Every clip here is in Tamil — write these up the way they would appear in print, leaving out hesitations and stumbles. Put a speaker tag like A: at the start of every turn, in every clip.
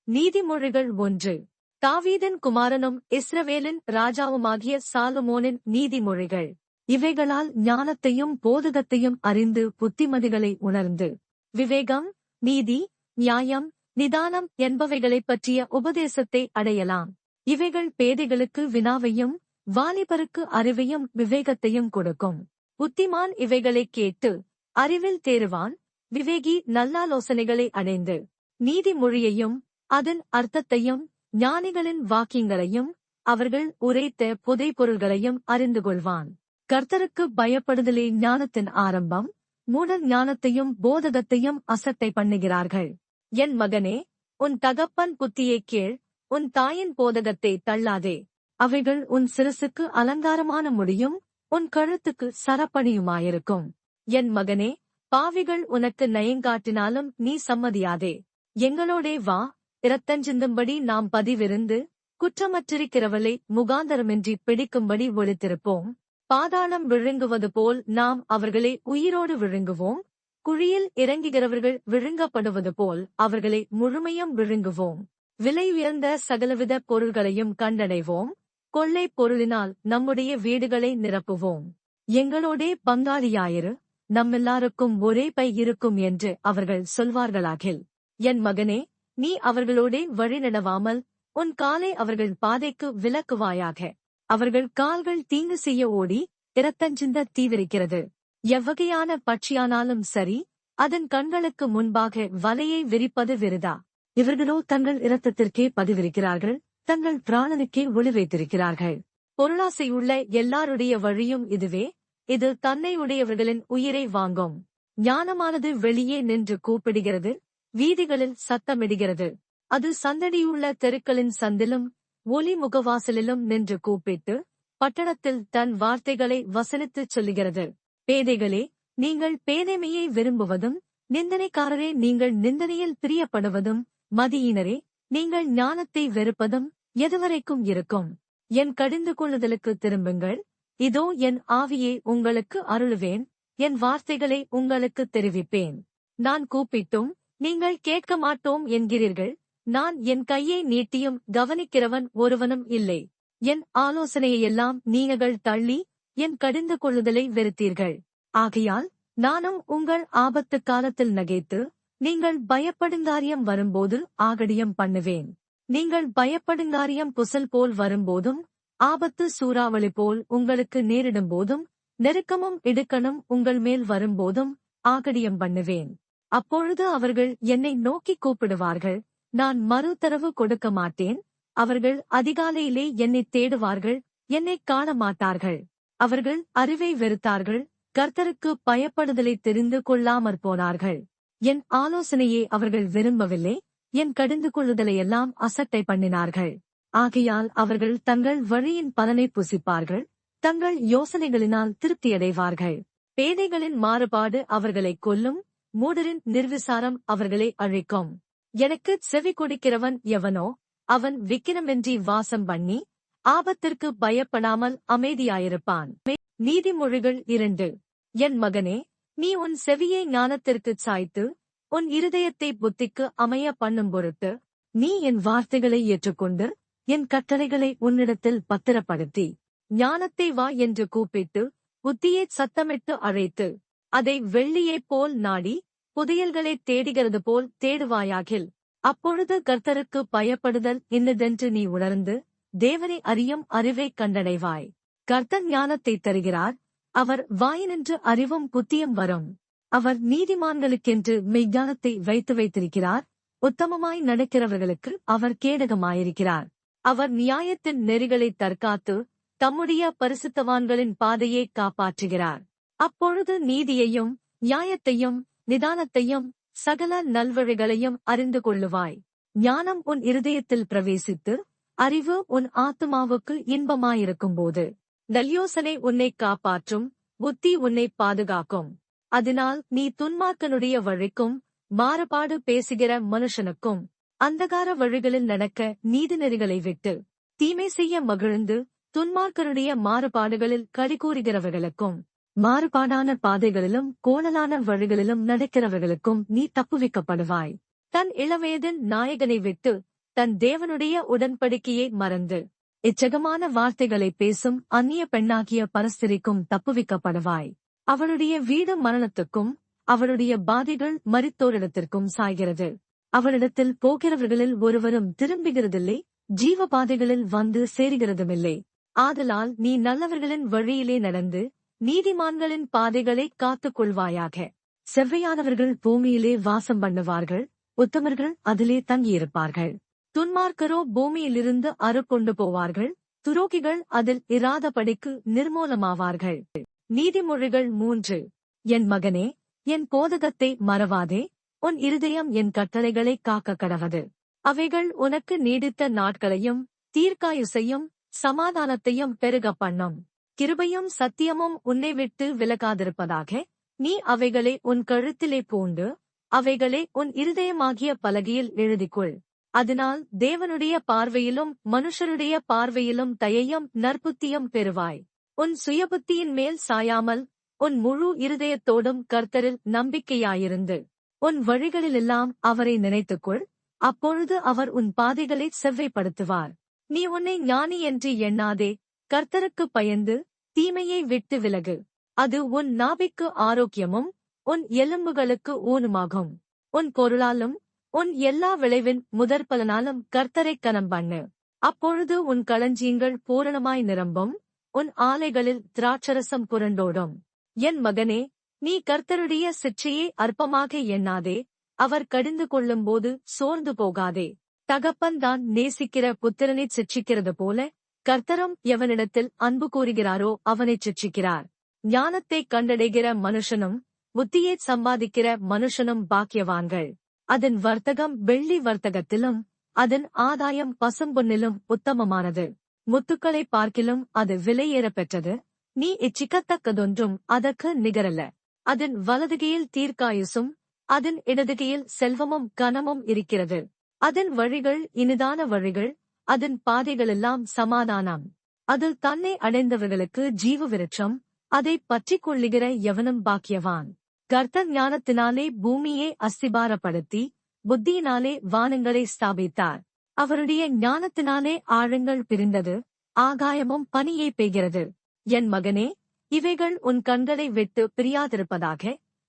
A: நீதிமொழிகள் 1. தாவீதின் குமாரனும் இஸ்ரவேலின் ராஜாவுமாகிய சாலமோனின் நீதிமொழிகள். இவைகளால் ஞானத்தையும் போதகத்தையும் அறிந்து புத்திமதிகளை உணர்ந்து விவேகம், நீதி, நியாயம், நிதானம் என்பவைகளைப் பற்றிய உபதேசத்தை அடையலாம். இவைகள் பேதைகளுக்கு வினாவையும் வாலிபருக்கு அறிவையும் விவேகத்தையும் கொடுக்கும். புத்திமான் இவைகளைக் கேட்டு அறிவில் தேறுவான். விவேகி நல்லாலோசனைகளை அடைந்து நீதிமொழியையும் அதன் அர்த்தத்தையும் ஞானிகளின் வாக்கியங்களையும் அவர்கள் உரைத்த புதைபொருள்களையும் அறிந்து கொள்வான். கர்த்தருக்கு பயப்படுதலே ஞானத்தின் ஆரம்பம். மூடர் ஞானத்தையும் போதகத்தையும் அசட்டை பண்ணுகிறார்கள். என் மகனே, உன் தகப்பன் புத்தியைக் கேள், உன் தாயின் போதகத்தை தள்ளாதே. அவைகள் உன் சிரசுக்கு அலங்காரமான முடியும், உன் கழுத்துக்கு சரப்பணியுமாயிருக்கும். என் மகனே, பாவிகள் உனக்கு நயங்காட்டினாலும் நீ சம்மதியாதே. எங்களோடே வா, இரத்தஞ்சிந்தும்படி நாம் பதிவிருந்து குற்றமற்றிருக்கிறவளை முகாந்தரமின்றி பிடிக்கும்படி ஒளித்திருப்போம். பாதாளம் விழுங்குவது போல் நாம் அவர்களை உயிரோடு விழுங்குவோம். குழியில் இறங்குகிறவர்கள் விழுங்கப்படுவது போல் அவர்களை முழுமையும் விழுங்குவோம். விலை உயர்ந்த சகலவித பொருள்களையும் கண்டடைவோம். கொள்ளை பொருளினால் நம்முடைய வீடுகளை நிரப்புவோம். எங்களோடே பங்காளியாயிரு, நம்மெல்லாருக்கும் ஒரே பை இருக்கும் என்று அவர்கள் சொல்வார்களாகில். என் மகனே, நீ அவர்களோடே வழிநடவாமல் உன் காலை அவர்கள் பாதைக்கு விலக்குவாயாக. அவர்கள் கால்கள் தீங்கு செய்ய ஓடி இரத்தஞ்சிந்த தீவிரிக்கிறது. எவ்வகையான பட்சியானாலும் சரி, அதன் கண்களுக்கு முன்பாக வலையை விரிப்பது விருதா. இவர்களோ தங்கள் இரத்தத்திற்கே பதிவிருக்கிறார்கள், தங்கள் பிராணனுக்கே ஒளி வைத்திருக்கிறார்கள். பொருளாசையுள்ள எல்லாருடைய வழியும் இதுவே, இது தன்னை உடையவர்களின் உயிரை வாங்கும். ஞானமானது வெளியே நின்று கூப்பிடுகிறது, வீதிகளில் சத்தமிடுகிறது. அது சந்தடியுள்ள தெருக்களின் சந்திலும் ஒலி முகவாசலிலும் நின்று கூப்பிட்டு பட்டணத்தில் தன் வார்த்தைகளை வசனித்துச் சொல்லுகிறது. பேதைகளே, நீங்கள் பேதைமையை விரும்புவதும், நிந்தனைக்காரரே நீங்கள் நிந்தனையில் பிரியப்படுவதும், மதியினரே நீங்கள் ஞானத்தை வெறுப்பதும் எதுவரைக்கும் இருக்கும்? என் கடிந்து கொள்ளுதலுக்கு திரும்புங்கள். இதோ என் ஆவியை உங்களுக்கு அருளுவேன், என் வார்த்தைகளை உங்களுக்கு தெரிவிப்பேன். நான் கூப்பிட்டும் நீங்கள் கேட்க மாட்டோம் என்கிறீர்கள். நான் என் கையை நீட்டியும் கவனிக்கிறவன் ஒருவனும் இல்லை. என் ஆலோசனையெல்லாம் நீங்கள் தள்ளி என் கடிந்து கொள்ளுதலை வெறுத்தீர்கள். ஆகையால் நானும் உங்கள் ஆபத்து காலத்தில் நகைத்து நீங்கள் பயப்படுங்காரியம் வரும்போது ஆகடியம் பண்ணுவேன். நீங்கள் பயப்படுங்காரியம் புசல் போல் வரும்போதும், ஆபத்து சூறாவளி போல் உங்களுக்கு நேரிடும்போதும், நெருக்கமும் இடுக்கணும் உங்கள் மேல் வரும்போதும் ஆகடியம் பண்ணுவேன். அப்பொழுது அவர்கள் என்னை நோக்கி கூப்பிடுவார்கள், நான் மறுதரவு கொடுக்க மாட்டேன். அவர்கள் அதிகாலையிலே என்னை தேடுவார்கள், என்னை காண மாட்டார்கள். அவர்கள் அறிவை வெறுத்தார்கள், கர்த்தருக்கு பயப்படுதலை தெரிந்து கொள்ளாமற் போனார்கள். என் ஆலோசனையை அவர்கள் விரும்பவில்லை, என் கடிந்து கொள்ளுதலையெல்லாம் அசட்டை பண்ணினார்கள். ஆகையால் அவர்கள் தங்கள் வழியின் பலனை புசிப்பார்கள், தங்கள் யோசனைகளினால் திருப்தியடைவார்கள். பேதைகளின் மாறுபாடு அவர்களைக் கொல்லும், மூடரின் நிர்விசாரம் அவர்களை அழிக்கும். எனக்குச் செவி கொடுக்கிறவன் எவனோ அவன் விக்கிரமின்றி வாசம் பண்ணி ஆபத்திற்கு பயப்படாமல் அமைதியாயிருப்பான். நீதிமொழிகள் 2. என் மகனே, நீ உன் செவியை ஞானத்திற்குச் சாய்த்து உன் இருதயத்தை புத்திக்கு அமைய பண்ணும் பொருட்டு நீ என் வார்த்தைகளை ஏற்றுக்கொண்டு என் கட்டளைகளை உன்னிடத்தில் பத்திரப்படுத்தி ஞானத்தை வா என்று கூப்பிட்டு புத்தியைச் சத்தமிட்டு அழைத்து அதை வெள்ளியைப் போல் நாடி புதையல்களைத் தேடுகிறது போல் தேடுவாயாகில். அப்பொழுது கர்த்தருக்கு பயப்படுதல் இன்னதென்று நீ உணர்ந்து தேவனை அறியும் அறிவைக் கண்டடைவாய். கர்த்தர் ஞானத்தைத் தருகிறார், அவர் வாயினின்று அறிவும் புத்தியும் வரும். அவர் நீதிமான்களுக்கென்று மெய்ஞானத்தை வைத்திருக்கிறார், உத்தமமாய் நடக்கிறவர்களுக்கு அவர் கேடகமாயிருக்கிறார். அவர் நியாயத்தின் நெறிகளைத் தற்காத்து தம்முடைய பரிசுத்தவான்களின் பாதையை காப்பாற்றுகிறார். அப்பொழுது நீதியையும் நியாயத்தையும் நிதானத்தையும் சகல நல்வழிகளையும் அறிந்து கொள்ளுவாய். ஞானம் உன் இருதயத்தில் பிரவேசித்து அறிவு உன் ஆத்துமாவுக்கு இன்பமாயிருக்கும்போது நல்யோசனை உன்னை காப்பாற்றும், புத்தி உன்னை பாதுகாக்கும். அதனால் நீ துன்மார்க்கனுடைய வழிக்கும் மாறுபாடு பேசுகிற மனுஷனுக்கும் அந்தகார வழிகளில் நடக்க நீதிநெறிகளை விட்டு தீமை செய்ய மகிழ்ந்து துன்மார்க்கருடைய மாறுபாடுகளில் கடிகூறுகிறவர்களுக்கும் மாறுபாடான பாதைகளிலும் கோணலான வழிகளிலும் நடக்கிறவர்களுக்கும் நீ தப்புவிக்கப்படுவாய். தன் இளவயதின் நாயகனை விட்டு தன் தேவனுடைய உடன்படிக்கையை மறந்து இச்சகமான வார்த்தைகளை பேசும் அந்நிய பெண்ணாகிய பரஸ்திரிக்கும் தப்புவிக்கப்படுவாய். அவளுடைய வீடு மரணத்துக்கும் அவளுடைய பாதைகள் மரித்தோரிடத்திற்கும் சாய்கிறது. அவளிடத்தில் போகிறவர்களில் ஒருவரும் திரும்புகிறதில்லை, ஜீவபாதைகளில் வந்து சேருகிறதுமில்லை. ஆதலால் நீ நல்லவர்களின் வழியிலே நடந்து நீதிமான்களின் பாதைகளை காத்துக் கொள்வாயாக. செவ்வையானவர்கள் பூமியிலே வாசம் பண்ணுவார்கள், உத்தமர்கள் அதிலே தங்கியிருப்பார்கள். துன்மார்க்கரோ பூமியிலிருந்து அறுகொண்டு போவார்கள், துரோகிகள் அதில் இராதபடிக்கு நிர்மூலமாவார்கள். நீதிமொழிகள் 3. என் மகனே, என் போதகத்தை மறவாதே, உன் இருதயம் என் கட்டளைகளை காக்க கடவது. அவைகள் உனக்கு நீடித்த நாட்களையும் தீர்க்காயுசையும் சமாதானத்தையும் பெருக பண்ணும். கிருபையும் சத்தியமும் உன்னை விட்டு விலகாதிருப்பதாக. நீ அவைகளை உன் கழுத்திலே பூண்டு அவைகளை உன் இருதயமாகிய பலகையில் எழுதிக்கொள். அதனால் தேவனுடைய பார்வையிலும் மனுஷருடைய பார்வையிலும் தயையும் நற்புத்தியும் பெறுவாய். உன் சுயபுத்தியின் மேல் சாயாமல் உன் முழு இருதயத்தோடும் கர்த்தரில் நம்பிக்கையாயிருந்து உன் வழிகளிலெல்லாம் அவரை நினைத்துக்கொள். அப்பொழுது அவர் உன் பாதைகளை செவ்வைப்படுத்துவார். நீ உன்னை ஞானி என்று எண்ணாதே, கர்த்தருக்குப் பயந்து தீமையை விட்டு விலகு. அது உன் நாவிக்கு ஆரோக்கியமும் உன் எலும்புகளுக்கு ஊனுமாகும். உன் பொருளாலும் உன் எல்லா விளைவின் முதற்பலனாலும் கர்த்தரைக் கனம் பண்ணு. அப்பொழுது உன் களஞ்சியங்கள் பூரணமாய் நிரம்பும், உன் ஆலைகளில் திராட்சரசம் புரண்டோடும். என் மகனே, நீ கர்த்தருடைய சிற்றையை அற்பமாக எண்ணாதே, அவர் கடிந்து கொள்ளும்போது சோர்ந்து போகாதே. தகப்பன் தான் நேசிக்கிற புத்திரனைச் சிட்சிக்கிறது போல கர்த்தரும் எவனிடத்தில் அன்பு கூறுகிறாரோ அவனைச் சிட்சிக்கிறார். ஞானத்தைக் கண்டடைகிற மனுஷனும் புத்தியைச் சம்பாதிக்கிற மனுஷனும் பாக்கியவான்கள். அதன் வர்த்தகம் வெள்ளி வர்த்தகத்திலும் அதன் ஆதாயம் பசும்பொன்னிலும் உத்தமமானது. முத்துக்களை பார்க்கிலும் அது விலையேறப் பெற்றது. நீ இச்சிக்கத்தக்கதொன்றும் அதற்கு நிகரல்ல. அதன் வலதுகையில் தீர்க்காயுசும் அதன் இடதுகையில் செல்வமும் கனமும் இருக்கிறது. அதன் வழிகள் இனிதான வழிகள், அதன் பாதைகளெல்லாம் சமாதானம். அதில் தன்னை அடைந்தவர்களுக்கு ஜீவ விருட்சம், அதைப் பற்றிக் கொள்ளுகிற எவனும் பாக்கியவான். கர்த்தர் ஞானத்தினாலே பூமியை அஸ்திபாரப்படுத்தி புத்தியினாலே வானங்களை ஸ்தாபித்தார். அவருடைய ஞானத்தினாலே ஆழங்கள் பிரிந்தது, ஆகாயமும் பனியை பெய்கிறது. என் மகனே, இவைகள் உன் கண்களை விட்டு பிரியாதிருப்பதாக.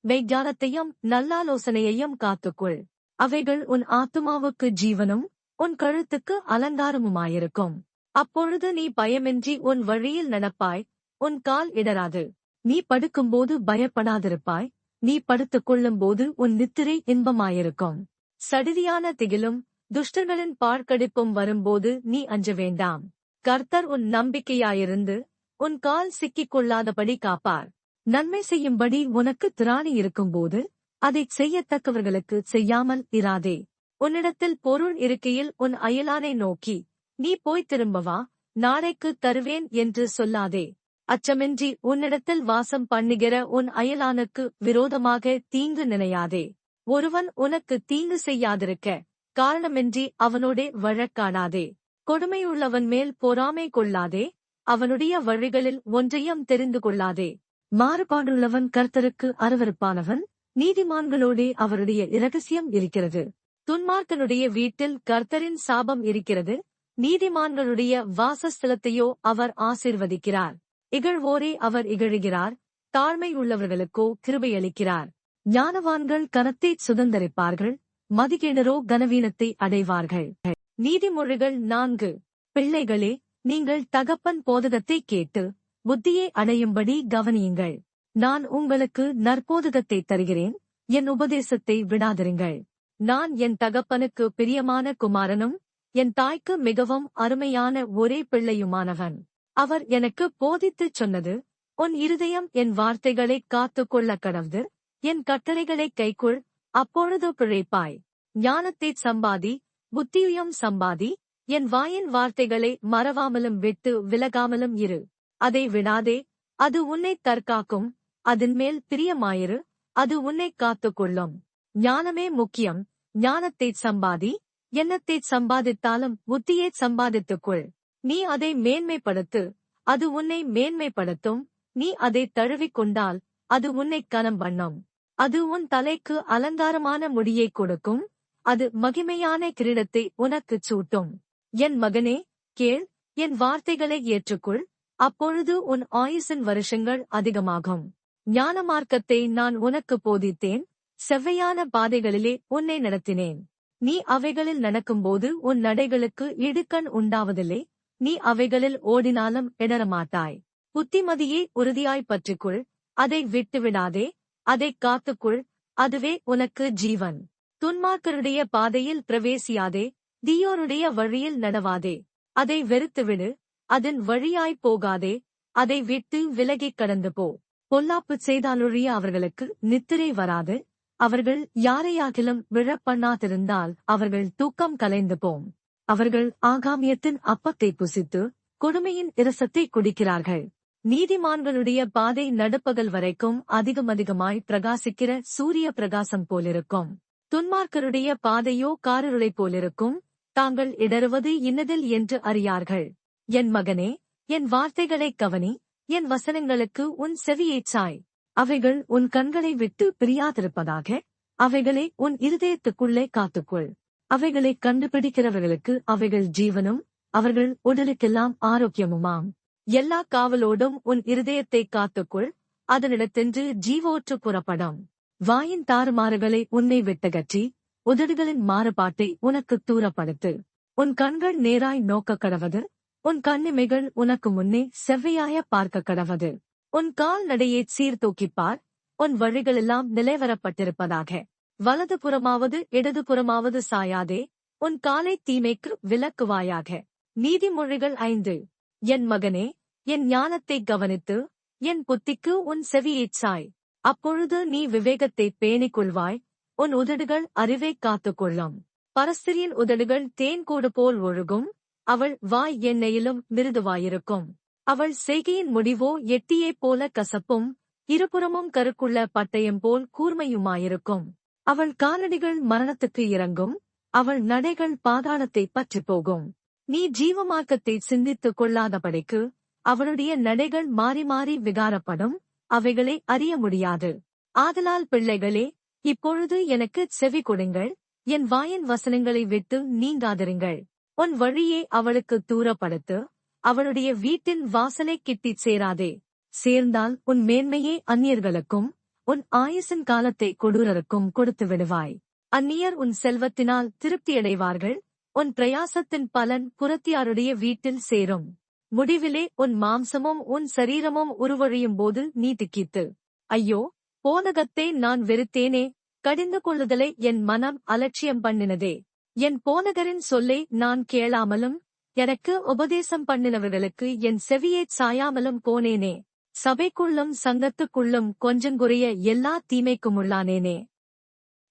A: மெய்ஞானத்தையும் நல்லாலோசனையையும் காத்துக்கொள். அவைகள் உன் ஆத்துமாவுக்கு ஜீவனும் உன் கழுத்துக்கு அலங்காரமுமாயிருக்கும். அப்பொழுது நீ பயமின்றி உன் வழியில் நடப்பாய், உன் கால் இடராது. நீ படுக்கும்போது பயப்படாதிருப்பாய், நீ படுத்துக் கொள்ளும்போது உன் நித்திரை இன்பமாயிருக்கும். சடிதியான திகிலும் துஷ்டர்களின் பாழ்கடிப்பும் வரும்போது நீ அஞ்ச வேண்டாம். கர்த்தர் உன் நம்பிக்கையாயிருந்து உன் கால் சிக்கிக் கொள்ளாதபடி காப்பார். நன்மை செய்யும்படி உனக்கு திராணி இருக்கும்போது அதைச் செய்யத்தக்கவர்களுக்கு செய்யாமல் இராதே. உன்னிடத்தில் பொருள் இருக்கையில் உன் அயலானை நோக்கி, நீ போய்த் திரும்பவா, நாளைக்கு தருவேன் என்று சொல்லாதே. அச்சமின்றி உன்னிடத்தில் வாசம் பண்ணுகிற உன் அயலானுக்கு விரோதமாக தீங்கு நினையாதே. ஒருவன் உனக்கு தீங்கு செய்யாதிருக்க காரணமின்றி அவனோடே வழக்காடாதே. கொடுமையுள்ளவன் மேல் பொறாமை கொள்ளாதே, அவனுடைய வழிகளில் ஒன்றையும் தெரிந்து கொள்ளாதே. மாறுபாடுள்ளவன் கர்த்தருக்கு அருவருப்பானவன், நீதிமான்களோடே அவருடைய இரகசியம் இருக்கிறது. துன்மார்க்கனுடைய வீட்டில் கர்த்தரின் சாபம் இருக்கிறது, நீதிமான்களுடைய வாசஸ்தலத்தையோ அவர் ஆசீர்வதிக்கிறார். இகழ்வோரே அவர் இகழுகிறார், தாழ்மை உள்ளவர்களுக்கோ கிருபையளிக்கிறார். ஞானவான்கள் கனத்தைச் சுதந்தரிப்பார்கள், மதிகேடரோ கனவீனத்தை அடைவார்கள். நீதிமொழிகள் 4. பிள்ளைகளே, நீங்கள் தகப்பன் போதகத்தைக் கேட்டு புத்தியை அடையும்படி கவனியுங்கள். நான் உங்களுக்கு நற்போதகத்தை தருகிறேன், என் உபதேசத்தை விடாதிருங்கள். நான் என் தகப்பனுக்கு பிரியமான குமாரனும் என் தாய்க்கு மிகவும் அருமையான ஒரே பிள்ளையுமானவன். அவர் எனக்கு போதித்துச் சொன்னது, உன் இருதயம் என் வார்த்தைகளைக் காத்துக் கொள்ள கடவுது, என் கட்டளைகளைக் கைக்கொள், அப்பொழுது பிழைப்பாய். ஞானத்தைச் சம்பாதி, புத்தியையும் சம்பாதி, என் வாயின் வார்த்தைகளை மறவாமலும் விட்டு விலகாமலும் இரு. அதை விடாதே, அது உன்னைத் தற்காக்கும், அதன்மேல் பிரியமாயிரு, அது உன்னைக் காத்துக்கொள்ளும். ஞானமே முக்கியம், ஞானத்தைச் சம்பாதி, எண்ணத்தைச் சம்பாதித்தாலும் புத்தியைச் சம்பாதித்துக்கொள். நீ அதை மேன்மைப்படுத்து, அது உன்னை மேன்மைப்படுத்தும். நீ அதைத் தழுவிக்கொண்டால் அது உன்னைக் கனம் பண்ணும். அது உன் தலைக்கு அலங்காரமான முடியைக் கொடுக்கும், அது மகிமையான கிரீடத்தை உனக்குச் சூட்டும். என் மகனே, கேள், என் வார்த்தைகளை ஏற்றுக்கொள், அப்பொழுது உன் ஆயுசின் வருஷங்கள் அதிகமாகும். ஞான மார்க்கத்தை நான் உனக்கு போதித்தேன், செவ்வையான பாதைகளிலே உன்னை நடத்தினேன். நீ அவைகளில் நடக்கும்போது உன் நடைகளுக்கு இடுக்கண் உண்டாவதில்லை, நீ அவைகளில் ஓடினாலும் இடரமாட்டாய். புத்திமதியை உறுதியாய்ப் பற்றிக்கொள், அதை விட்டுவிடாதே, அதைக் காத்துக்கொள், அதுவே உனக்கு ஜீவன். துன்மார்க்கருடைய பாதையில் பிரவேசியாதே, தீயோருடைய வழியில் நடவாதே. அதை வெறுத்துவிடு, அதன் வழியாய்ப் போகாதே, அதை விட்டு விலகிக் கடந்து போ. பொல்லாப்புச் செய்தாலொழிய அவர்களுக்கு நித்திரை வராது, அவர்கள் யாரையாகிலும் விழப்பண்ணாதிருந்தால் அவர்கள் தூக்கம் கலைந்து போம். அவர்கள் ஆகாமியத்தின் அப்பத்தை புசித்து கொடுமையின் இரசத்தை குடிக்கிறார்கள். நீதிமான்களுடைய பாதை நடுப்பகல் வரைக்கும் அதிகமாய் பிரகாசிக்கிற சூரிய பிரகாசம் போலிருக்கும். துன்மார்க்கருடைய பாதையோ காரிருளைப் போலிருக்கும், தாங்கள் இடறுவது இன்னதில் என்று அறியார்கள். என் மகனே, என் வார்த்தைகளைக் கவனி, என் வசனங்களுக்கு உன் செவியைச் சாய். அவைகள் உன் கண்களை விட்டு பிரியாதிருப்பதாக, அவைகளை உன் இருதயத்துக்குள்ளே காத்துக்கொள். அவைகளைக் கண்டுபிடிக்கிறவர்களுக்கு அவைகள் ஜீவனும், அவர்கள் உடலுக்கெல்லாம் ஆரோக்கியமுமாம். எல்லா காவலோடும் உன் இருதயத்தைக் காத்துக்கொள், அதனிடத்தென்று ஜீவோற்று புறப்படும். வாயின் தாறுமாறுகளை உன்னை விட்டகற்றி, உதடுகளின் மாறுபாட்டை உனக்குத் தூரப்படுத்து. உன் கண்கள் நேராய் நோக்கக் கடவது, உன் கண்ணிமைகள் உனக்கு முன்னே செவ்வையாய பார்க்க கடவது. உன் கால் நடையைச் சீர்தூக்கிப்பார், உன் வழிகளெல்லாம் நிலைவரப்பட்டிருப்பதாக. வலது புறமாவது இடது புறமாவது சாயாதே, உன் காலைத் தீமைக்கு விலக்குவாயாக. நீதிமொழிகள் 5. என் மகனே, என் ஞானத்தைக் கவனித்து, என் புத்திக்கு உன் செவியைச் சாய். அப்பொழுது நீ விவேகத்தைப் பேணிக் கொள்வாய், உன் உதடுகள் அறிவைக் காத்துக்கொள்ளும். பரஸ்திரியின் உதடுகள் தேன்கூடு போல் ஒழுகும், அவள் வாய் எண்ணெயிலும் மிருதுவாயிருக்கும். அவள் செய்கையின் முடிவோ எட்டியைப் போல கசப்பும், இருபுறமும் கருக்குள்ள பட்டயம் போல் கூர்மையுமாயிருக்கும். அவள் காலடிகள் மரணத்துக்கு இறங்கும், அவள் நடைகள் பாதாளத்தைப் பற்றிப் போகும். நீ ஜீவமார்க்கத்தை சிந்தித்துக் கொள்ளாதபடிக்கு அவளுடைய நடைகள் மாறி மாறி விகாரப்படும், அவைகளை அறிய முடியாது. ஆதலால் பிள்ளைகளே, இப்பொழுது எனக்குச் செவி கொடுங்கள், என் வாயின் வசனங்களை விட்டு நீங்காதிருங்கள். உன் வழியை அவளுக்குத் தூரப்படுத்து, அவளுடைய வீட்டின் வாசலைக் கிட்டிச் சேராதே. சேர்ந்தால் உன் மேன்மையை அந்நியர்களுக்கும், உன் ஆயுசின் காலத்தை கொடூரருக்கும் கொடுத்து விடுவாய். அந்நியர் உன் செல்வத்தினால் திருப்தியடைவார்கள், உன் பிரயாசத்தின் பலன் புறத்தியாருடைய வீட்டில் சேரும். முடிவிலே உன் மாம்சமும் உன் சரீரமும் உருவழியும் போது நீ திக்கித்து, ஐயோ, போதகத்தை நான் வெறுத்தேனே, கடிந்து கொள்ளுதலை என் மனம் அலட்சியம் பண்ணினதே. என் போதகரின் சொல்லை நான் கேளாமலும், எனக்கு உபதேசம் பண்ணினவர்களுக்கு என் செவியைச் சாயாமலும் போனேனே. சபைக்குள்ளும் சங்கத்துக்குள்ளும் கொஞ்சங்குறைய எல்லா தீமைக்குமுள்ளானேனே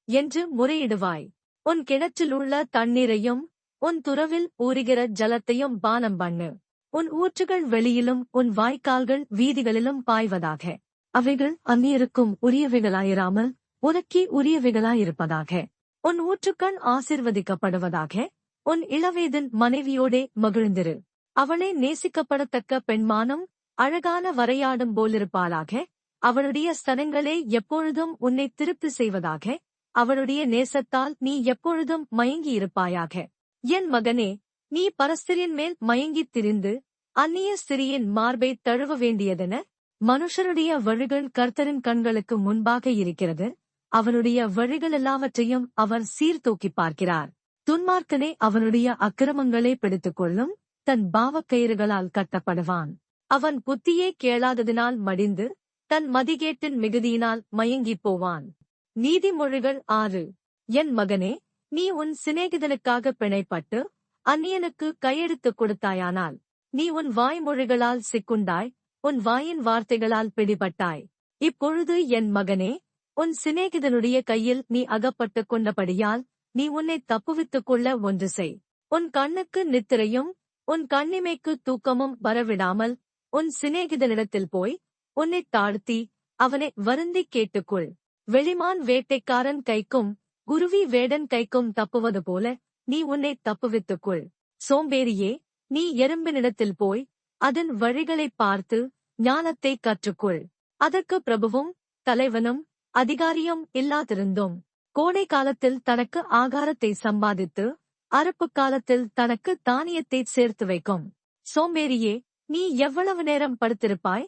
A: என்று முறையிடுவாய். உன் கிணற்றிலுள்ள தண்ணீரையும் உன் துறவில் ஊறுகிற ஜலத்தையும் பானம் பண்ணு. உன் ஊற்றுகள் வெளியிலும் உன் வாய்க்கால்கள் வீதிகளிலும் பாய்வதாக. அவைகள் அந்நியருக்கும் உரியவைகளாயிராமல் உனக்கே உரியவைகளாயிருப்பதாக. உன் ஊற்றுக்கண் ஆசிர்வதிக்கப்படுவதாக. உன் இளவேதன் மனைவியோடே மகிழ்ந்திரு. அவளை நேசிக்கப்படத்தக்க பெண்மானும் அழகான வரையாடும் போலிருப்பாளாக. அவளுடைய ஸ்தனங்களே எப்பொழுதும் உன்னை திருப்தி செய்வதாக. அவளுடைய நேசத்தால் நீ எப்பொழுதும் மயங்கியிருப்பாயாக. என் மகனே, நீ பரஸ்திரியின் மேல் மயங்கித் திரிந்து அந்நிய ஸ்திரியின் மார்பை தழுவ வேண்டியதென? மனுஷருடைய வழிகள் கர்த்தரின் கண்களுக்கு முன்பாக இருக்கிறது, அவனுடைய வழிகளெல்லாவற்றையும் அவர் சீர்தூக்கிப் பார்க்கிறார். துன்மார்க்கனே அவனுடைய அக்கிரமங்களே பிடித்துக் கொள்ளும், தன் பாவக்கயிறுகளால் கட்டப்படுவான். அவன் புத்தியே கேளாததினால் மடிந்து, தன் மதிகேட்டின் மிகுதியினால் மயங்கிப் போவான். நீதிமொழிகள் 6. என் மகனே, நீ உன் சிநேகிதனுக்காக பிணைப்பட்டு அந்நியனுக்கு கையெழுத்துக் கொடுத்தாயானால், நீ உன் வாய்மொழிகளால் சிக்குண்டாய், உன் வாயின் வார்த்தைகளால் பிடிபட்டாய். இப்பொழுது என் மகனே, உன் சிநேகிதனுடைய கையில் நீ அகப்பட்டுக் கொண்டபடியால் நீ உன்னை தப்புவித்துக் கொள்ள ஒன்று செய். உன் கண்ணுக்கு நித்திரையும் உன் கண்ணிமைக்கு தூக்கமும் வரவிடாமல் உன் சிநேகிதனிடத்தில் போய் உன்னைத் தாழ்த்தி அவனை வருந்திக் கேட்டுக்கொள். வெளிமான் வேட்டைக்காரன் கைக்கும் குருவி வேடன் கைக்கும் தப்புவது போல நீ உன்னைத் தப்புவித்துக்கொள். சோம்பேறியே, நீ எறும்பினிடத்தில் போய் அதன் வழிகளைப் பார்த்து ஞானத்தைக் கற்றுக்கொள். அதற்கு பிரபுவும் தலைவனும் அதிகாரியும் இல்லாதிருந்தும் கோடை காலத்தில் தனக்கு ஆகாரத்தை சம்பாதித்து அறுப்பு காலத்தில் தனக்கு தானியத்தை சேர்த்து வைக்கும். சோம்பேறியே, நீ எவ்வளவு நேரம் படுத்திருப்பாய்?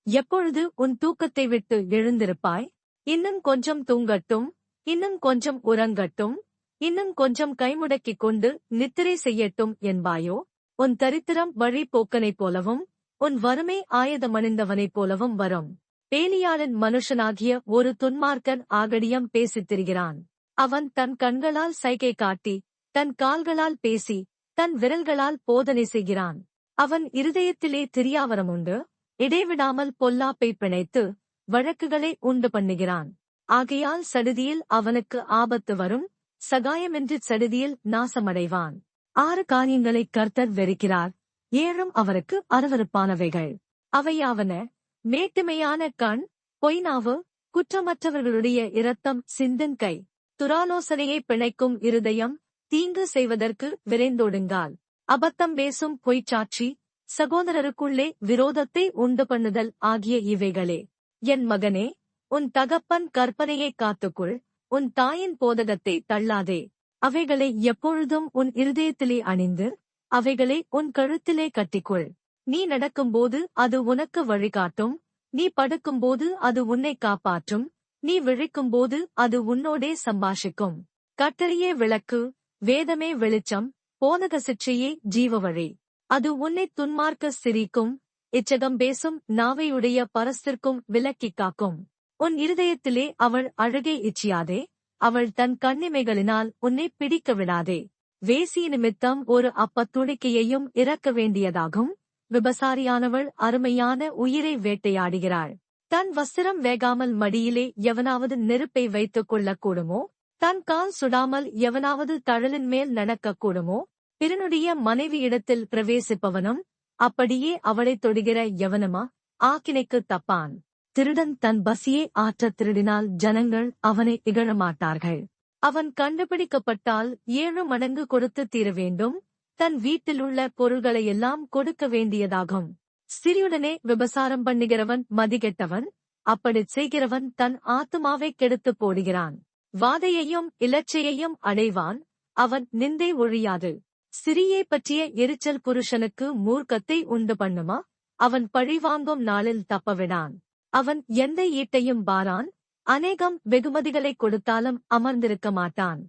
A: எப்பொழுது உன் தூக்கத்தை விட்டு எழுந்திருப்பாய்? இன்னும் கொஞ்சம் தூங்கட்டும், இன்னும் கொஞ்சம் உறங்கட்டும், இன்னும் கொஞ்சம் கைமுடக்கிக் கொண்டு நித்திரை செய்யட்டும் என்பாயோ? உன் தரித்திரம் வழி போக்கனைப் போலவும் உன் வறுமை ஆயுதமணிந்தவனைப் போலவும் வரும். பேலியாளின் மனுஷனாகிய ஒரு துன்மார்க்கன் ஆகடியம் பேசித் திரிகிறான். அவன் தன் கண்களால் சைகை காட்டி, தன் கால்களால் பேசி, தன் விரல்களால் போதனை செய்கிறான். அவன் இருதயத்திலே திரியாவரமுண்டு, இடைவிடாமல் பொல்லாப்பை பிணைத்து வழக்குகளை உண்டு பண்ணுகிறான். ஆகையால் சடுதியில் அவனுக்கு ஆபத்து வரும், சகாயமின்றி சடுதியில் நாசமடைவான். 6 காரியங்களை கர்த்தர் வெறுக்கிறார், 7 அவருக்கு அருவருப்பானவைகள். அவையாவன: மேட்டுமையான கண், பொய்நாவு, குற்றமற்றவர்களுடைய இரத்தம் சிந்தும் கை, துராலோசனையை பிணைக்கும் இருதயம், தீங்கு செய்வதற்கு விரைந்தோடுங்கால், அபத்தம் பேசும் பொய்ச்சாட்சி, சகோதரருக்குள்ளே விரோதத்தை உண்டு பண்ணுதல் ஆகிய இவைகளே. என் மகனே, உன் தகப்பன் கற்பனையை காத்துக்கொள், உன் தாயின் போதகத்தை தள்ளாதே. அவைகளை எப்பொழுதும் உன் இருதயத்திலே அணிந்து அவைகளை உன் கழுத்திலே கட்டிக்கொள். நீ நடக்கும்போது அது உனக்கு வழிகாட்டும், நீ படுக்கும்போது அது உன்னை காப்பாற்றும், நீ விழிக்கும்போது அது உன்னோடே சம்பாஷிக்கும். கட்டளையே விளக்கு, வேதமே வெளிச்சம், போதக சிற்றையே ஜீவவழி. அது உன்னை துன்மார்க்க சிரிக்கும், இச்சகம் பேசும் நாவையுடைய பரஸ்திற்கும் விலக்கிக் காக்கும். உன் இருதயத்திலே அவள் அழகை இச்சியாதே, அவள் தன் கண்ணிமைகளினால் உன்னை பிடிக்க விடாதே. வேசி நிமித்தம் ஒரு அப்பத்துணிக்கையையும் இறக்க வேண்டியதாகும், விபசாரியானவள் அருமையான உயிரை வேட்டையாடுகிறாள். தன் வஸ்திரம் வேகாமல் மடியிலே எவனாவது நெருப்பை வைத்துக் கொள்ளக்கூடுமோ? தன் கால் சுடாமல் எவனாவது தழலின் மேல் நடக்கக்கூடுமோ? பிறனுடைய மனைவியிடத்தில் பிரவேசிப்பவனும் அப்படியே அவளைத் தொடுகிற எவனுமா ஆக்கினைக்கு தப்பான். திருடன் தன் பசியை ஆற்றத் திருடினால் ஜனங்கள் அவனை இகழமாட்டார்கள். அவன் கண்டுபிடிக்கப்பட்டால் 7 மடங்கு கொடுத்து தீர வேண்டும், தன் வீட்டிலுள்ள பொருள்களையெல்லாம் கொடுக்க வேண்டியதாகும். சிறியுடனே விபசாரம் பண்ணுகிறவன் மதிகெட்டவன், அப்படிச் செய்கிறவன் தன் ஆத்துமாவைக் கெடுத்துப் போடுகிறான். வாதையையும் இலச்சையையும் அடைவான், அவன் நிந்தை ஒழியாது. சிறியை பற்றிய எரிச்சல் புருஷனுக்கு மூர்க்கத்தை உண்டு பண்ணுமா? அவன் பழிவாங்கும் நாளில் தப்பவிடான். அவன் எந்த ஈட்டையும் பாரான், அநேகம் வெகுமதிகளைக் கொடுத்தாலும் அமர்ந்திருக்க மாட்டான்.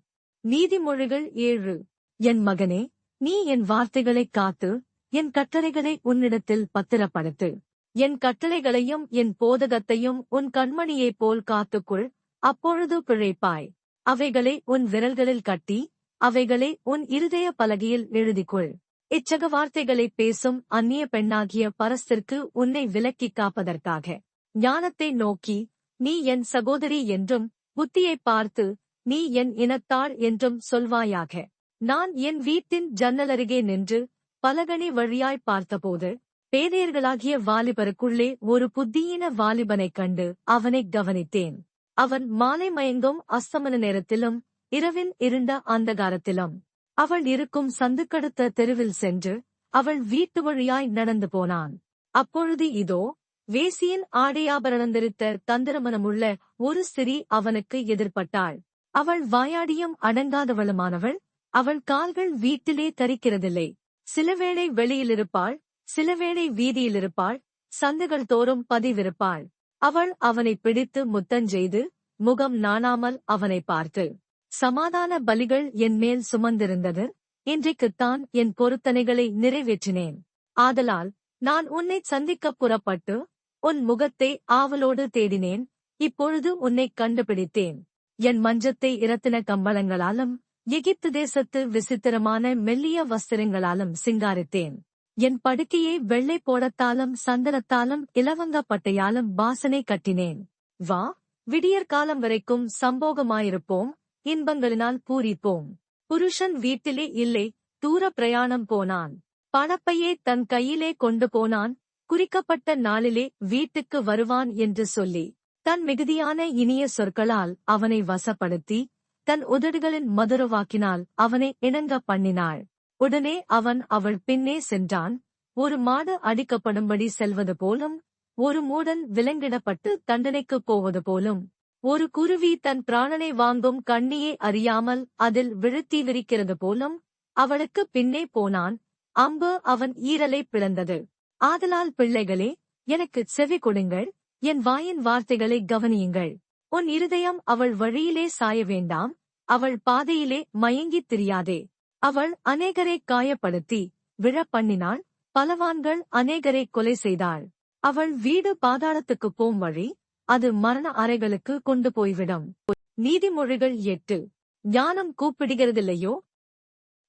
A: நீதிமொழிகள் 7. என் மகனே, நீ என் வார்த்தைகளைக் காத்து என் கட்டளைகளை உன்னிடத்தில் பத்திரப்படுத்து. என் கட்டளைகளையும் என் போதகத்தையும் உன் கண்மணியைப் போல் காத்துக்கொள், அப்பொழுது பிழைப்பாய். அவைகளை உன் விரல்களில் கட்டி அவைகளை உன் இருதய பலகையில் எழுதிக்கொள். இச்சக வார்த்தைகளைப் பேசும் அந்நிய பெண்ணாகிய பரஸ்திற்கு உன்னை விலக்கிக் காப்பதற்காக. ஞானத்தை நோக்கி, நீ என் சகோதரி என்றும், புத்தியைப் பார்த்து, நீ என் இனத்தாள் என்றும் சொல்வாயாக. நான் என் வீட்டின் ஜன்னலருகே நின்று பலகணி வழியாய் பார்த்தபோது, பேதையர்களாகிய வாலிபருக்குள்ளே ஒரு புத்தியீன வாலிபனைக் கண்டு அவனைக் கவனித்தேன். அவன் மாலை மயங்கும் அஸ்தமன நேரத்திலும் இரவின் இருண்ட அந்தகாரத்திலும் அவள் இருக்கும் சந்துக்கடுத்த தெருவில் சென்று அவள் வீட்டு வழியாய் நடந்து போனான். அப்பொழுது இதோ, வேசியின் ஆடையாபரணந்தரித்த தந்திரமனமுள்ள ஒரு ஸ்திரீ அவனுக்கு எதிர்பட்டாள். அவள் வாயாடியும் அடங்காதவளுமானவள், அவள் கால்கள் வீட்டிலே தரிக்கிறதில்லை. சிலவேளை வெளியிலிருப்பாள், சிலவேளை வீதியிலிருப்பாள், சந்துகள் தோறும் பதிவிருப்பாள். அவள் அவனை பிடித்து முத்தஞ்செய்து முகம் நாணாமல் அவனை பார்த்து, சமாதான பலிகள் என் மேல் சுமந்திருந்தது, இன்றைக்குத்தான் என் பொருத்தனைகளை நிறைவேற்றினேன். ஆதலால் நான் உன்னைச் சந்திக்கப் புறப்பட்டு உன் முகத்தை ஆவலோடு தேடினேன், இப்பொழுது உன்னைக் கண்டுபிடித்தேன். என் மஞ்சத்தை இரத்தின கம்பளங்களாலும் எகிப்து தேசத்து விசித்திரமான மெல்லிய வஸ்திரங்களாலும் சிங்காரித்தேன். என் படுக்கையை வெள்ளை போடத்தாலும் சந்தனத்தாலும் இலவங்கப்பட்டையாலும் வாசனை கட்டினேன். வா, விடியற்காலம் வரைக்கும் சம்போகமாயிருப்போம், இன்பங்களினால் பூரிப்போம். புருஷன் வீட்டிலே இல்லை, தூர பிரயாணம் போனான். பணப்பையே தன் கையிலே கொண்டு போனான், குறிக்கப்பட்ட நாளிலே வீட்டுக்கு வருவான் என்று சொல்லி, தன் மிகுதியான இனிய சொற்களால் அவனை வசப்படுத்தி, தன் உதடுகளின் மதுரவாக்கினால் அவனை இணங்க பண்ணினாள். உடனே அவன் அவள் பின்னே சென்றான். ஒரு மாடு அடிக்கப்படும்படி செல்வது போலும், ஒரு மூடன் விலங்கிடப்பட்டு தண்டனைக்குப் போவது போலும். ஒரு குருவி தன் பிராணனை வாங்கும் கண்ணியை அறியாமல் அதில் விழுத்தி விரிக்கிறது போலும் அவளுக்கு பின்னே போனான். அம்பு அவன் ஈரலை பிளந்தது. ஆதலால் பிள்ளைகளே, எனக்குச் செவி கொடுங்கள், என் வாயின் வார்த்தைகளை கவனியுங்கள். உன் இருதயம் அவள் வழியிலே சாய வேண்டாம், அவள் பாதையிலே மயங்கித் திரியாதே. அவள் அநேகரை காயப்படுத்தி விழப் பண்ணினாள், பலவான்கள் அநேகரை கொலை செய்தாள். அவள் வீடு பாதாளத்துக்குப் போம் வழி, அது மரண அறைகளுக்கு கொண்டு போய்விடும். நீதிமொழிகள் 8. ஞானம் கூப்பிடுகிறதில்லையோ?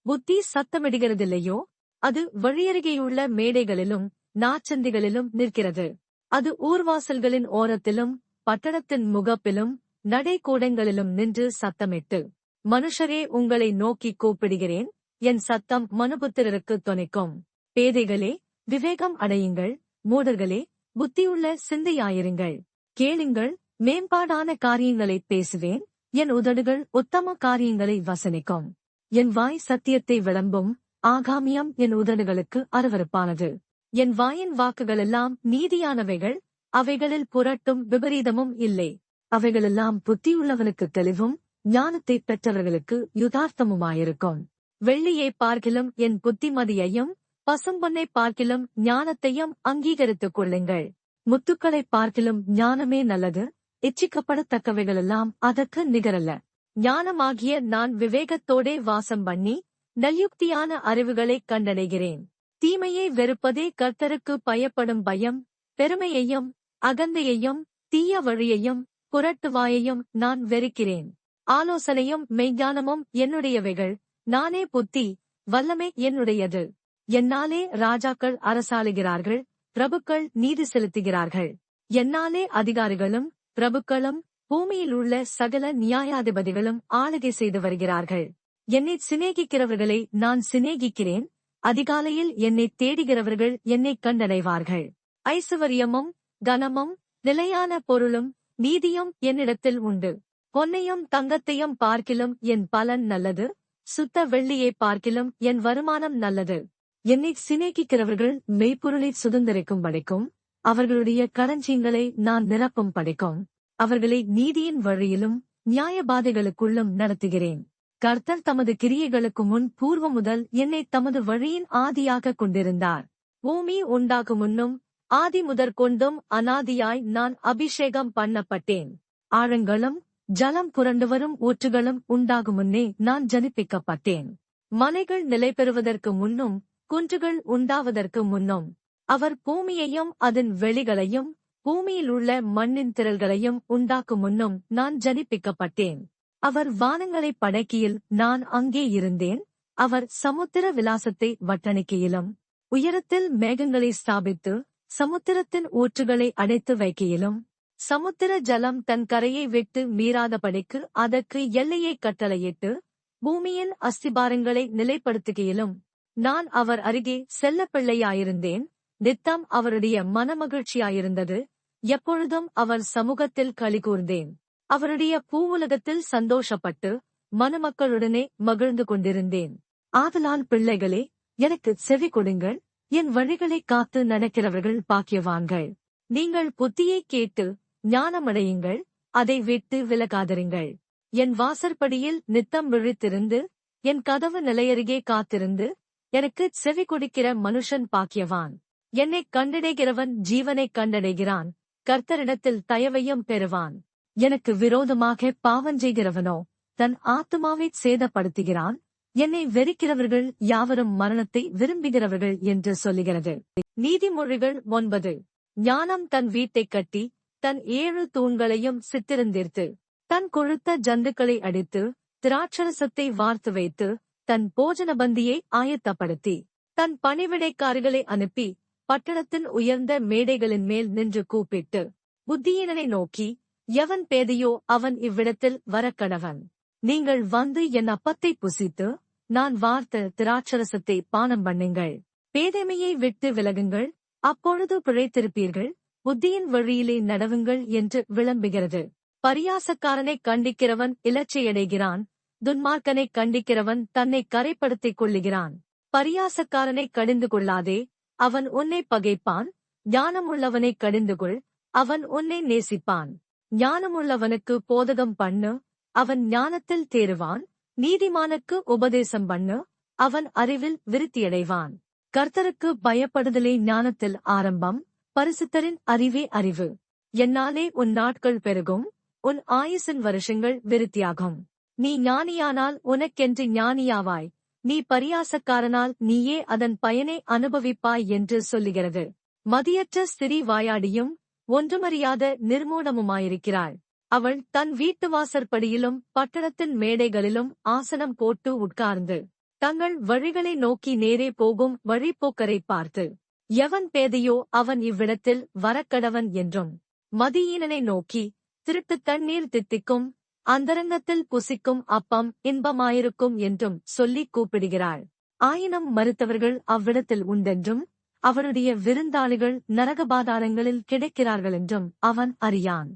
A: புத்தி சத்தமிடுகிறதில்லையோ? அது வழியருகேயுள்ள மேடைகளிலும் நாச்சந்திகளிலும் நிற்கிறது. அது ஊர்வாசல்களின் ஓரத்திலும் பட்டணத்தின் முகப்பிலும் நடைக்கூடங்களிலும் நின்று சத்தமிட்டு, மனுஷரே, உங்களை நோக்கி கூப்பிடுகிறேன், என் சத்தம் மனுபுத்திரருக்கு தொனிக்கும். பேதைகளே, விவேகம் அடையுங்கள், மூடர்களே, புத்தியுள்ள சிந்தையாயிருங்கள். கேளுங்கள், மேம்பாடான காரியங்களைப் பேசுவேன், என் உதடுகள் உத்தம காரியங்களை வசனிக்கும். என் வாய் சத்தியத்தை விளம்பும், ஆகாமியம் என் உதடுகளுக்கு அருவருப்பானது. என் வாயின் வாக்குகளெல்லாம் நீதியானவைகள், அவைகளில் புரட்டும் விபரீதமும் இல்லை. அவைகளெல்லாம் புத்தியுள்ளவனுக்கு தெளிவும் ஞானத்தைப் பெற்றவர்களுக்கு யுதார்த்தமுமாயிருக்கும். வெள்ளியை பார்க்கிலும் என் புத்திமதியையும் பசும்பொன்னை பார்க்கிலும் ஞானத்தையும் அங்கீகரித்துக் கொள்ளுங்கள். முத்துக்களைப் பார்க்கிலும் ஞானமே நல்லது, இச்சிக்கப்படத்தக்கவைகளெல்லாம் அதற்கு நிகரல்ல. ஞானமாகிய நான் விவேகத்தோடே வாசம் பண்ணி நல்யுக்தியான அறிவுகளைக் கண்டடைகிறேன். தீமையை வெறுப்பதே கர்த்தருக்கு பயப்படும் பயம். பெருமையையும் அகந்தையையும் தீய வழியையும் புரட்டுவாயையும் நான் வெறுக்கிறேன். ஆலோசனையும் மெய்ஞானமும் என்னுடையவைகள், நானே புத்தி வல்லமை என்னுடையது. என்னாலே ராஜாக்கள் அரசாளுகிறார்கள், பிரபுக்கள் நீதி செலுத்துகிறார்கள். என்னாலே அதிகாரிகளும் பிரபுக்களும் பூமியில் உள்ள சகல நியாயாதிபதிகளும் ஆளுகை செய்து வருகிறார்கள். என்னை சிநேகிக்கிறவர்களை நான் சிநேகிக்கிறேன், அதிகாலையில் என்னை தேடுகிறவர்கள் என்னைக் கண்டடைவார்கள். ஐசுவரியமும் கனமும் நிலையான பொருளும் நீதியும் என்னிடத்தில் உண்டு. பொன்னையும் தங்கத்தையும் பார்க்கிலும் என் பலன் நல்லது, சுத்த வெள்ளியை பார்க்கிலும் என் வருமானம் நல்லது. என்னை சிநேகிக்கிறவர்கள் மெய்ப்பொருளை சுதந்திரிக்கும் படிக்கும், அவர்களுடைய களஞ்சியங்களை நான் நிரப்பும் படிக்கும். அவர்களை நீதியின் வழியிலும் நியாயபாதைகளுக்குள்ளும் நடத்துகிறேன். கர்த்தர் தமது கிரியைகளுக்கு முன் பூர்வம் முதல் என்னை தமது வழியின் ஆதியாக கொண்டிருந்தார். பூமி உண்டாகும் முன்னும் ஆதி முதற்கொண்டும் அனாதியாய் நான் அபிஷேகம் பண்ணப்பட்டேன். ஆழங்களும் ஜலம் புரண்டுவரும் ஊற்றுகளும் உண்டாகும் முன்னே நான் ஜனிப்பிக்கப்பட்டேன். மலைகள் நிலை பெறுவதற்கு முன்னும் குன்றுகள் உண்டாவதற்கு முன்னும் அவர் பூமியையும் அதன் வெளிகளையும் பூமியில் உள்ள மண்ணின் திரள்களையும் உண்டாக்கும் முன்னும் நான் ஜனிப்பிக்கப்பட்டேன். அவர் வானங்களைப் படைக்கையில் நான் அங்கே இருந்தேன். அவர் சமுத்திர விலாசத்தை வட்டணிக்கையிலும் உயரத்தில் மேகங்களை ஸ்தாபித்து சமுத்திரத்தின் ஊற்றுகளை அடைத்து வைக்கையிலும் சமுத்திர ஜலம் தன் கரையை விட்டு மீறாதபடிக்கு அதற்கு எல்லையை கட்டளையிட்டு பூமியின் அஸ்திபாரங்களை நிலைப்படுத்துகையிலும் நான் அவர் அருகே செல்லப்பிள்ளையாயிருந்தேன். நித்தம் அவருடைய மனமகிழ்ச்சியாயிருந்தது. எப்பொழுதும் அவர் சமூகத்தில் களிகூர்ந்தேன். அவருடைய பூவுலகத்தில் சந்தோஷப்பட்டு மணமக்களுடனே மகிழ்ந்து கொண்டிருந்தேன். ஆதலால் பிள்ளைகளே, எனக்கு செவி கொடுங்கள், என் வழிகளைக் காத்து நடக்கிறவர்கள் பாக்கியவான்கள். நீங்கள் புத்தியைக் கேட்டு ஞானமடையுங்கள், அதை விட்டு விலகாதிருங்கள். என் வாசற்படியில் நித்தம் விழித்திருந்து என் கதவு நிலையருகே காத்திருந்து எனக்குச் செவி கொடுக்கிற மனுஷன் பாக்கியவான். என்னைக் கண்டடைகிறவன் ஜீவனைக் கண்டடைகிறான், கர்த்தரிடத்தில் தயவையும் பெறுவான். எனக்கு விரோதமாக பாவஞ்செய்கிறவனோ தன் ஆத்துமாவைச் சேதப்படுத்துகிறான். என்னை வெறுக்கிறவர்கள் யாவரும் மரணத்தை விரும்புகிறவர்கள் என்று சொல்லுகிறது. நீதிமொழிகள் 9. ஞானம் தன் வீட்டைக் கட்டி தன் 7 தூண்களையும் சித்திரந்தீர்த்து தன் கொழுத்த ஜந்துக்களை அடித்து திராட்சரசத்தை வார்த்து வைத்து தன் போஜன பந்தியை ஆயத்தப்படுத்தி தன் பணிவிடைக்காரர்களை அனுப்பி பட்டணத்தின் உயர்ந்த மேடைகளின் மேல் நின்று கூப்பிட்டு புத்தியீனனை நோக்கி, எவன் பேதையோ அவன் இவ்விடத்தில் வரக்கடவன். நீங்கள் வந்து என் அப்பத்தை புசித்து நான் வார்த்த திராட்சரசத்தை பானம் பண்ணுங்கள். பேதைமையை விட்டு விலகுங்கள், அப்பொழுது பிழைத்திருப்பீர்கள். புத்தியின் வழியிலே நடவுங்கள் என்று விளம்புகிறது. பரியாசக்காரனைக் கண்டிக்கிறவன் இலச்சையடைகிறான், துன்மார்க்கனைக் கண்டிக்கிறவன் தன்னை கரைப்படுத்திக் கொள்ளுகிறான். பரியாசக்காரனைக் கடிந்து கொள்ளாதே, அவன் உன்னை பகைப்பான். ஞானமுள்ளவனைக் கடிந்துகொள், அவன் உன்னை நேசிப்பான். ஞானமுள்ளவனுக்கு போதகம் பண்ணு, அவன் ஞானத்தில் தேறுவான். நீதிமானுக்கு உபதேசம் பண்ணு, அவன் அறிவில் விருத்தியடைவான். கர்த்தருக்கு பயப்படுதலே ஞானத்தில் ஆரம்பம், பரிசுத்தரின் அறிவே அறிவு. என்னாலே உன் நாட்கள் பெருகும், உன் ஆயுசின் வருஷங்கள் விருத்தியாகும். நீ ஞானியானால் உனக்கென்று ஞானியாவாய், நீ பரியாசக்காரனால் நீயே அதன் பயனை அனுபவிப்பாய் என்று சொல்லுகிறது. மதியற்ற ஸ்திரீ வாயாடியும் ஒன்றுமறியாத நிர்மூலமுமாயிருக்கிறாள். அவள் தன் வீட்டு வாசற்படியிலும் பட்டணத்தின் மேடைகளிலும் ஆசனம் போட்டு உட்கார்ந்து தங்கள் வழிகளை நோக்கி நேரே போகும் வழிப்போக்கரை பார்த்து, எவன் பேதையோ அவன் இவ்விடத்தில் வரக்கடவன் என்றும், மதியீனனை நோக்கி, திருட்டு தண்ணீர் தித்திக்கும், அந்தரங்கத்தில் புசிக்கும் அப்பம் இன்பமாயிருக்கும் என்றும் சொல்லிக் கூப்பிடுகிறாள். ஆயினும் மறுத்தவர்கள் அவ்விடத்தில் உண்டென்றும், அவருடைய விருந்தாளிகள் நரகபாதாளங்களில் கிடைக்கிறார்கள் என்றும் அவன் அறியான்.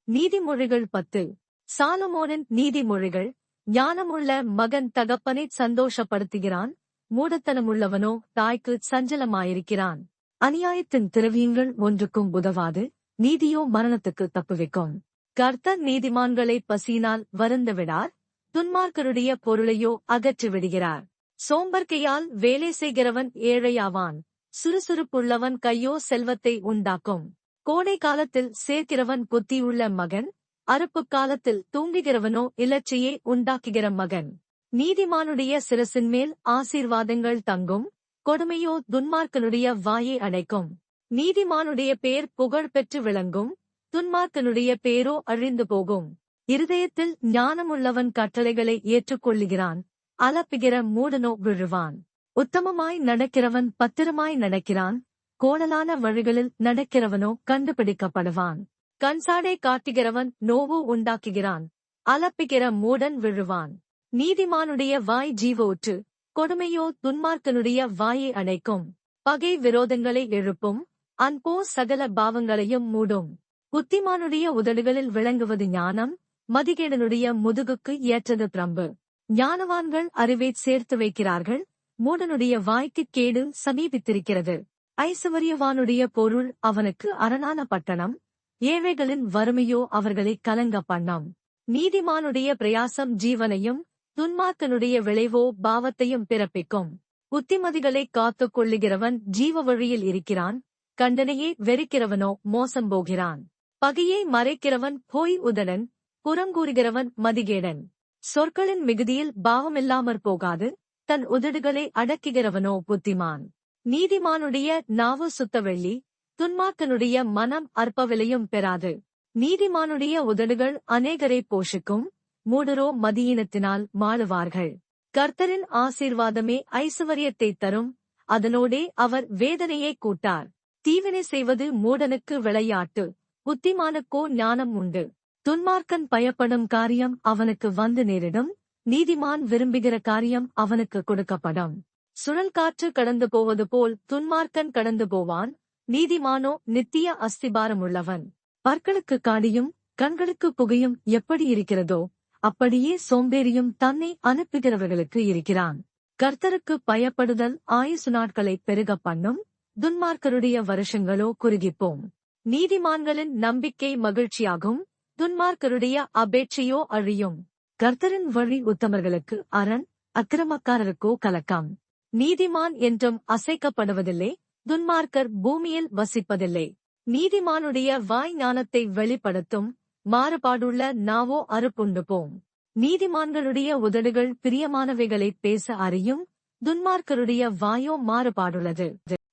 A: நீதிமொழிகள் 10. சாலமோனின் நீதிமொழிகள். ஞானமுள்ள மகன் தகப்பனை சந்தோஷப்படுத்துகிறான், மூடத்தனமுள்ளவனோ தாய்க்கு சஞ்சலமாயிருக்கிறான். அநியாயத்தின் திரவியங்கள் ஒன்றுக்கும் உதவாது, நீதியோ மரணத்துக்கு தப்புவிக்கும். கர்த்தர் நீதிமான்களை பசியினால் வருந்தவிடார், துன்மார்க்கருடைய பொருளையோ அகற்றிவிடுகிறார். சோம்பற்கையால் வேலை செய்கிறவன் ஏழையாவான், சுறுசுறுப்புள்ளவன் கையோ செல்வத்தை உண்டாக்கும். கோடை காலத்தில் சேர்க்கிறவன் புத்தியுள்ள மகன், அறுப்புக் காலத்தில் தூங்குகிறவனோ இலச்சையை உண்டாக்குகிற மகன். நீதிமானுடைய சிரசின் மேல் ஆசீர்வாதங்கள் தங்கும், கொடுமையோ துன்மார்க்கனுடைய வாயை அடைக்கும். நீதிமானுடைய பேர் புகழ் பெற்று விளங்கும், துன்மார்க்கனுடைய பேரோ அழிந்து போகும். இருதயத்தில் ஞானமுள்ளவன் கட்டளைகளை ஏற்றுக்கொள்ளுகிறான், அலப்புகிற மூடனோ விழுவான். உத்தமமாய் நடக்கிறவன் பத்திரமாய் நடக்கிறான், கோணலான வழிகளில் நடக்கிறவனோ கண்டுபிடிக்கப்படுவான். கண்சாடை காட்டுகிறவன் நோவு உண்டாக்குகிறான், அலப்புகிற மூடன் விழுவான். நீதிமானுடைய வாய் ஜீவூற்று, கொடுமையோ துன்மார்க்கனுடைய வாயை அடைக்கும். பகை விரோதங்களை எழுப்பும், அன்போ சகல பாவங்களையும் மூடும். புத்திமானுடைய உதடுகளில் விளங்குவது ஞானம், மதிகேடனுடைய முதுகுக்கு ஏற்றது பிரம்பு. ஞானவான்கள் அறிவை சேர்த்து வைக்கிறார்கள், மூடனுடைய வாய்க்குக் கேடு சமீபித்திருக்கிறது. ஐசுவரியவானுடைய பொருள் அவனுக்கு அரணான பட்டணம், ஏழைகளின் வறுமையோ அவர்களை கலங்க பண்ணம். நீதிமானுடைய பிரயாசம் ஜீவனையும், துன்மார்க்கனுடைய விளைவோ பாவத்தையும் பிறப்பிக்கும். புத்திமதிகளை காத்துக் கொள்ளுகிறவன் ஜீவ வழியில் இருக்கிறான், கண்டனையே வெறுக்கிறவனோ மோசம் போகிறான். பகையை மறைக்கிறவன் போய் உதடன், புறங்கூறுகிறவன் மதிகேடன். சொற்களின் மிகுதியில் பாவமில்லாமற் போகாது, தன் உதடுகளை அடக்குகிறவனோ புத்திமான். நீதிமானுடைய நாவு சுத்தவெள்ளி, துன்மார்க்கனுடைய மனம் அற்ப விலையும் பெறாது. நீதிமானுடைய உதடுகள் அநேகரை போஷிக்கும், மூடரோ மதியீனத்தினால் மாளுவார்கள். கர்த்தரின் ஆசீர்வாதமே ஐசுவரியத்தை தரும், அதனோடே அவர் வேதனையை கூட்டார். தீவினை செய்வது மூடனுக்கு விளையாட்டு, புத்திமானுக்கோ ஞானம் உண்டு. துன்மார்க்கன் பயப்படும் காரியம் அவனுக்கு வந்து நேரிடும், நீதிமான் விரும்புகிற காரியம் அவனுக்கு கொடுக்கப்படும். சுழல் காற்று கடந்து போவது போல் துன்மார்க்கன் கடந்து போவான், நீதிமானோ நித்திய அஸ்திபாரமுள்ளவன். பற்களுக்கு காடியும் கண்களுக்கு புகையும் எப்படி இருக்கிறதோ அப்படியே சோம்பேறியும் தன்னை அனுப்புகிறவர்களுக்கு இருக்கிறான். கர்த்தருக்கு பயப்படுதல் ஆயுசு நாட்களை பெருக பண்ணும், துன்மார்க்கருடைய வருஷங்களோ குறுகிப்போம். நீதிமான்களின் நம்பிக்கை மகிழ்ச்சியாகும், துன்மார்க்கருடைய அபேட்சையோ அழியும். கர்த்தரின் வழி உத்தமர்களுக்கு அரண், அக்கிரமக்காரருக்கோ கலக்கம். நீதிமான் என்றும் அசைக்கப்படுவதில்லை, துன்மார்க்கர் பூமியில் வசிப்பதில்லை. நீதிமானுடைய வாய் ஞானத்தை வெளிப்படுத்தும், மாறுபாடுள்ள நாவோ அறுப்புண்டு போம். நீதிமான்களுடைய உதடுகள் பிரியமானவைகளை பேச அறியும், துன்மார்க்கருடைய வாயோ மாறுபாடுள்ளது.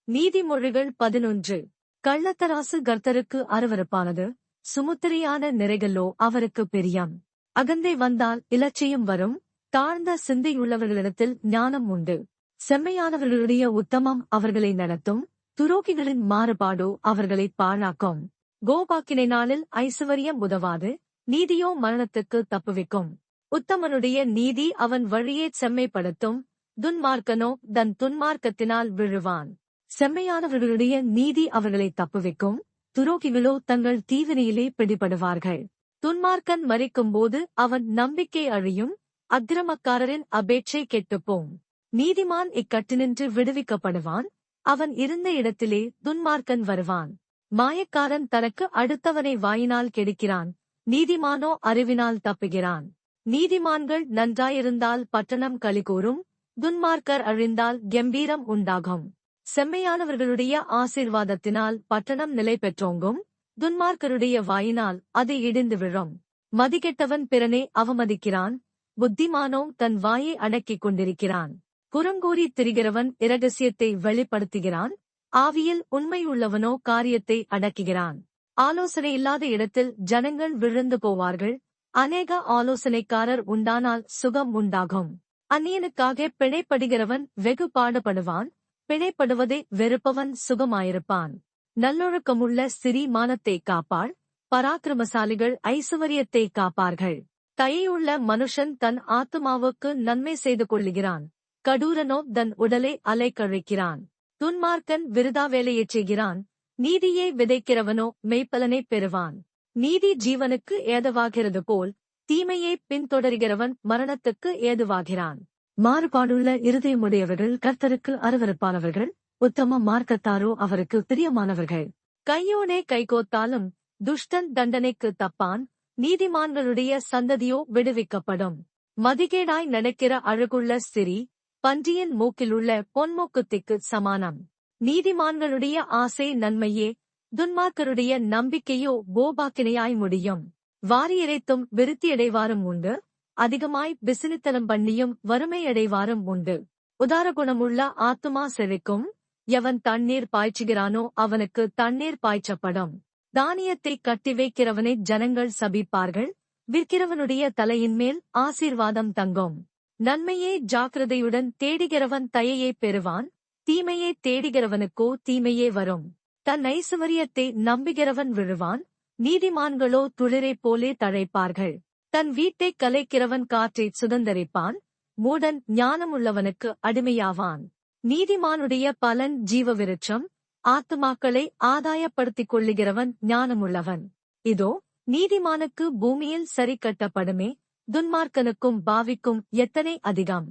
A: நீதிமொழிகள் 11. கள்ளத்தராசு கர்த்தருக்கு அருவருப்பானது, சுமுத்திரியான நிறைகளோ அவருக்கு பிரியம். அகந்தை வந்தால் இலச்சையும் வரும், தாழ்ந்த சிந்தையுள்ளவர்களிடத்தில் ஞானம் உண்டு. செம்மையானவர்களுடைய உத்தமம் அவர்களை நடத்தும், துரோகிகளின் மாறுபாடோ அவர்களை பாழாக்கும். கோபாக்கினை நாளில் ஐசுவரியம் உதவாது, நீதியோ மரணத்துக்கு தப்புவிக்கும். உத்தமனுடைய நீதி அவன் வழியே செம்மைப்படுத்தும், துன்மார்க்கனோ தன் துன்மார்க்கத்தினால் விழுவான். செம்மையானவர்களுடைய நீதி அவர்களை தப்புவிக்கும், துரோகிகளோ தங்கள் தீவினையிலே பிடிபடுவார்கள். துன்மார்க்கன் மரிக்கும்போது அவன் நம்பிக்கை அழியும், அக்கிரமக்காரரின் அபேட்சை கெட்டுப்போம். நீதிமான் இக்கட்டினின்று விடுவிக்கப்படுவான், அவன் இருந்த இடத்திலே துன்மார்க்கன் வருவான். மாயக்காரன் தனக்கு அடுத்தவனை வாயினால் கெடுக்கிறான், நீதிமானோ அறிவினால் தப்புகிறான். நீதிமான்கள் நன்றாயிருந்தால் பட்டணம் களிகூரும், துன்மார்க்கர் அழிந்தால் கெம்பீரம் உண்டாகும். செம்மையானவர்களுடைய ஆசீர்வாதத்தினால் பட்டணம் நிலை பெற்றோங்கும், துன்மார்க்கருடைய வாயினால் அது இடிந்து விழும். மதிகெட்டவன் பிறனை அவமதிக்கிறான், புத்திமானோ தன் வாயை அடக்கிக் கொண்டிருக்கிறான். புறங்கூறி திரிகிறவன் இரகசியத்தை வெளிப்படுத்துகிறான், ஆவியில் உண்மையுள்ளவனோ காரியத்தை அடக்குகிறான். ஆலோசனை இல்லாத இடத்தில் ஜனங்கள் விழுந்து போவார்கள், அநேக ஆலோசனைக்காரர் உண்டானால் சுகம் உண்டாகும். அந்நியனுக்காக பிணைப்படுகிறவன் வெகு பாடுபடுவான், பிணைப்படுவதை வெறுப்பவன் சுகமாயிருப்பான். நல்லொழுக்கமுள்ள ஸ்திரீ மானத்தை காப்பாள், பராக்கிரமசாலிகள் ஐசுவரியத்தை காப்பார்கள். தயையுள்ள மனுஷன் தன் ஆத்துமாவுக்கு நன்மை செய்து கொள்ளுகிறான், கடூரனோ தன் உடலை அலைக்கழிக்கிறான். துன்மார்க்கன் விருதா வேலையைச் செய்கிறான், நீதியை விதைக்கிறவனோ மெய்ப்பலனை பெறுவான். நீதி ஜீவனுக்கு ஏதுவாகிறது போல், தீமையை பின்தொடர்கிறவன் மரணத்துக்கு ஏதுவாகிறான். மாறுபாடுள்ள இருதயமுடையவர்கள் கர்த்தருக்கு அருவருப்பானவர்கள், உத்தம மார்க்கத்தாரோ அவருக்கு பிரியமானவர்கள். கையோனே கைகோத்தாலும் துஷ்டன் தண்டனைக்கு தப்பான், நீதிமான்களுடைய சந்ததியோ விடுவிக்கப்படும். மதிகேடாய் நடக்கிற அழகுள்ள ஸ்திரீ பன்றியின் மூக்கிலுள்ள பொன்மூக்குத்திக்கு சமானம். நீதிமான்களுடைய ஆசை நன்மையே, துன்மார்க்கருடைய நம்பிக்கையோ போபாக்கினையாய் முடியும். வாரியரைத்தும் விருத்தியடைவாரும் உண்டு, அதிகமாய் பிசினித்தனம் பண்ணியும் வறுமையடைவாரும் உண்டு. உதாரகுணமுள்ள ஆத்துமா செழிக்கும், எவன் தண்ணீர் பாய்ச்சுகிறானோ அவனுக்கு தண்ணீர் பாய்ச்சப்படும். தானியத்தை கட்டி வைக்கிறவனை ஜனங்கள் சபிப்பார்கள், விற்கிறவனுடைய தலையின்மேல் ஆசீர்வாதம் தங்கும். நன்மையே ஜாக்கிரதையுடன் தேடுகிறவன் தயையை பெறுவான், தீமையை தேடுகிறவனுக்கோ தீமையே வரும். தன் ஐசுவரியத்தை நம்புகிறவன் விழுவான், நீதிமான்களோ துளிரை போலே தழைப்பார்கள். தன் வீட்டைக் கலைக்கிறவன் காற்றைச் சுதந்தரிப்பான், மூடன் ஞானமுள்ளவனுக்கு அடிமையாவான். நீதிமானுடைய பலன் ஜீவ விருட்சம், ஆத்துமாக்களை ஆதாயப்படுத்திக் கொள்ளுகிறவன் ஞானமுள்ளவன். இதோ நீதிமானுக்கு பூமியில் சரி கட்டப்படுமே, துன்மார்க்கனுக்கும் பாவிக்கும் எத்தனை அதிகம்.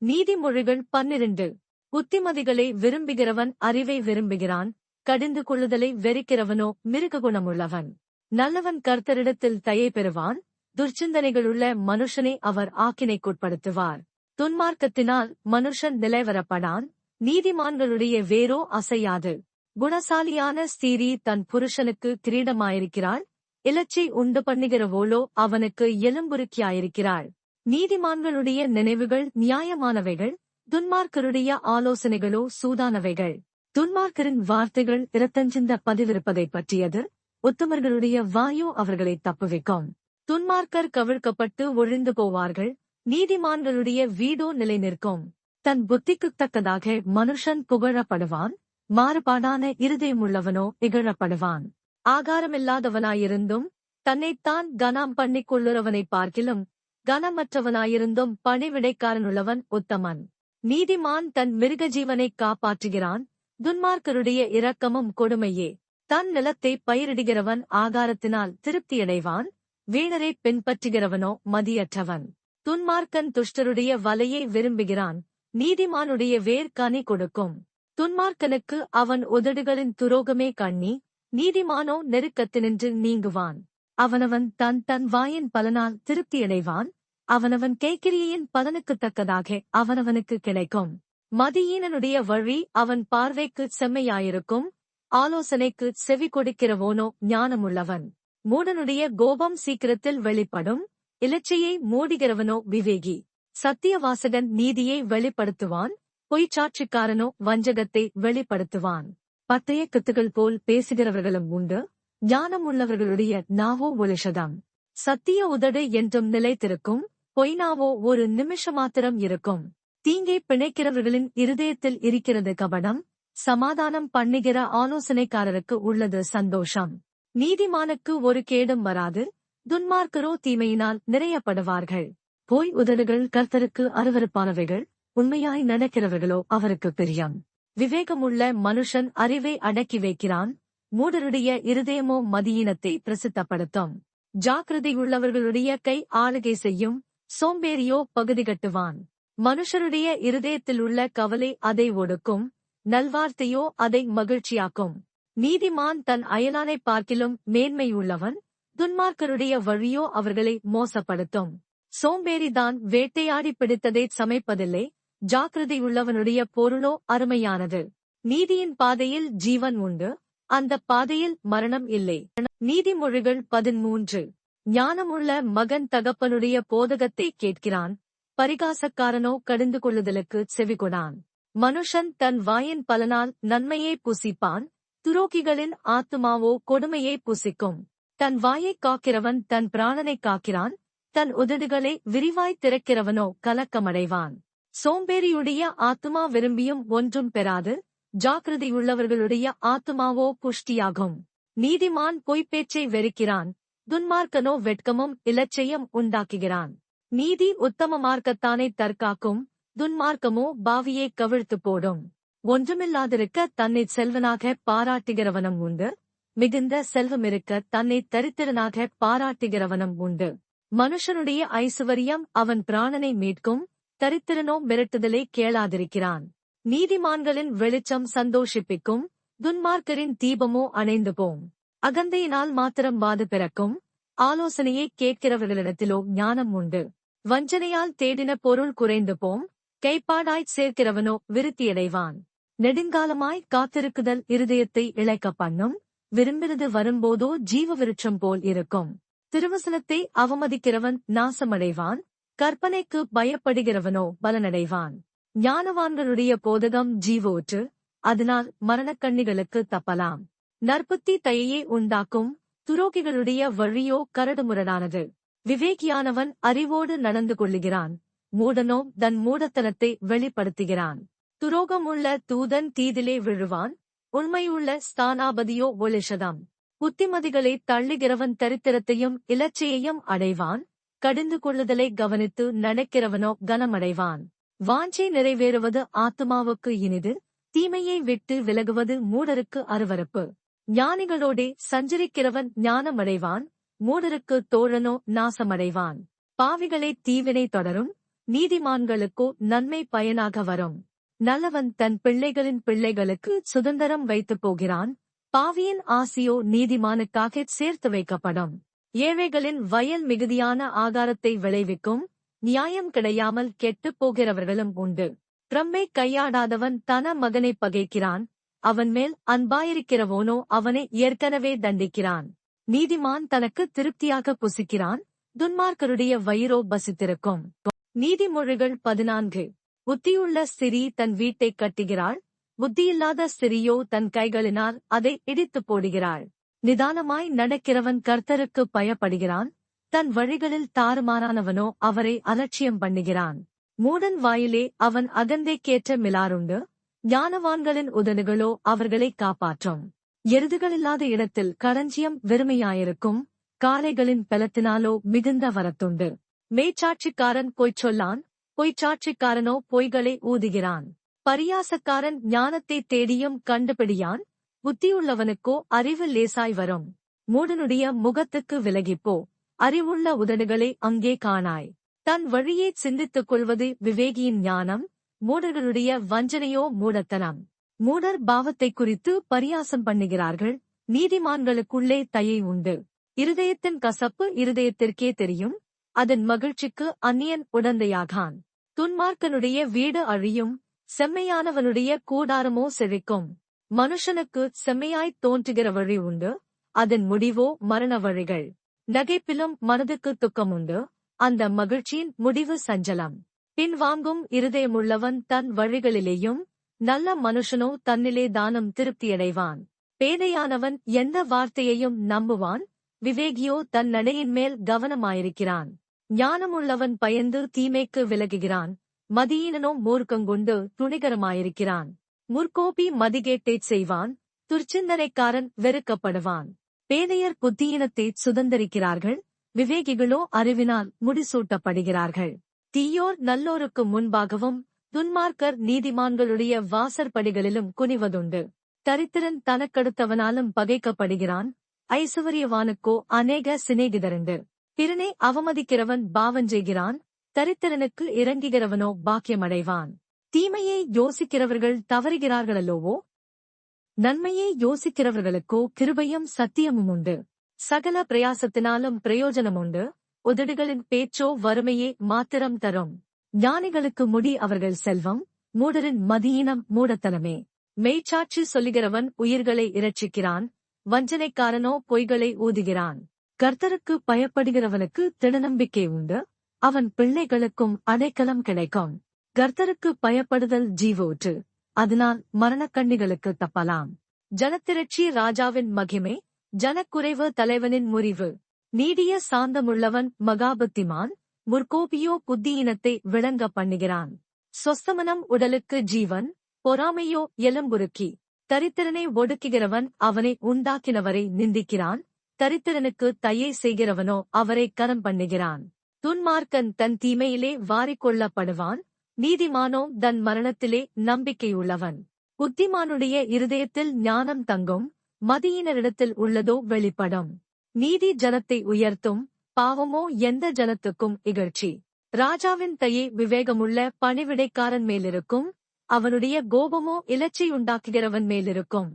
A: நீதிமொழிகள் 12. புத்திமதிகளை விரும்புகிறவன் அறிவை விரும்புகிறான், கடிந்து கொள்ளுதலை வெறுக்கிறவனோ மிருககுணமுள்ளவன். நல்லவன் கர்த்தரிடத்தில் தயை பெறுவான், துர்ச்சிந்தனைகளுள்ள மனுஷனை அவர் ஆக்கினைக்குட்படுத்துவார். துன்மார்க்கத்தினால் மனுஷன் நிலைவரப்படான், நீதிமான்களுடைய வேரோ அசையாது. குணசாலியான ஸ்திரீ தன் புருஷனுக்கு கிரீடமாயிருக்கிறாள், இலச்சை உண்டு பண்ணுகிறவோளோ அவனுக்கு எலும்புருக்கியாயிருக்கிறாள். நீதிமான்களுடைய நினைவுகள் நியாயமானவைகள், துன்மார்க்கருடைய ஆலோசனைகளோ சூதானவைகள். துன்மார்க்கரின் வார்த்தைகள் இரத்தஞ்சிந்த பதிவிருப்பதைப் பற்றியது, உத்தமர்களுடைய வாயோ அவர்களை தப்புவிக்கும். துன்மார்க்கர் கவிழ்க்கப்பட்டு ஒழிந்து போவார்கள், நீதிமான்களுடைய வீடோ நிலை நிற்கும். தன் புத்திக்குத் தக்கதாக மனுஷன் புகழப்படுவான், மாறுபாடான இருதயமுள்ளவனோ இகழப்படுவான். ஆகாரமில்லாதவனாயிருந்தும் தன்னைத்தான் கனம் பண்ணிக் கொள்ளுறவனைப் பார்க்கிலும் கனமற்றவனாயிருந்தும் பணிவிடைக்காரனுள்ளவன் உத்தமன். நீதிமான் தன் மிருகஜீவனைக் காப்பாற்றுகிறான், துன்மார்க்கருடைய இரக்கமும் கொடுமையே. தன் நிலத்தை பயிரிடுகிறவன் ஆகாரத்தினால் திருப்தியடைவான், வீணரை பின்பற்றுகிறவனோ மதியற்றவன். துன்மார்க்கன் துஷ்டருடைய வலையை விரும்புகிறான், நீதிமானுடைய வேர் கனி கொடுக்கும். துன்மார்க்கனுக்கு அவன் உதடுகளின் துரோகமே கண்ணி, நீதிமானோ நெருக்கத்தினின்று நீங்குவான். அவனவன் தன் தன் வாயின் பலனால் திருப்தியடைவான், அவனவன் கைக்கிரியையின் பலனுக்குத் தக்கதாக அவனவனுக்கு கிடைக்கும். மதியீனனுடைய வழி அவன் பார்வைக்குச் செம்மையாயிருக்கும், ஆலோசனைக்கு செவி கொடுக்கிறவோனோ ஞானமுள்ளவன். மூடனுடைய கோபம் சீக்கிரத்தில் வெளிப்படும், இலச்சையை மூடுகிறவனோ விவேகி. சத்தியவாசகன் நீதியை வெளிப்படுத்துவான், பொய்ச்சாட்சிக்காரனோ வஞ்சகத்தை வெளிப்படுத்துவான். பட்டய கத்துகள் போல் பேசுகிறவர்களும் உண்டு, ஞானமுள்ளவர்களுடைய நாவோ ஒளிஷதம். சத்திய உதடு என்றும் நிலைத்திருக்கும், பொய்னாவோ ஒரு நிமிஷமாத்திரம் இருக்கும். தீங்கை பிணைக்கிறவர்களின் இருதயத்தில் இருக்கிறது கபடம், சமாதானம் பண்ணுகிற ஆலோசனைக்காரருக்கு உள்ளது சந்தோஷம். நீதிமானுக்கு ஒரு கேடும் வராது, துன்மார்க்கரோ தீமையினால் நிறையப்படுவார்கள். போய் உதடுகள் கர்த்தருக்கு அருவருப்பானவைகள், உண்மையாய் நடக்கிறவர்களோ அவருக்கு பிரியம். விவேகமுள்ள மனுஷன் அறிவை அடக்கி வைக்கிறான், மூடருடைய இருதயமோ மதியீனத்தை பிரசித்தப்படுத்தும். ஜாக்கிரதையுள்ளவர்களுடைய கை ஆளுகை செய்யும், சோம்பேறியோ பகுதி கட்டுவான். மனுஷருடைய இருதயத்தில் உள்ள கவலை அதை ஒடுக்கும், நல்வார்த்தையோ அதை மகிழ்ச்சியாக்கும். நீதிமான் தன் அயலானைப் பார்க்கிலும் மேன்மையுள்ளவன், துன்மார்க்கருடைய வழியோ அவர்களை மோசப்படுத்தும். சோம்பேறிதான் வேட்டையாடி பிடித்ததை சமைப்பதில்லை, ஜாக்கிரதையுள்ளவனுடைய பொருளோ அருமையானது. நீதியின் பாதையில் ஜீவன் உண்டு, அந்த பாதையில் மரணம் இல்லை. நீதிமொழிகள் 13. ஞானமுள்ள மகன் தகப்பனுடைய போதகத்தை கேட்கிறான், பரிகாசக்காரனோ கடிந்து கொள்ளுதலுக்கு செவிகொடான். மனுஷன் தன் வாயின் பலனால் நன்மையை புசிப்பான், துரோகிகளின் ஆத்துமாவோ கொடுமையை புசிக்கும். தன் வாயைக் காக்கிறவன் தன் பிராணனைக் காக்கிறான், தன் உதடுகளை விரிவாய் திறக்கிறவனோ கலக்கமடைவான். சோம்பேறியுடைய ஆத்துமா விரும்பியும் ஒன்றும் பெறாது, ஜாக்கிரதையுள்ளவர்களுடைய ஆத்துமாவோ புஷ்டியாகும். நீதிமான் பொய்ப்பேச்சை வெறுக்கிறான், துன்மார்க்கனோ வெட்கமும் இலச்சையும் உண்டாக்குகிறான். நீதி உத்தம மார்க்கத்தானை தற்காக்கும், துன்மார்க்கமோ பாவியை கவிழ்த்து போடும். ஒன்றுமில்லாதிருக்க தன்னை செல்வனாக பாராட்டுகிறவனும் உண்டு, மிகுந்த செல்வமிருக்க தன்னை தரித்திரனாக பாராட்டுகிறவனும் உண்டு. மனுஷனுடைய ஐசுவரியம் அவன் பிராணனை மீட்கும், தரித்திரனோ மிரட்டுதலை கேளாதிருக்கிறான். நீதிமான்களின் வெளிச்சம் சந்தோஷிப்பிக்கும், துன்மார்க்கரின் தீபமோ அணைந்து போம். அகந்தையினால் மாத்திரம் வாது பிறக்கும், ஆலோசனையை கேட்கிறவர்களிடத்திலோ ஞானம் உண்டு. வஞ்சனையால் தேடின பொருள் குறைந்து போம், கைப்பாடாய்ச் சேர்க்கிறவனோ விருத்தியடைவான். நெடுங்காலமாய் காத்திருக்குதல் இருதயத்தை இளைக்க பண்ணும், விரும்பினது வரும்போதோ ஜீவ விருட்சம் போல் இருக்கும். திருவசனத்தை அவமதிக்கிறவன் நாசமடைவான், கற்பனைக்கு பயப்படுகிறவனோ பலனடைவான். ஞானவான்களுடைய போதகம் ஜீவோற்று, அதனால் மரணக்கண்ணிகளுக்கு தப்பலாம். நற்புத்தி தயையை உண்டாக்கும், துரோகிகளுடைய வழியோ கரடுமுரடானது. விவேகியானவன் அறிவோடு நடந்து கொள்ளுகிறான், மூடனோ தன் மூடத்தனத்தை வெளிப்படுத்துகிறான். துரோகமுள்ள தூதன் தீதிலே விழுவான், உண்மையுள்ள ஸ்தானாபதியோ ஒளிஷதம். புத்திமதிகளை தள்ளுகிறவன் தரித்திரத்தையும் இலச்சையையும் அடைவான், கடிந்து கொள்ளுதலை கவனித்து நடக்கிறவனோ கனமடைவான். வாஞ்சை நிறைவேறுவது ஆத்துமாவுக்கு இனிது, தீமையை விட்டு விலகுவது மூடருக்கு அருவருப்பு. ஞானிகளோடே சஞ்சரிக்கிறவன் ஞானமடைவான், மூடருக்கு தோழனோ நாசமடைவான். பாவிகளை தீவினை தொடரும், நீதிமான்களுக்கோ நன்மை பயனாக வரும். நல்லவன் தன் பிள்ளைகளின் பிள்ளைகளுக்கு சுதந்திரம் வைத்துப் போகிறான், பாவியின் ஆசியோ நீதிமானுக்காக சேர்த்து வைக்கப்படும். ஏழைகளின் வயல் மிகுதியான ஆகாரத்தை விளைவிக்கும், நியாயம் கிடையாமல் கெட்டுப் போகிறவர்களும் உண்டு. பிரம்மை கையாடாதவன் தன மகனை பகைக்கிறான், அவன் மேல் அன்பாயிருக்கிறவோனோ அவனை ஏற்கனவே தண்டிக்கிறான். நீதிமான் தனக்கு திருப்தியாக புசிக்கிறான், துன்மார்க்கருடைய வயிறோ பசித்திருக்கும். நீதிமொழிகள் 14. புத்தியுள்ள ஸ்திரீ தன் வீட்டைக் கட்டுகிறாள், புத்தியில்லாத ஸ்திரியோ தன் கைகளினால் அதை இடித்துப் போடுகிறாள். நிதானமாய் நடக்கிறவன் கர்த்தருக்கு பயப்படுகிறான், தன் வழிகளில் தாறுமாறானவனோ அவரை அலட்சியம் பண்ணுகிறான். மூடன் வாயிலே அவன் அகந்தைக்கேற்ற மிலாறுண்டு, ஞானவான்களின் உதடுகளோ அவர்களை காப்பாற்றும். எருதுகளில்லாத இடத்தில் களஞ்சியம் வெறுமையாயிருக்கும், காளைகளின் பலத்தினாலோ மிகுந்த வரத்துண்டு. மேய்ச்சாட்சிக்காரன் பொய் சொல்லான், பொய்ச்சாட்சிக்காரனோ பொய்களை ஊதுகிறான். பரியாசக்காரன் ஞானத்தை தேடியும் கண்டுபிடியான், புத்தியுள்ளவனுக்கோ அறிவு லேசாய் வரும். மூடனுடைய முகத்துக்கு விலகிப்போ, அறிவுள்ள உதடுகளை அங்கே காணாய். தன் வழியை சிந்தித்துக் கொள்வது விவேகியின் ஞானம், மூடர்களுடைய வஞ்சனையோ மூடத்தனம். மூடர் பாவத்தை குறித்து பரியாசம் பண்ணுகிறார்கள், நீதிமான்களுக்குள்ளே தயை உண்டு. இருதயத்தின் கசப்பு இருதயத்திற்கே தெரியும், அதன் மகிழ்ச்சிக்கு அந்நியன் உடந்தையாகான். துன்மார்க்கனுடைய வீடு அழியும், செம்மையானவனுடைய கூடாரமோ செழிக்கும். மனுஷனுக்கு செம்மையாய்த் தோன்றுகிற வழி உண்டு, அதன் முடிவோ மரண வழிகள். நகைப்பிலும் மனதுக்கு துக்கமுண்டு, அந்த மகிழ்ச்சியின் முடிவு சஞ்சலம். பின்வாங்கும் இருதயமுள்ளவன் தன் வழிகளிலேயும், நல்ல மனுஷனோ தன்னிலே தானம் திருப்தியடைவான். பேதையானவன் எந்த வார்த்தையையும் நம்புவான், விவேகியோ தன் நடையின் மேல் கவனமாயிருக்கிறான். ஞானமுள்ளவன் பயந்து தீமைக்கு விலகுகிறான், மதியீனனோ மூர்க்கங்கொண்டு துணிகரமாயிருக்கிறான். முற்கோபி மதிகேட்டைச் செய்வான், துர்ச்சிந்தனைக்காரன் வெறுக்கப்படுவான். பேதையர் புத்தியினத்தைச் சுதந்தரிக்கிறார்கள், விவேகிகளோ அறிவினால் முடிசூட்டப்படுகிறார்கள். தீயோர் நல்லோருக்கு முன்பாகவும், துன்மார்க்கர் நீதிமான்களுடைய வாசற்படிகளிலும் குனிவதுண்டு. தரித்திரன் தனக்கடுத்தவனாலும் பகைக்கப்படுகிறான், ஐசுவரியவானுக்கோ அநேக சிநேகிதருண்டு. பிறனை அவமதிக்கிறவன் பாவஞ்செய்கிறான், தரித்திரனுக்கு இறங்குகிறவனோ பாக்கியமடைவான். தீமையை யோசிக்கிறவர்கள் தவறுகிறார்களல்லவோ, நன்மையை யோசிக்கிறவர்களுக்கோ கிருபையும் சத்தியமும் உண்டு. சகல பிரயாசத்தினாலும் பிரயோஜனமுண்டு, உதடுகளின் பேச்சோ வறுமையே மாத்திரம் தரும். ஞானிகளுக்கு முடி அவர்கள் செல்வம், மூடரின் மதியீனம் மூடத்தனமே. மெய்ச்சாட்சி சொல்லுகிறவன் உயிர்களை இரட்சிக்கிறான், வஞ்சனைக்காரனோ பொய்களை ஊதுகிறான். கர்த்தருக்கு பயப்படுகிறவனுக்கு திடநம்பிக்கை உண்டு, அவன் பிள்ளைகளுக்கும் அடைக்கலம் கிடைக்கும். கர்த்தருக்கு பயப்படுதல் ஜீவூற்று, அதனால் மரணக்கண்ணிகளுக்கு தப்பலாம். ஜனத்திரட்சி ராஜாவின் மகிமை, ஜனக்குறைவு தலைவனின் முறிவு. நீடிய சாந்தமுள்ளவன் மகாபுத்திமான், முற்கோபியோ புத்தியினத்தை விளங்க பண்ணுகிறான். சொஸ்தமனம் உடலுக்கு ஜீவன், பொறாமையோ எலும்புருக்கி. தரித்திரனை ஒடுக்குகிறவன் அவனை உண்டாக்கினவரை நிந்திக்கிறான், தரித்திரனுக்கு தயை செய்கிறவனோ அவரை கரம் பண்ணுகிறான். துன்மார்க்கன் தன் தீமையிலே வாரிக்கொள்ளப்படுவான், நீதிமானோ தன் மரணத்திலே நம்பிக்கையுள்ளவன். புத்திமானுடைய இருதயத்தில் ஞானம் தங்கும், மதியினரிடத்தில் உள்ளதோ வெளிப்படும். நீதி ஜனத்தை உயர்த்தும், பாவமோ எந்த ஜனத்துக்கும் இகழ்ச்சி. ராஜாவின் தயை விவேகமுள்ள பணிவிடைக்காரன் மேலிருக்கும், அவனுடைய கோபமோ இலச்சையுண்டாக்குகிறவன் மேலிருக்கும்.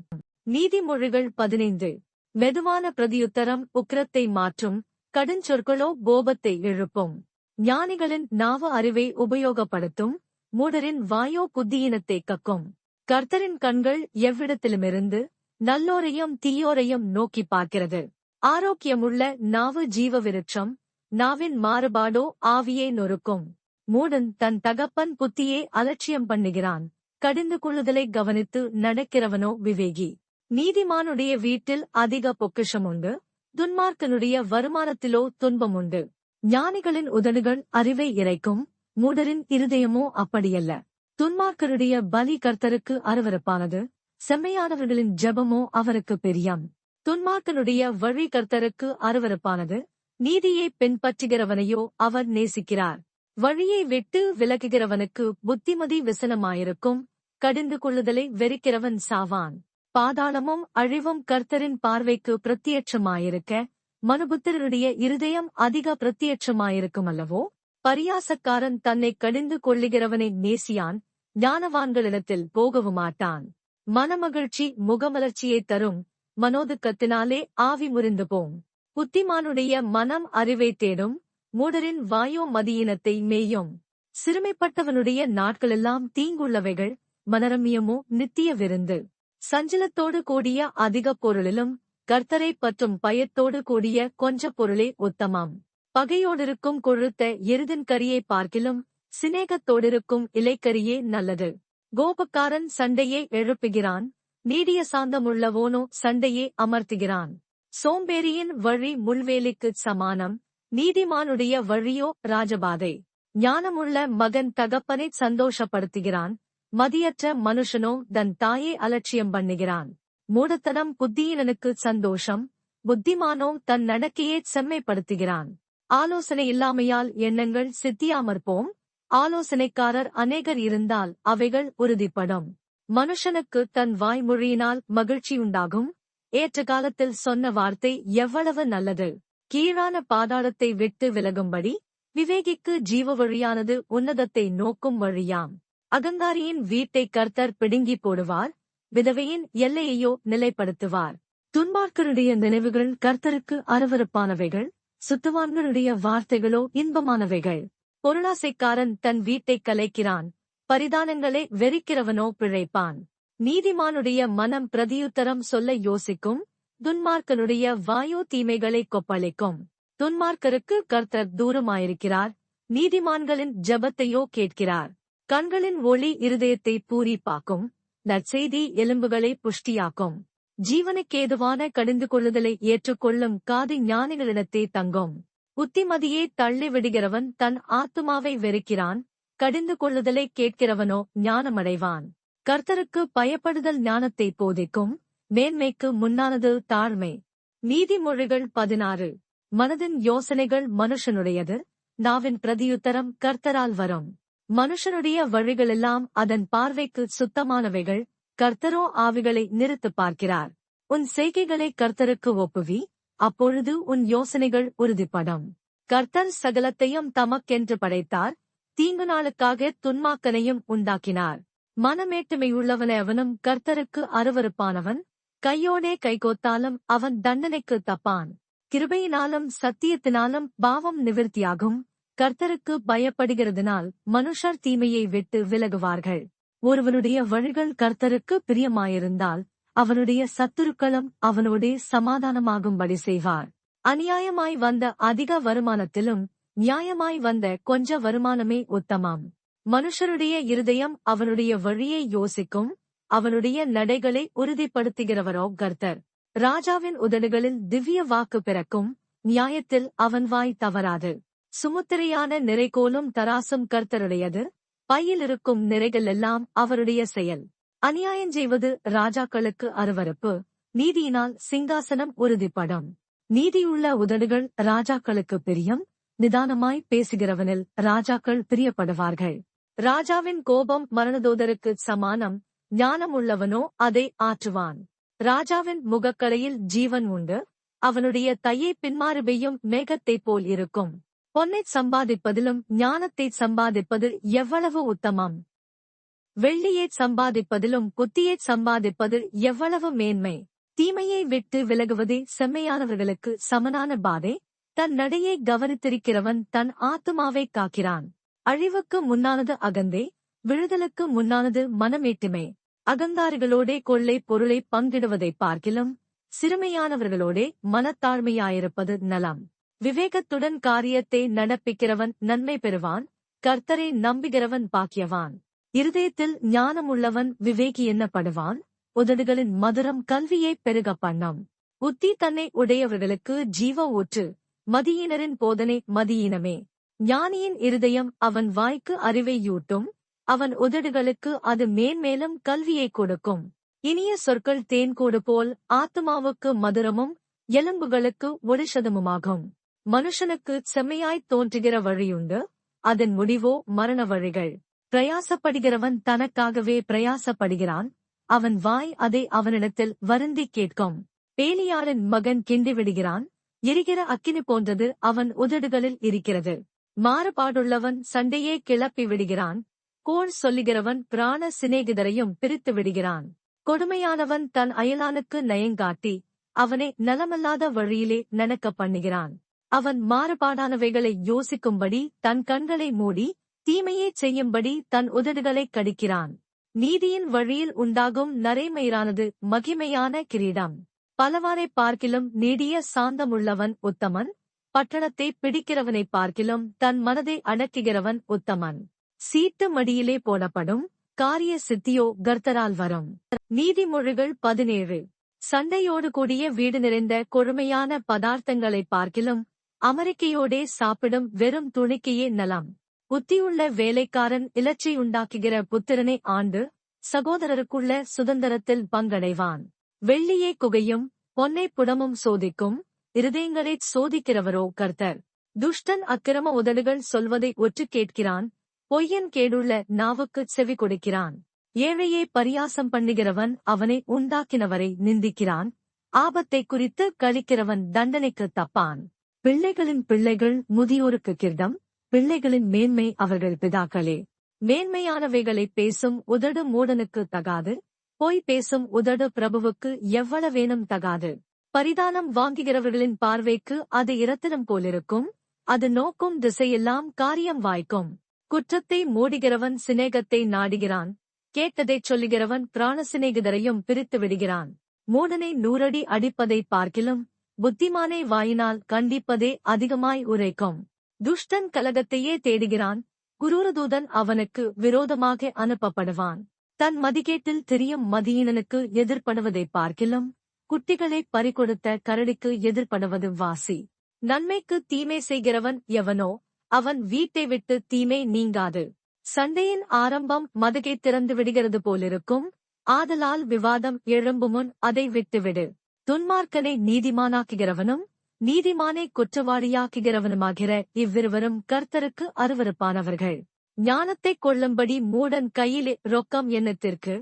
A: நீதிமொழிகள் 15. மெதுவான பிரதியுத்தரம் உக்கிரத்தை மாற்றும், கடுஞ்சொற்களோ கோபத்தை எழுப்பும். ஞானிகளின் நாவு அறிவை உபயோகப்படுத்தும், மூடரின் வாயோ புத்தியினத்தை கக்கும். கர்த்தரின் கண்கள் எவ்விடத்திலுமிருந்து நல்லோரையும் தீயோரையும் நோக்கி பார்க்கிறது. ஆரோக்கியமுள்ள நாவு ஜீவ விருட்சம், நாவின் மாறுபாடோ ஆவியை நொறுக்கும். மூடன் தன் தகப்பன் புத்தியே அலட்சியம் பண்ணுகிறான், கடிந்து கொள்ளுதலை கவனித்து நடக்கிறவனோ விவேகி. நீதிமானுடைய வீட்டில் அதிக பொக்கிஷமுண்டு, துன்மார்க்கனுடைய வருமானத்திலோ துன்பமுண்டு. ஞானிகளின் உதடுகள் அறிவை இறைக்கும், மூடரின் இருதயமோ அப்படியல்ல. துன்மார்க்கருடைய பலி கர்த்தருக்கு அருவருப்பானது, செம்மையானவர்களின் ஜெபமோ அவருக்கு பிரியம். துன்மார்க்கனுடைய வழி கர்த்தருக்கு அருவருப்பானது, நீதியை பின்பற்றுகிறவனையோ அவர் நேசிக்கிறார். வழியை விட்டு விலகுகிறவனுக்கு புத்திமதி விசனமாயிருக்கும், கடிந்து கொள்ளுதலை வெறுக்கிறவன் சாவான். பாதாளமும் அழிவும் கர்த்தரின் பார்வைக்கு பிரத்தியட்சமாயிருக்க, மனுபுத்திரருடைய இருதயம் அதிக பிரத்தியட்சமாயிருக்குமல்லவோ. பரியாசக்காரன் தன்னை கடிந்து கொள்ளுகிறவனை நேசியான், ஞானவான்களிடத்தில் போகவுமாட்டான். மனமகிழ்ச்சி முகமலர்ச்சியை தரும், மனோதுக்கத்தினாலே ஆவி முறிந்து போம். புத்திமானுடைய மனம் அறிவை தேடும், மூடரின் வாயோ மதியினத்தை மேயும். சிறுமைப்பட்டவனுடைய நாட்களெல்லாம் தீங்குள்ளவைகள், மனரம்யமோ நித்திய விருந்து. சஞ்சலத்தோடு கூடிய அதிக பொருளிலும் கர்த்தரை பற்றும் பயத்தோடு கூடிய கொஞ்ச பொருளே உத்தமம். பகையோடிருக்கும் கொழுத்த எருதின் கரியை பார்க்கிலும் சிநேகத்தோடிருக்கும் இலைக்கரியே நல்லது. கோபக்காரன் சண்டையை எழுப்புகிறான், நீடிய சாந்தமுள்ளவோனோ சண்டையே அமர்த்துகிறான். சோம்பேறியின் வழி முள்வேலிக்குச் சமானம், நீதிமானுடைய வழியோ ராஜபாதை. ஞானமுள்ள மகன் தகப்பனை சந்தோஷப்படுத்துகிறான், மதியற்ற மனுஷனோ தன் தாயை அலட்சியம் பண்ணுகிறான். மூடத்தனம் புத்தியினனுக்கு சந்தோஷம், புத்திமானோ தன் நடக்கையே செம்மைப்படுத்துகிறான். ஆலோசனை இல்லாமையால் எண்ணங்கள் சித்தியாமற்போம், ஆலோசனைக்காரர் அநேகர் இருந்தால் அவைகள் உறுதிப்படும். மனுஷனுக்கு தன் வாய்மொழியினால் மகிழ்ச்சியுண்டாகும், ஏற்ற காலத்தில் சொன்ன வார்த்தை எவ்வளவு நல்லது. கீழான பாதாளத்தை விட்டு விலகும்படி விவேகிக்கு ஜீவ வழியானது உன்னதத்தை நோக்கும் வழியாம். அகங்காரியின் வீட்டை கர்த்தர் பிடுங்கி போடுவார், விதவையின் எல்லையையோ நிலைப்படுத்துவார். துன்மார்க்கருடைய நினைவுகள் கர்த்தருக்கு அருவருப்பானவைகள், சுத்தவான்களுடைய வார்த்தைகளோ இன்பமானவைகள். பொருளாசைக்காரன் தன் வீட்டைக் கலைக்கிறான், பரிதானங்களை வெறிக்கிறவனோ பிழைப்பான். நீதிமானுடைய மனம் பிரதியுத்தரம் சொல்ல யோசிக்கும், துன்மார்க்கனுடைய வாயோ தீமைகளை கொப்பளிக்கும். துன்மார்க்கருக்கு கர்த்தர் தூரமாயிருக்கிறார், நீதிமான்களின் ஜெபத்தையோ கேட்கிறார். கண்களின் ஒளி இருதயத்தை பூரிப்பாக்கும், நற்செய்தி எலும்புகளை புஷ்டியாக்கும். ஜீவனுக்கேதுவான கடிந்து கொள்ளுதலை ஏற்றுக்கொள்ளும் காது ஞானிகளிடத்தே தங்கும். புத்திமதியே தள்ளிவிடுகிறவன் தன் ஆத்துமாவை வெறுக்கிறான், கடிந்து கொள்ளுதலை கேட்கிறவனோ ஞானமடைவான். கர்த்தருக்கு பயப்படுதல் ஞானத்தை போதிக்கும், மேன்மைக்கு முன்னானது தாழ்மை. நீதிமொழிகள் 16. மனதின் யோசனைகள் மனுஷனுடையது, நாவின் பிரதியுத்தரம் கர்த்தரால் வரும். மனுஷனுடைய வழிகளெல்லாம் அதன் பார்வைக்கு சுத்தமானவைகள், கர்த்தரோ ஆவிகளை நிறுத்துப் பார்க்கிறார். உன் செய்கைகளை கர்த்தருக்கு ஒப்புவி, அப்பொழுது உன் யோசனைகள் உறுதிப்படும். கர்த்தர் சகலத்தையும் தமக்கென்று படைத்தார், தீங்கு நாளுக்காக துன்மார்க்கனையும் உண்டாக்கினார். மனமேட்டுமையுள்ளவனவனும் கர்த்தருக்கு அருவருப்பானவன், கையோடே கைகோத்தாலும் அவன் தண்டனைக்கு தப்பான். கிருபையினாலும் சத்தியத்தினாலும் பாவம் நிவிர்த்தியாகும். கர்த்தருக்கு பயப்படுகிறதினால் மனுஷர் தீமையை விட்டு விலகுவார்கள். ஒருவனுடைய வழிகள் கர்த்தருக்கு பிரியமாயிருந்தால் அவனுடைய சத்துருக்களும் அவனோடே சமாதானமாகும்படி செய்வார். அநியாயமாய் வந்த அதிக வருமானத்திலும் நியாயமாய் வந்த கொஞ்ச வருமானமே உத்தமம். மனுஷருடைய இருதயம் அவனுடைய வழியை யோசிக்கும், அவனுடைய நடைகளை உறுதிப்படுத்துகிறவரோ கர்த்தர். ராஜாவின் உதடுகளில் திவ்ய வாக்கு பிறக்கும், நியாயத்தில் அவன் வாய் தவறாது. சுமுத்திரையான நிறைகோலும் தராசும் கர்த்தருடையது, பையில் இருக்கும் நிறைகள் எல்லாம் அவருடைய செயல். அநியாயஞ்செய்வது ராஜாக்களுக்கு அருவருப்பு, நீதியினால் சிங்காசனம் உறுதிப்படும். நீதியுள்ள உதடுகள் ராஜாக்களுக்கு பிரியம், நிதானமாய் பேசுகிறவனில் ராஜாக்கள் பிரியப்படுவார்கள். ராஜாவின் கோபம் மரணதூதருக்கு சமானம், ஞானமுள்ளவனோ அதை ஆற்றுவான். ராஜாவின் முகக்கரையில் ஜீவன் உண்டு, அவனுடைய தையை பின்மாறுபெய்யும் மேகத்தைப் போல் இருக்கும். பொன்னைச் சம்பாதிப்பதிலும் ஞானத்தைச் சம்பாதிப்பது எவ்வளவு உத்தமம்! வெள்ளியைச் சம்பாதிப்பதிலும் புத்தியைச் சம்பாதிப்பது எவ்வளவு மேன்மை! தீமையை விட்டு விலகுவதே செம்மையானவர்களுக்கு சமனான பாதை. தன் நடையை கவனித்திருக்கிறவன் தன் ஆத்துமாவைக் காக்கிறான். அழிவுக்கு முன்னானது அகந்தே, விழுதலுக்கு முன்னானது மனமேட்டுமே. அகங்காரிகளோடே கொள்ளை பொருளை பங்கிடுவதைப் பார்க்கிலும் சிறுமையானவர்களோடே மனத்தாழ்மையாயிருப்பது நலம். விவேகத்துடன் காரியத்தை நடப்பிக்கிறவன் நன்மை பெறுவான், கர்த்தரை நம்புகிறவன் பாக்கியவான். இருதயத்தில் ஞானமுள்ளவன் விவேகி எண்ணப்படுவான், உதடுகளின் மதுரம் கல்வியைப் பெருக பண்ணும். உத்தி தன்னை உடையவர்களுக்கு ஜீவ ஊற்று, மதியினரின் போதனை மதியினமே. ஞானியின் இருதயம் அவன் வாய்க்கு அறிவையூட்டும், அவன் உதடுகளுக்கு அது மேன்மேலும் கல்வியைக் கொடுக்கும். இனிய சொற்கள் தேன்கூடு போல் ஆத்துமாவுக்கு மதுரமும் எலும்புகளுக்கு ஒளிஷதமுமாகும். மனுஷனுக்கு செம்மையாய்த் தோன்றுகிற வழியுண்டு, அதன் முடிவோ மரண வழிகள். பிரயாசப்படுகிறவன் தனக்காகவே பிரயாசப்படுகிறான், அவன் வாய் அதை அவனிடத்தில் வருந்திக் கேட்கும். பேலியாளின் மகன் கிண்டிவிடுகிறான், எரிகிற அக்கினி போன்றது அவன் உதடுகளில் இருக்கிறது. மாறுபாடுள்ளவன் சண்டையே கிளப்பி விடுகிறான், கோள் சொல்லுகிறவன் பிராண சிநேகிதரையும் பிரித்து விடுகிறான். கொடுமையானவன் தன் அயலானுக்கு நயங்காட்டி அவனை நலமல்லாத வழியிலே நடக்க பண்ணுகிறான். அவன் மாறுபாடானவைகளை யோசிக்கும்படி தன் கண்களை மூடி தீமையைச் செய்யும்படி தன் உதடுகளைக் கடிக்கிறான். நீதியின் வழியில் உண்டாகும் நரைமயிரானது மகிமையான கிரீடம். பலவாரைப் பார்க்கிலும் நீடிய சாந்தமுள்ளவன் உத்தமன், பட்டணத்தை பிடிக்கிறவனைப் பார்க்கிலும் தன் மனதை அடக்குகிறவன் உத்தமன். சீட்டு மடியிலே போடப்படும், காரிய சித்தியோ கர்த்தரால் வரும். நீதிமொழிகள் 17. சண்டையோடு கூடிய வீடு நிறைந்த கொழுமையான பதார்த்தங்களைப் பார்க்கிலும் அமெரிக்கையோடே சாப்பிடும் வெறும் துணிக்கையே நலம். புத்தியுள்ள வேலைக்காரன் இலச்சையுண்டாக்குகிற புத்திரனை ஆண்டு சகோதரருக்குள்ள சுதந்திரத்தில் பங்கடைவான். வெள்ளியே குகையும் பொன்னை புடமும் சோதிக்கும், இருதயங்களைச் சோதிக்கிறவரோ கர்த்தர். துஷ்டன் அக்கிரம உதடுகள் சொல்வதை ஒற்று கேட்கிறான், பொய்யன் கேடுள்ள நாவுக்குச் செவி கொடுக்கிறான். ஏழையை பரியாசம் பண்ணுகிறவன் அவனை உண்டாக்கினவரை நிந்திக்கிறான், ஆபத்தைக் குறித்து கழிக்கிறவன் தண்டனைக்குத் தப்பான். பிள்ளைகளின் பிள்ளைகள் முதியோருக்கு கிர்தம், பிள்ளைகளின் மேன்மை அவர்கள் பிதாக்களே. மேன்மையானவைகளைப் பேசும் உதடு மூடனுக்கு தகாது, பொய் பேசும் உதடு பிரபுவுக்கு எவ்வளவேனும் தகாது. பரிதானம் வாங்குகிறவர்களின் பார்வைக்கு அது இரத்தினம் போலிருக்கும், அது நோக்கும் திசையெல்லாம் காரியம் வாய்க்கும். குற்றத்தை மூடுகிறவன் சிநேகத்தை நாடுகிறான், கேட்டதைச் சொல்லுகிறவன் பிராண சிநேகிதரையும் பிரித்து விடுகிறான். மூடனை 100 அடி அடிப்பதைப் பார்க்கிலும் புத்திமானை வாயினால் கண்டிப்பதே அதிகமாய் உரைக்கும். துஷ்டன் கலகத்தையே தேடுகிறான், குரூரதூதன் அவனுக்கு விரோதமாக அனுப்பப்படுவான். தன் மதிகேட்டில் திரியும் மதியீனனுக்கு எதிர்ப்படுவதைப் பார்க்கிலும் குட்டிகளைப் பறிகொடுத்த கரடிக்கு எதிர்ப்படுவது வாசி. நன்மைக்கு தீமை செய்கிறவன் எவனோ அவன் வீட்டை விட்டு தீமை நீங்காது. சண்டையின் ஆரம்பம் மதகை திறந்து விடுகிறது போலிருக்கும், ஆதலால் விவாதம் எழும்புமுன் அதை விட்டுவிடு. துன்மார்க்கனை நீதிமானாக்குகிறவனும் நீதிமானை குற்றவாளியாக்குகிறவனுமாகிற இவ்விருவரும் கர்த்தருக்கு அருவருப்பானவர்கள். ஞானத்தைக் கொள்ளும்படி மூடன் கையிலே ரொக்கம் எண்ணத்திற்கு,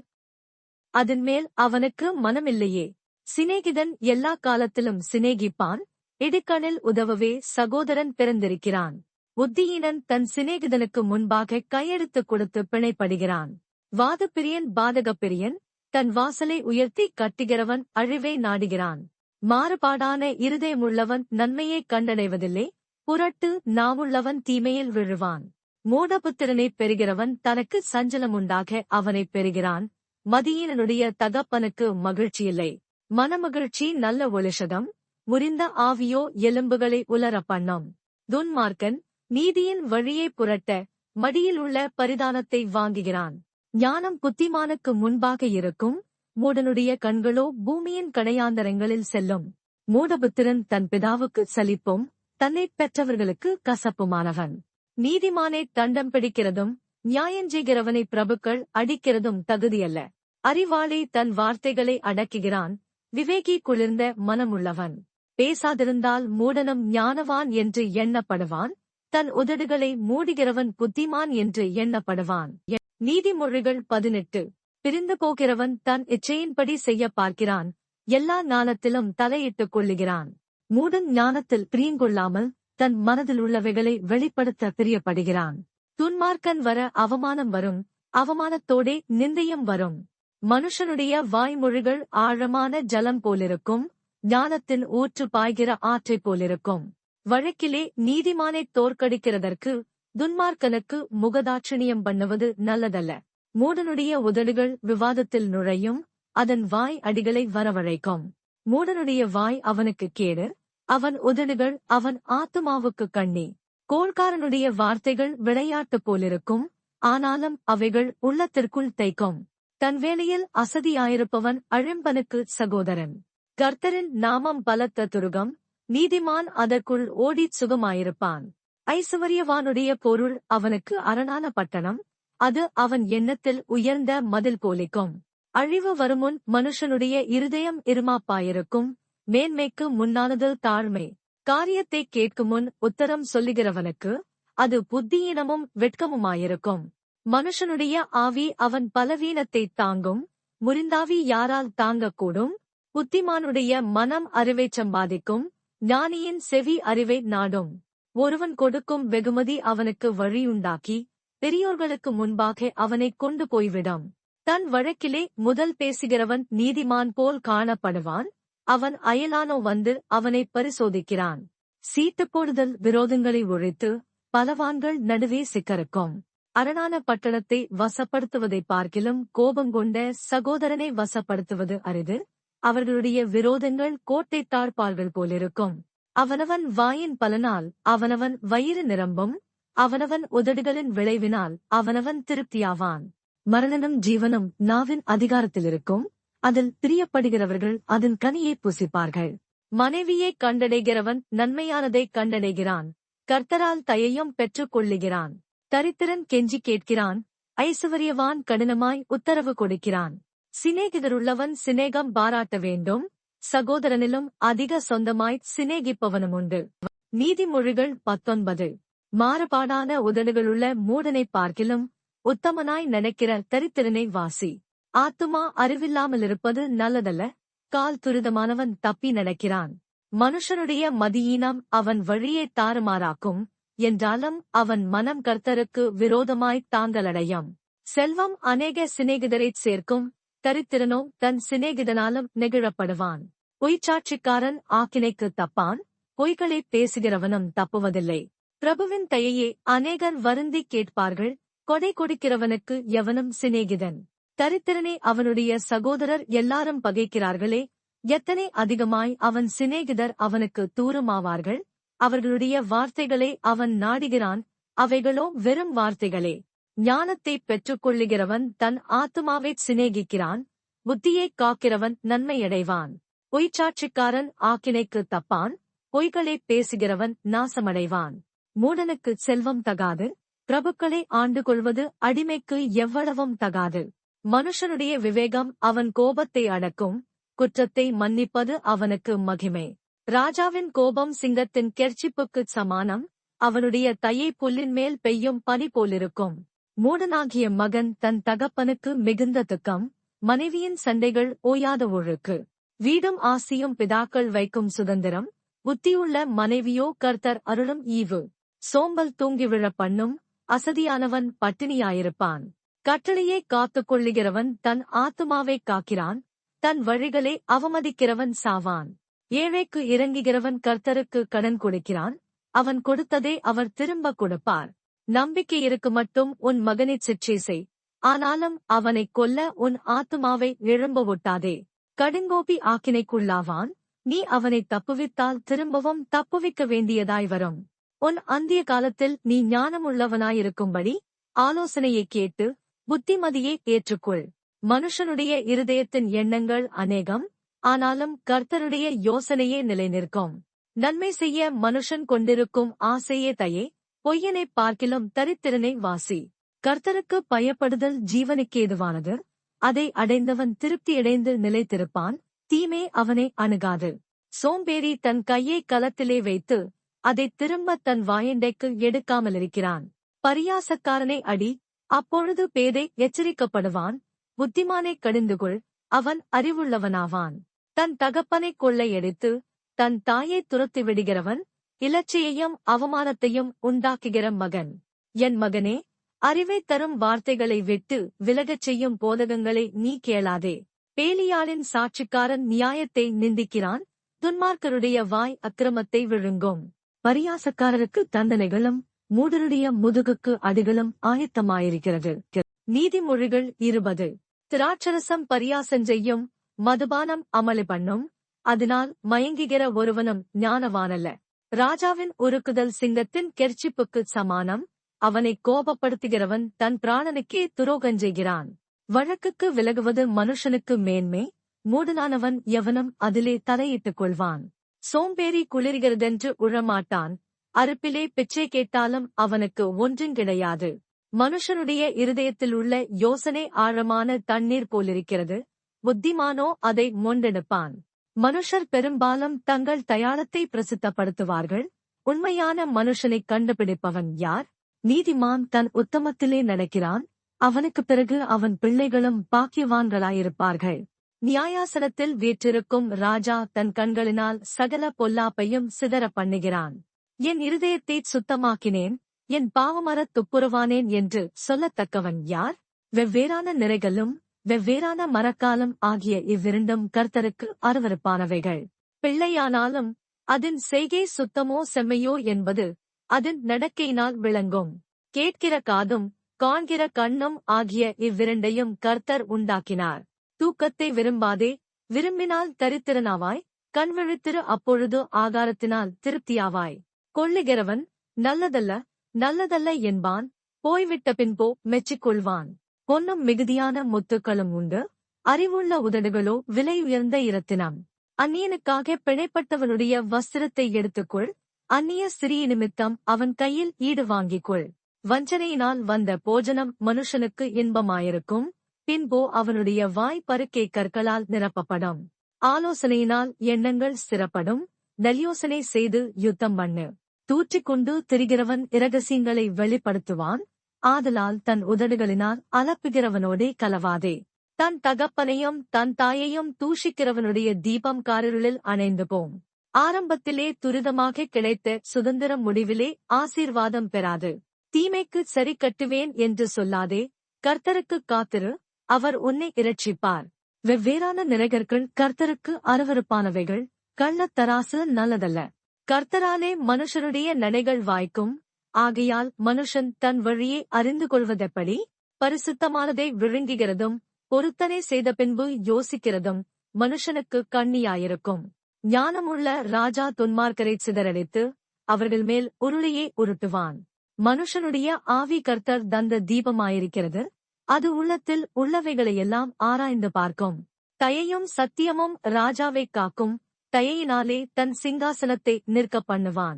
A: அதன்மேல் அவனுக்கு மனமில்லையே. சிநேகிதன் எல்லா காலத்திலும் சிநேகிப்பான், இடுக்கணில் உதவவே சகோதரன் பிறந்திருக்கிறான். புத்தியீனன் தன் சிநேகிதனுக்கு முன்பாக கையெழுத்துக் கொடுத்து பிணைப்படுகிறான். வாதப்பிரியன் பாதகப்பிரியன், தன் வாசலை உயர்த்தி கட்டுகிறவன் அழிவை நாடுகிறான். மாறுபாடான இருதயமுள்ளவன் நன்மையைக் கண்டடைவதில்லை, புரட்டு நாவுள்ளவன் தீமையில் விழுவான். மூடபுத்திரனைப் பெறுகிறவன் தனக்கு சஞ்சலமுண்டாக அவனைப் பெறுகிறான், மதியீனனுடைய தகப்பனுக்கு மகிழ்ச்சியில்லை. மனமகிழ்ச்சி நல்ல ஒளிஷதம், முறிந்த ஆவியோ எலும்புகளை உலர பண்ணும். துன்மார்க்கன் நீதியின் வழியை புரட்ட மடியில் உள்ள பரிதானத்தை வாங்குகிறான். ஞானம் புத்திமானுக்கு முன்பாக இருக்கும், மூடனுடைய கண்களோ பூமியின் கடையாந்தரங்களில் செல்லும். மூடபுத்திரன் தன் பிதாவுக்கு சலிப்பும் தன்னைப் பெற்றவர்களுக்கு கசப்புமானவன். நீதிமானை தண்டம் பிடிக்கிறதும் நியாயஞ்செய்கிறவனை பிரபுக்கள் அடிக்கிறதும் தகுதியல்ல. அறிவாளி தன் வார்த்தைகளை அடக்குகிறான், விவேகி குளிர்ந்த மனமுள்ளவன். பேசாதிருந்தால் மூடனும் ஞானவான் என்று எண்ணப்படுவான், தன் உதடுகளை மூடுகிறவன் புத்திமான் என்று எண்ணப்படுவான். நீதிமொழிகள் 18. பிரிந்து போகிறவன் தன் இச்சையின்படி செய்ய பார்க்கிறான், எல்லா ஞானத்திலும் தலையிட்டுக் கொள்ளுகிறான். மூடன் ஞானத்தில் பிரியங்கொள்ளாமல் தன் மனதில் உள்ளவைகளை வெளிப்படுத்த பிரியப்படுகிறான். துன்மார்க்கன் வர அவமானம் வரும், அவமானத்தோடே நிந்தையும் வரும். மனுஷனுடைய வாய்மொழிகள் ஆழமான ஜலம் போலிருக்கும், ஞானத்தின் ஊற்று பாய்கிற ஆற்றைப் போலிருக்கும். வழக்கிலே நீதிமானைத் தோற்கடிக்கிறதற்கு துன்மார்க்கனுக்கு முகதாட்சிணியம் பண்ணுவது நல்லதல்ல. மூடனுடைய உதடுகள் விவாதத்தில் நுழையும், அதன் வாய் அடிகளை வரவழைக்கும். மூடனுடைய வாய் அவனுக்கு கேடு, அவன் உதடுகள் அவன் ஆத்துமாவுக்கு கண்ணி. கோள்காரனுடைய வார்த்தைகள் விளையாட்டு போலிருக்கும், ஆனாலும் அவைகள் உள்ளத்திற்குள் தைக்கும். தன் வேளையில் அசதியாயிருப்பவன் அழிம்பனுக்கு சகோதரன். கர்த்தரின் நாமம் பலத்த துருகம், நீதிமான் அதற்குள் ஓடிச் சுகமாயிருப்பான். ஐசுவரியவானுடைய பொருள் அவனுக்கு அரணான பட்டணம், அது அவன் எண்ணத்தில் உயர்ந்த மதில் போலிக்கும். அழிவு வருமுன் மனுஷனுடைய இருதயம் இருமாப்பாயிருக்கும், மேன்மைக்கு முன்னானது தாழ்மை. காரியத்தை கேட்குமுன் உத்தரம் சொல்லுகிறவனுக்கு அது புத்தியீனமும் வெட்கமுமாயிருக்கும். மனுஷனுடைய ஆவி அவன் பலவீனத்தை தாங்கும், முறிந்தாவி யாரால் தாங்கக்கூடும்? புத்திமானுடைய மனம் அறிவைச் சம்பாதிக்கும், ஞானியின் செவி அறிவை நாடும். ஒருவன் கொடுக்கும் வெகுமதி அவனுக்கு வழியுண்டாக்கி பெரியோர்களுக்கு முன்பாக அவனைக் கொண்டு போய்விடும். தன் வழக்கிலே முதல் பேசுகிறவன் நீதிமான் போல் காணப்படுவான், அவன் அயலானோ வந்து அவனை பரிசோதிக்கிறான். சீட்டு போடுதல் விரோதங்களை ஒழித்து பலவான்கள் நடுவே சிக்கறுக்கும். அரணான பட்டணத்தை வசப்படுத்துவதைப் பார்க்கிலும் கோபங்கொண்ட சகோதரனை வசப்படுத்துவது அரிது. அவர்களுடைய விரோதங்கள் கோட்டை தாழ்பால்கள் போலிருக்கும். அவனவன் வாயின் பலனால் அவனவன் வயிறு நிரம்பும், அவனவன் உதடுகளின் விளைவினால் அவனவன் திருப்தியாவான். மரணனும் ஜீவனும் நாவின் அதிகாரத்திலிருக்கும், அதில் பிரியப்படுகிறவர்கள் அதன் கனியை புசிப்பார்கள். மனைவியைக் கண்டடைகிறவன் நன்மையானதைக் கண்டடைகிறான், கர்த்தரால் தயையும் பெற்றுக் கொள்ளுகிறான். தரித்திரன் கெஞ்சி கேட்கிறான், ஐசுவரியவான் கடினமாய் உத்தரவு கொடுக்கிறான். சிநேகிதருள்ளவன் சிநேகம் பாராட்ட வேண்டும், சகோதரனிலும் அதிக சொந்தமாய் சிநேகிப்பவனுமுண்டு. நீதிமொழிகள் 19. மாறுபாடான உதடுகளுள்ள மூடனைப் பார்க்கிலும் உத்தமனாய் நினைக்கிற தரித்திரனை வாசி. ஆத்துமா அறிவில்லாமலிருப்பது நல்லதல்ல, கால் துரிதமானவன் தப்பி நடக்கிறான். மனுஷனுடைய மதியீனம் அவன் வழியைத் தாறுமாறாக்கும், என்றாலும் அவன் மனம் கர்த்தருக்கு விரோதமாய்த் தாங்கலடையும். செல்வம் அநேக சிநேகிதரைச் சேர்க்கும், தரித்திரனோ தன் சிநேகிதனாலும் நெகிழப்படுவான். பொய்ச்சாட்சிக்காரன் ஆக்கினைக்கு தப்பான், பொய்களைப் பேசுகிறவனும் தப்புவதில்லை. பிரபுவின் தயையே அநேகர் வருந்திக் கேட்பார்கள், கொடை கொடுக்கிறவனுக்கு எவனும் சிநேகிதன். தரித்திரனே அவனுடைய சகோதரர் எல்லாரும் பகைக்கிறார்களே, எத்தனை அதிகமாய் அவன் சிநேகிதர் அவனுக்கு தூரமாவார்கள். அவர்களுடைய வார்த்தைகளை அவன் நாடுகிறான், அவைகளோ வெறும் வார்த்தைகளே. ஞானத்தைப் பெற்றுக்கொள்ளுகிறவன் தன் ஆத்துமாவைச் சிநேகிக்கிறான், புத்தியைக் காக்கிறவன் நன்மையடைவான். பொய்ச்சாட்சிக்காரன் ஆக்கினைக்கு தப்பான், பொய்களைப் பேசுகிறவன் நாசமடைவான். மூடனுக்கு செல்வம் தகாது, பிரபுக்களை ஆண்டு கொள்வது அடிமைக்கு எவ்வளவும் தகாது. மனுஷனுடைய விவேகம் அவன் கோபத்தை அடக்கும், குற்றத்தை மன்னிப்பது அவனுக்கு மகிமை. ராஜாவின் கோபம் சிங்கத்தின் கெர்ச்சிப்புக்குச் சமானம், அவனுடைய தயை புல்லின் மேல் பெய்யும் பனி போலிருக்கும். மூடனாகிய மகன் தன் தகப்பனுக்கு மிகுந்த துக்கம், மனைவியின் சண்டைகள் ஓயாத ஒழுக்கு. வீடும் ஆசியும் பிதாக்கள் வைக்கும் சுதந்திரம், புத்தியுள்ள மனைவியோ கர்த்தர் அருளும் ஈவு. சோம்பல் தூங்கி விழ பண்ணும், அசதியானவன் பட்டினியாயிருப்பான். கட்டளையை காத்துக் கொள்ளுகிறவன் தன் ஆத்துமாவைக் காக்கிறான், தன் வழிகளை அவமதிக்கிறவன் சாவான். ஏழைக்கு இறங்குகிறவன் கர்த்தருக்கு கடன் கொடுக்கிறான், அவன் கொடுத்ததை அவர் திரும்ப கொடுப்பார். நம்பிக்கை இருக்கு மட்டும் உன் மகனைச் சிற்றை செய், ஆனாலும் அவனைக் கொல்ல உன் ஆத்துமாவை இழம்ப ஒட்டாதே. கடுங்கோபி ஆக்கினைக்குள்ளாவான், நீ அவனை தப்புவித்தால் திரும்பவும் தப்புவிக்க வேண்டியதாய் வரும். உன் அந்திய காலத்தில் நீ ஞானமுள்ளவனாயிருக்கும்படி ஆலோசனையை கேட்டு புத்திமதியை ஏற்றுக்கொள். மனுஷனுடைய இருதயத்தின் எண்ணங்கள் அநேகம், ஆனாலும் கர்த்தருடைய யோசனையே நிலைநிற்கும். நன்மை செய்ய மனுஷன் கொண்டிருக்கும் ஆசையே தயே, பொய்யனை பார்க்கிலும் தரித்திரனை வாசி. கர்த்தருக்கு பயப்படுதல் ஜீவனுக்கேதுவானது, அதை அடைந்தவன் திருப்தியடைந்து நிலைத்திருப்பான், தீமே அவனை அணுகாது. சோம்பேறி தன் கையை கலத்திலே வைத்து அதைத் திரும்ப தன் வாயண்டைக்கு எடுக்காமலிருக்கிறான். பரியாசக்காரனை அடி, அப்பொழுது பேதை எச்சரிக்கப்படுவான். புத்திமானை கடிந்துகொள், அவன் அறிவுள்ளவனாவான். தன் தகப்பனை கொள்ளையடித்து தன் தாயை துரத்தி விடுகிறவன் இலச்சையையும் அவமானத்தையும் உண்டாக்குகிற மகன். என் மகனே, அறிவைத் தரும் வார்த்தைகளை விட்டு விலகச் செய்யும் போதகங்களை நீ கேளாதே. பேலியாளின் சாட்சிக்காரன் நியாயத்தை நிந்திக்கிறான், துன்மார்க்கருடைய வாய் அக்கிரமத்தை விழுங்கும். பரியாசக்காரருக்கு தண்டனைகளும் மூடருடைய முதுகுக்கு அடிகளும் ஆயத்தமாயிருக்கிறது. நீதிமொழிகள் 20. திராட்சரசம் பரியாசஞ்செய்யும், மதுபானம் அமளி பண்ணும், அதனால் மயங்குகிற ஒருவனும் ஞானவானல்ல. ராஜாவின் உருக்குதல் சிங்கத்தின் கெர்ச்சிப்புக்குச் சமானம், அவனை கோபப்படுத்துகிறவன் தன் பிராணனுக்கே துரோகஞ்செய்கிறான். வழக்குக்கு விலகுவது மனுஷனுக்கு மேன்மை, மூடனானவன் எவனும் அதிலே தலையிட்டுக் கொள்வான். சோம்பேறி குளிர்கிறதென்று உழமாட்டான், அறுப்பிலே பிச்சை கேட்டாலும் அவனுக்கு ஒன்றும் கிடையாது. மனுஷனுடைய இருதயத்தில் உள்ள யோசனை ஆழமான தண்ணீர் போலிருக்கிறது, புத்திமானோ அதை மொண்டெடுப்பான். மனுஷர் பெரும்பாலும் தங்கள் தயாளத்தை பிரசித்தப்படுத்துவார்கள், உண்மையான மனுஷனைக் கண்டுபிடிப்பவன் யார்? நீதிமான் தன் உத்தமத்திலே நடக்கிறான், அவனுக்குப் பிறகு அவன் பிள்ளைகளும் பாக்கியவான்களாயிருப்பார்கள். நியாயாசனத்தில் வீற்றிருக்கும் ராஜா தன் கண்களினால் சகல பொல்லாப்பையும் சிதற பண்ணுகிறான். என் இருதயத்தைச் சுத்தமாக்கினேன், என் பாவமறத் துப்புரவானேன் என்று சொல்லத்தக்கவன் யார்? வெவ்வேறான நிறைகளும் வெவ்வேறான மரக்காலம் ஆகிய இவ்விரண்டும் கர்த்தருக்கு அருவருப்பானவைகள். பிள்ளையானாலும் அதன் செய்கை சுத்தமோ செம்மையோ என்பது அதன் நடக்கையினால் விளங்கும். கேட்கிற காதும் காண்கிற கண்ணும் ஆகிய இவ்விரண்டையும் கர்த்தர் உண்டாக்கினார். தூக்கத்தை விரும்பாதே, விரும்பினால் தரித்திரனாவாய். கண் விழித்திரு, அப்பொழுது ஆகாரத்தினால் திருப்தியாவாய். கொள்ளுகிறவன் நல்லதல்ல நல்லதல்ல என்பான், போய்விட்ட பின்போ மெச்சிக்கொள்வான். பொன்னும் மிகுதியான முத்துக்களும் உண்டு, அறிவுள்ள உதடுகளோ விலையுயர்ந்த இரத்தினம். அந்நியனுக்காக பிழைப்பட்டவனுடைய வஸ்திரத்தை எடுத்துக்கொள், அந்நிய சிறிய நிமித்தம் அவன் கையில் ஈடு வாங்கிக்கொள். வஞ்சனையினால் வந்த போஜனம் மனுஷனுக்கு இன்பமாயிருக்கும், பின்போ அவனுடைய வாய் பருக்கை கற்களால் நிரப்பப்படும். ஆலோசனையினால் எண்ணங்கள் ஸ்திரப்படும், நல்யோசனை செய்து யுத்தம் பண்ணு. தூற்றிக்கொண்டு திரிகிறவன் இரகசியங்களை வெளிப்படுத்துவான், ஆதலால் தன் உதடுகளினால் அலப்புகிறவனோடே கலவாதே. தன் தகப்பனையும் தன் தாயையும் தூஷிக்கிறவனுடைய தீபம் காரிருளில் அணைந்து போம். ஆரம்பத்திலே துரிதமாக கிடைத்த சுதந்திரம் முடிவிலே ஆசீர்வாதம் பெறாது. தீமைக்கு சரி கட்டுவேன் என்று சொல்லாதே, கர்த்தருக்குக் காத்திரு, அவர் உன்னை இரட்சிப்பார். வெவ்வேறான நிறைகர்கள் கர்த்தருக்கு அருவருப்பானவைகள், கள்ளத்தராசு நல்லதல்ல. கர்த்தராலே மனுஷனுடைய நடைகள் வாய்க்கும், ஆகையால் மனுஷன் தன் வழியை அறிந்து கொள்வதெப்படி? பரிசுத்தமானதை விழுங்குகிறதும் பொருத்தனை செய்த பின்பு யோசிக்கிறதும் மனுஷனுக்கு கண்ணியாயிருக்கும். ஞானமுள்ள ராஜா துன்மார்க்கரைச் சிதறடித்து அவர்கள் மேல் உருளையை உருட்டுவான். மனுஷனுடைய ஆவி கர்த்தர் தந்த தீபமாயிருக்கிறது, அது உள்ளத்தில் உள்ளவைகளையெல்லாம் ஆராய்ந்து பார்க்கும். தயையும் சத்தியமும் ராஜாவைக் காக்கும், தயையினாலே தன் சிங்காசனத்தை நிற்க பண்ணுவான்.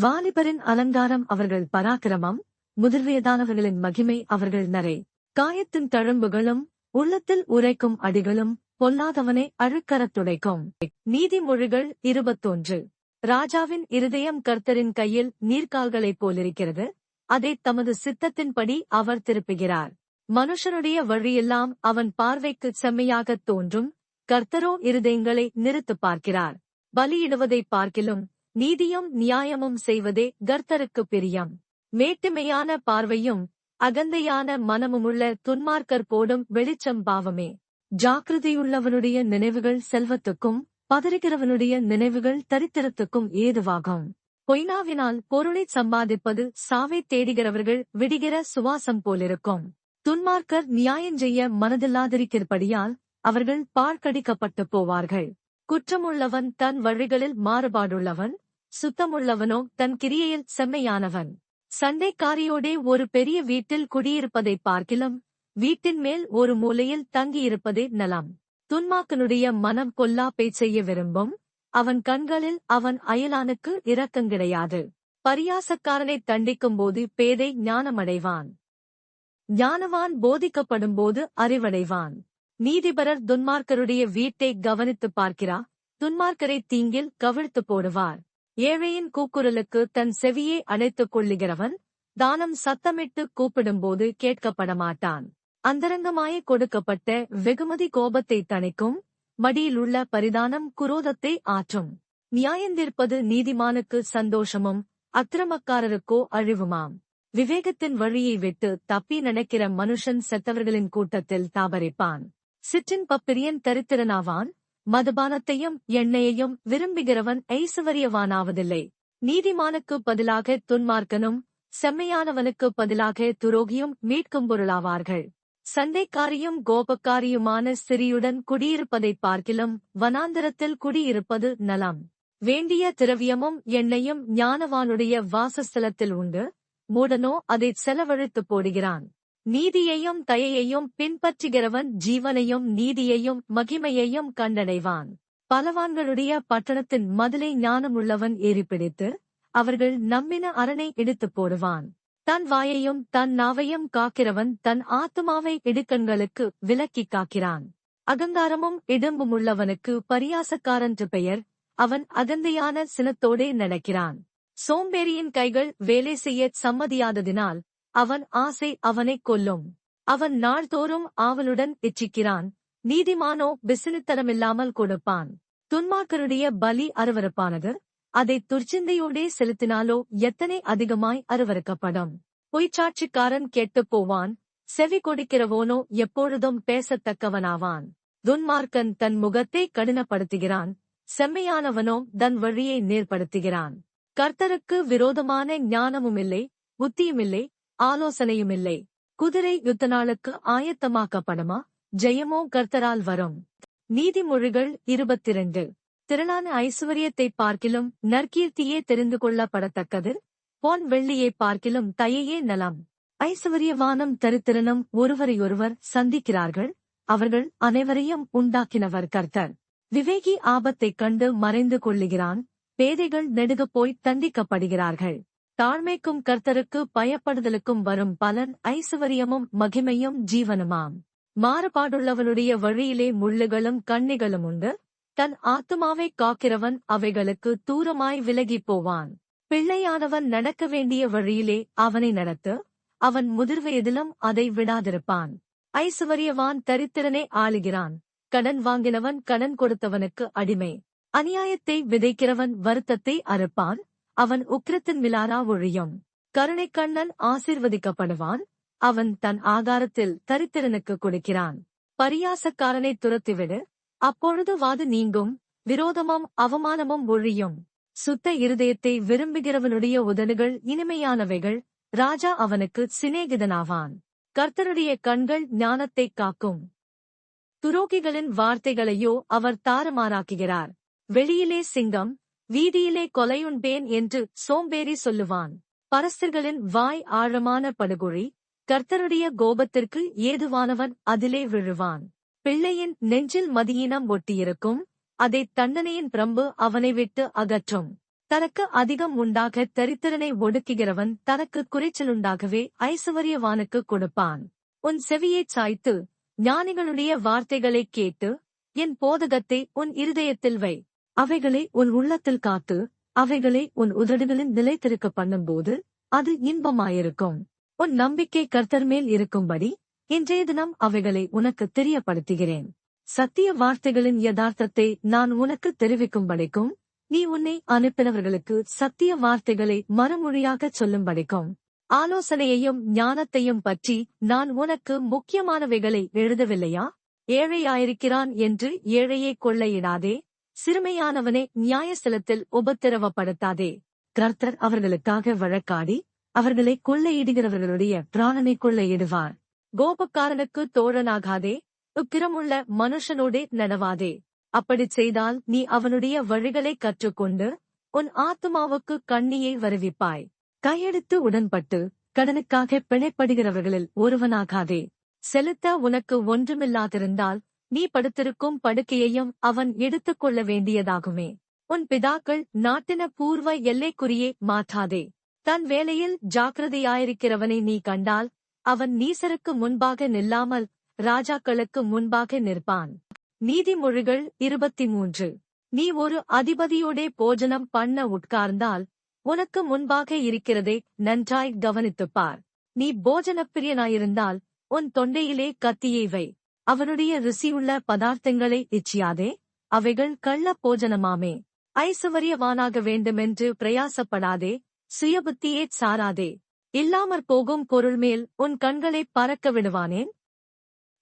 A: வாலிபரின் அலங்காரம் அவர்கள் பராக்கிரமம், முதிர்வயதானவர்களின் மகிமை அவர்கள் நரை. காயத்தின் தழும்புகளும் உள்ளத்தில் உரைக்கும் அடிகளும் பொல்லாதவனை அழுக்கறத் துடைக்கும். நீதிமொழிகள் 21. ராஜாவின் இருதயம் கர்த்தரின் கையில் நீர்க்கால்களைப் போலிருக்கிறது, அதைத் தமது சித்தத்தின்படி அவர் திருப்புகிறார். மனுஷனுடைய வழியெல்லாம் அவன் பார்வைக்குச் செம்மையாகத் தோன்றும், கர்த்தரோ இருதயங்களை நிறுத்துப் பார்க்கிறார். பலியிடுவதைப் பார்க்கிலும் நீதியும் நியாயமும் செய்வதே கர்த்தருக்குப் பிரியம். மேட்டுமையான பார்வையும் அகந்தையான மனமுமுள்ள துன்மார்க்கர் போடும் வெளிச்சம் பாவமே. ஜாக்கிரதையுள்ளவனுடைய நினைவுகள் செல்வத்துக்கும் பதறுகிறவனுடைய நினைவுகள் தரித்திரத்துக்கும் ஏதுவாகும். பொய்னாவினால் பொருளைச் சம்பாதிப்பது சாவைத் தேடுகிறவர்கள் விடுகிற சுவாசம் போலிருக்கும். துன்மார்க்கர் நியாயஞ்செய்ய மனதில்லாதிருக்கிறபடியால் அவர்கள் பார்க்கடிக்கப்பட்டு போவார்கள். குற்றமுள்ளவன் தன் வழிகளில் மாறுபாடுள்ளவன், சுத்தமுள்ளவனோ தன் கிரியையில் செம்மையானவன். சண்டைக்காரியோடே ஒரு பெரிய வீட்டில் குடியிருப்பதைப் பார்க்கிலும் வீட்டின் மேல் ஒரு மூலையில் தங்கியிருப்பதே நலம். துன்மார்க்கனுடைய மனம் பொல்லாப்பைச் செய்ய விரும்பும், அவன் கண்களில் அவன் அயலானுக்கு இரக்கங்கிடையாது. பரியாசக்காரனைத் தண்டிக்கும்போது பேதை ஞானமடைவான். ஞானவான் போதிக்கப்படும்போது அறிவடைவான். நீதிபரர் துன்மார்க்கருடைய வீட்டை கவனித்துப் பார்க்கிறார், துன்மார்க்கரை தீங்கில் கவிழ்த்து போடுவார். ஏழையின் கூக்குரலுக்கு தன் செவியை அணைத்துக் கொள்ளுகிறவன் தானம் சத்தமிட்டு கூப்பிடும்போது கேட்கப்படமாட்டான். அந்தரங்கமாய் கொடுக்கப்பட்ட வெகுமதி கோபத்தை தணிக்கும், மடியிலுள்ள பரிதானம் குரோதத்தை ஆற்றும். நியாயந்தீர்ப்பது நீதிமானுக்கு சந்தோஷமும் அக்கிரமக்காரருக்கோ அழிவுமாம். விவேகத்தின் வழியை விட்டு தப்பி நடக்கிற மனுஷன் செத்தவர்களின் கூட்டத்தில் தாபரிப்பான். சிற்றின் பப்பிரியன் தரித்திரனாவான், மதுபானத்தையும் எண்ணெயையும் விரும்புகிறவன் ஐசுவரியவானாவதில்லை. நீதிமானுக்கு பதிலாக துன்மார்க்கனும் செம்மையானவனுக்கு பதிலாக துரோகியும் மீட்கும் பொருளாவார்கள். சண்டைக்காரியும் கோபக்காரியுமான ஸ்திரியுடன் குடியிருப்பதைப் பார்க்கிலும் வனாந்தரத்தில் குடியிருப்பது நலம். வேண்டிய திரவியமும் எண்ணெயும் ஞானவானுடைய வாசஸ்தலத்தில் உண்டு, மூடனோ அதைச் செலவழித்துப் போடுகிறான். நீதியையும் தயையையும் பின்பற்றுகிறவன் ஜீவனையும் நீதியையும் மகிமையையும் கண்டடைவான். பலவான்களுடைய பட்டணத்தின் மதிலை ஞானமுள்ளவன் ஏறிப்பிடித்து அவர்கள் நம்பின அரணை இடித்துப் போடுவான். தன் வாயையும் தன் நாவையும் காக்கிறவன் தன் ஆத்துமாவை இடுக்கண்களுக்கு விலக்கிக் காக்கிறான். அகங்காரமும் இடும்புமுள்ளவனுக்கு பரியாசக்காரன்று பெயர், அவன் அகந்தையான சினத்தோடே நடக்கிறான். சோம்பேறியின் கைகள் வேலை செய்யச் சம்மதியாததினால் அவன் ஆசை அவனைக் கொல்லும். அவன் நாள்தோறும் ஆவலுடன் இச்சிக்கிறான், நீதிமானோ பிசினித்தனமில்லாமல் கொடுப்பான். துன்மார்க்கருடைய பலி அருவருப்பானது, அதை துர்ச்சிந்தையோடே செலுத்தினாலோ எத்தனை அதிகமாய் அருவருக்கப்படும். பொய்ச்சாட்சிக்காரன் கெட்டுப் போவான், செவி கொடுக்கிறவோனோ எப்பொழுதும் பேசத்தக்கவனாவான். துன்மார்க்கன் தன் முகத்தை கடினப்படுத்துகிறான், செம்மையானவனோ தன் வழியை நேர்படுத்துகிறான். கர்த்தருக்கு விரோதமான ஞானமுமில்லை, புத்தியுமில்லை, ஆலோசனையுமில்லை. குதிரை யுத்த நாளுக்கு ஆயத்தமாக்கப்படுமா? ஜெயமோ கர்த்தரால் வரும். நீதிமொழிகள் 22. திரளான ஐசுவரியத்தைப் பார்க்கிலும் நற்கீர்த்தியே தெரிந்து கொள்ளப்படத்தக்கது, பொன் வெள்ளியைப் பார்க்கிலும் தயையே நலம். ஐசுவரியவானும் தரித்திரனும் ஒருவரையொருவர் சந்திக்கிறார்கள், அவர்கள் அனைவரையும் உண்டாக்கினவர் கர்த்தர். விவேகி ஆபத்தைக் கண்டு மறைந்து கொள்ளுகிறான், பேதைகள் நெடுகப் போய்த் தண்டிக்கப்படுகிறார்கள். தாழ்மைக்கும் கர்த்தருக்கு பயப்படுதலுக்கும் வரும் பலன் ஐசுவரியமும் மகிமையும் ஜீவனுமாம். மாறுபாடுள்ளவனுடைய வழியிலே முள்ளுகளும் கண்ணிகளும் உண்டு, தன் ஆத்துமாவைக் காக்கிறவன் அவைகளுக்கு தூரமாய் விலகிப் போவான். பிள்ளையானவன் நடக்க வேண்டிய வழியிலே அவனை நடத்து, அவன் முதிர்வயதிலும் அதை விடாதிருப்பான். ஐசுவரியவான் தரித்திரனை ஆளுகிறான், கடன் வாங்கினவன் கடன் கொடுத்தவனுக்கு அடிமை. அநியாயத்தை விதைக்கிறவன் வருத்தத்தை அறுப்பான், அவன் உக்கிரத்தின் மிலாரா ஒழியும். கருணைக்கண்ணன் ஆசீர்வதிக்கப்படுவான், அவன் தன் ஆகாரத்தில் தரித்திரனுக்கு கொடுக்கிறான். பரியாசக்காரனை துரத்திவிடு, அப்பொழுது வாது நீங்கும், விரோதமும் அவமானமும் ஒழியும். சுத்த இருதயத்தை விரும்புகிறவனுடைய உதடுகள் இனிமையானவைகள், ராஜா அவனுக்கு சிநேகிதனாவான். கர்த்தருடைய கண்கள் ஞானத்தைக் காக்கும், துரோகிகளின் வார்த்தைகளையோ அவர் தாறுமாறாக்குகிறார். வெளியிலே சிங்கம், வீதியிலே கொலையுண்பேன் என்று சோம்பேறி சொல்லுவான். பரஸ்தர்களின் வாய் ஆழமான படுகுழி, கர்த்தருடைய கோபத்திற்கு ஏதுவானவன் அதிலே விழுவான். பிள்ளையின் நெஞ்சில் மதியீனம் ஒட்டியிருக்கும், அதைத் தண்டனையின் பிரம்பு அவனை விட்டு அகற்றும். தனக்கு அதிகம் உண்டாக தரித்திரனை ஒடுக்குகிறவன் தனக்கு குறைச்சலுண்டாகவே ஐசுவரியவானுக்கு கொடுப்பான். உன் செவியைச் சாய்த்து ஞானிகளுடைய வார்த்தைகளைக் கேட்டு என் போதகத்தை உன் இருதயத்தில் வை. அவைகளை உன் உள்ளத்தில் காத்து அவைகளை உன் உதடுகளின் நிலைத்திருக்க பண்ணும்போது அது இன்பமாயிருக்கும். உன் நம்பிக்கை கர்த்தர் மேல் இருக்கும்படி இன்றைய தினம் அவைகளை உனக்கு தெரியப்படுத்துகிறேன். சத்திய வார்த்தைகளின் யதார்த்தத்தை நான் உனக்கு தெரிவிக்கும்படிக்கும் நீ உன்னை அனுப்பினவர்களுக்கு சத்திய வார்த்தைகளை மறுமொழியாகச் சொல்லும்படிக்கும் ஆலோசனையையும் ஞானத்தையும் பற்றி நான் உனக்கு முக்கியமானவைகளை எழுதவில்லையா? ஏழையாயிருக்கிறான் என்று ஏழையை கொள்ளையிடாதே, சிறுமையானவனை நியாயஸ்தலத்தில் உபத்திரவப்படுத்தாதே. கர்த்தர் அவர்களுக்காக வழக்காடி அவர்களை கொள்ளையிடுகிறவர்களுடைய பிராணனை கொள்ளையிடுவார். கோபக்காரனுக்கு தோழனாகாதே, உக்கிரமுள்ள மனுஷனோடே நடவாதே. அப்படிச் செய்தால் நீ அவனுடைய வழிகளை கற்றுக்கொண்டு உன் ஆத்துமாவுக்கு கண்ணியை வருவிப்பாய். கையெடுத்து உடன்பட்டு கடனுக்காக பிணைப்படுகிறவர்களில் ஒருவனாகாதே. செலுத்த உனக்கு ஒன்றுமில்லாதிருந்தால் நீ படுத்திருக்கும் படுக்கையையும் அவன் எடுத்துக்கொள்ள வேண்டியதாகுமே. உன் பிதாக்கள் நாட்டின பூர்வ எல்லைக்குறியே மாற்றாதே. தன் வேலையில் ஜாக்கிரதையாயிருக்கிறவனை நீ கண்டால் அவன் நீசருக்கு முன்பாக நில்லாமல் ராஜாக்களுக்கு முன்பாக நிற்பான். நீதிமொழிகள் 23. நீ ஒரு அதிபதியோடே போஜனம் பண்ண உட்கார்ந்தால் உனக்கு முன்பாக இருக்கிறதை நன்றாய் கவனித்துப்பார். நீ போஜனப்பிரியனாயிருந்தால் உன் தொண்டையிலே கத்தியை வை. அவனுடைய ருசியுள்ள பதார்த்தங்களை இச்சியாதே, அவைகள் கள்ள போஜனமாமே. ஐசுவரியவானாக வேண்டுமென்று பிரயாசப்படாதே, சுயபுத்தியே சாராதே. இல்லாமற் போகும் பொருள் மேல் உன் கண்களை பறக்க விடுவானேன்?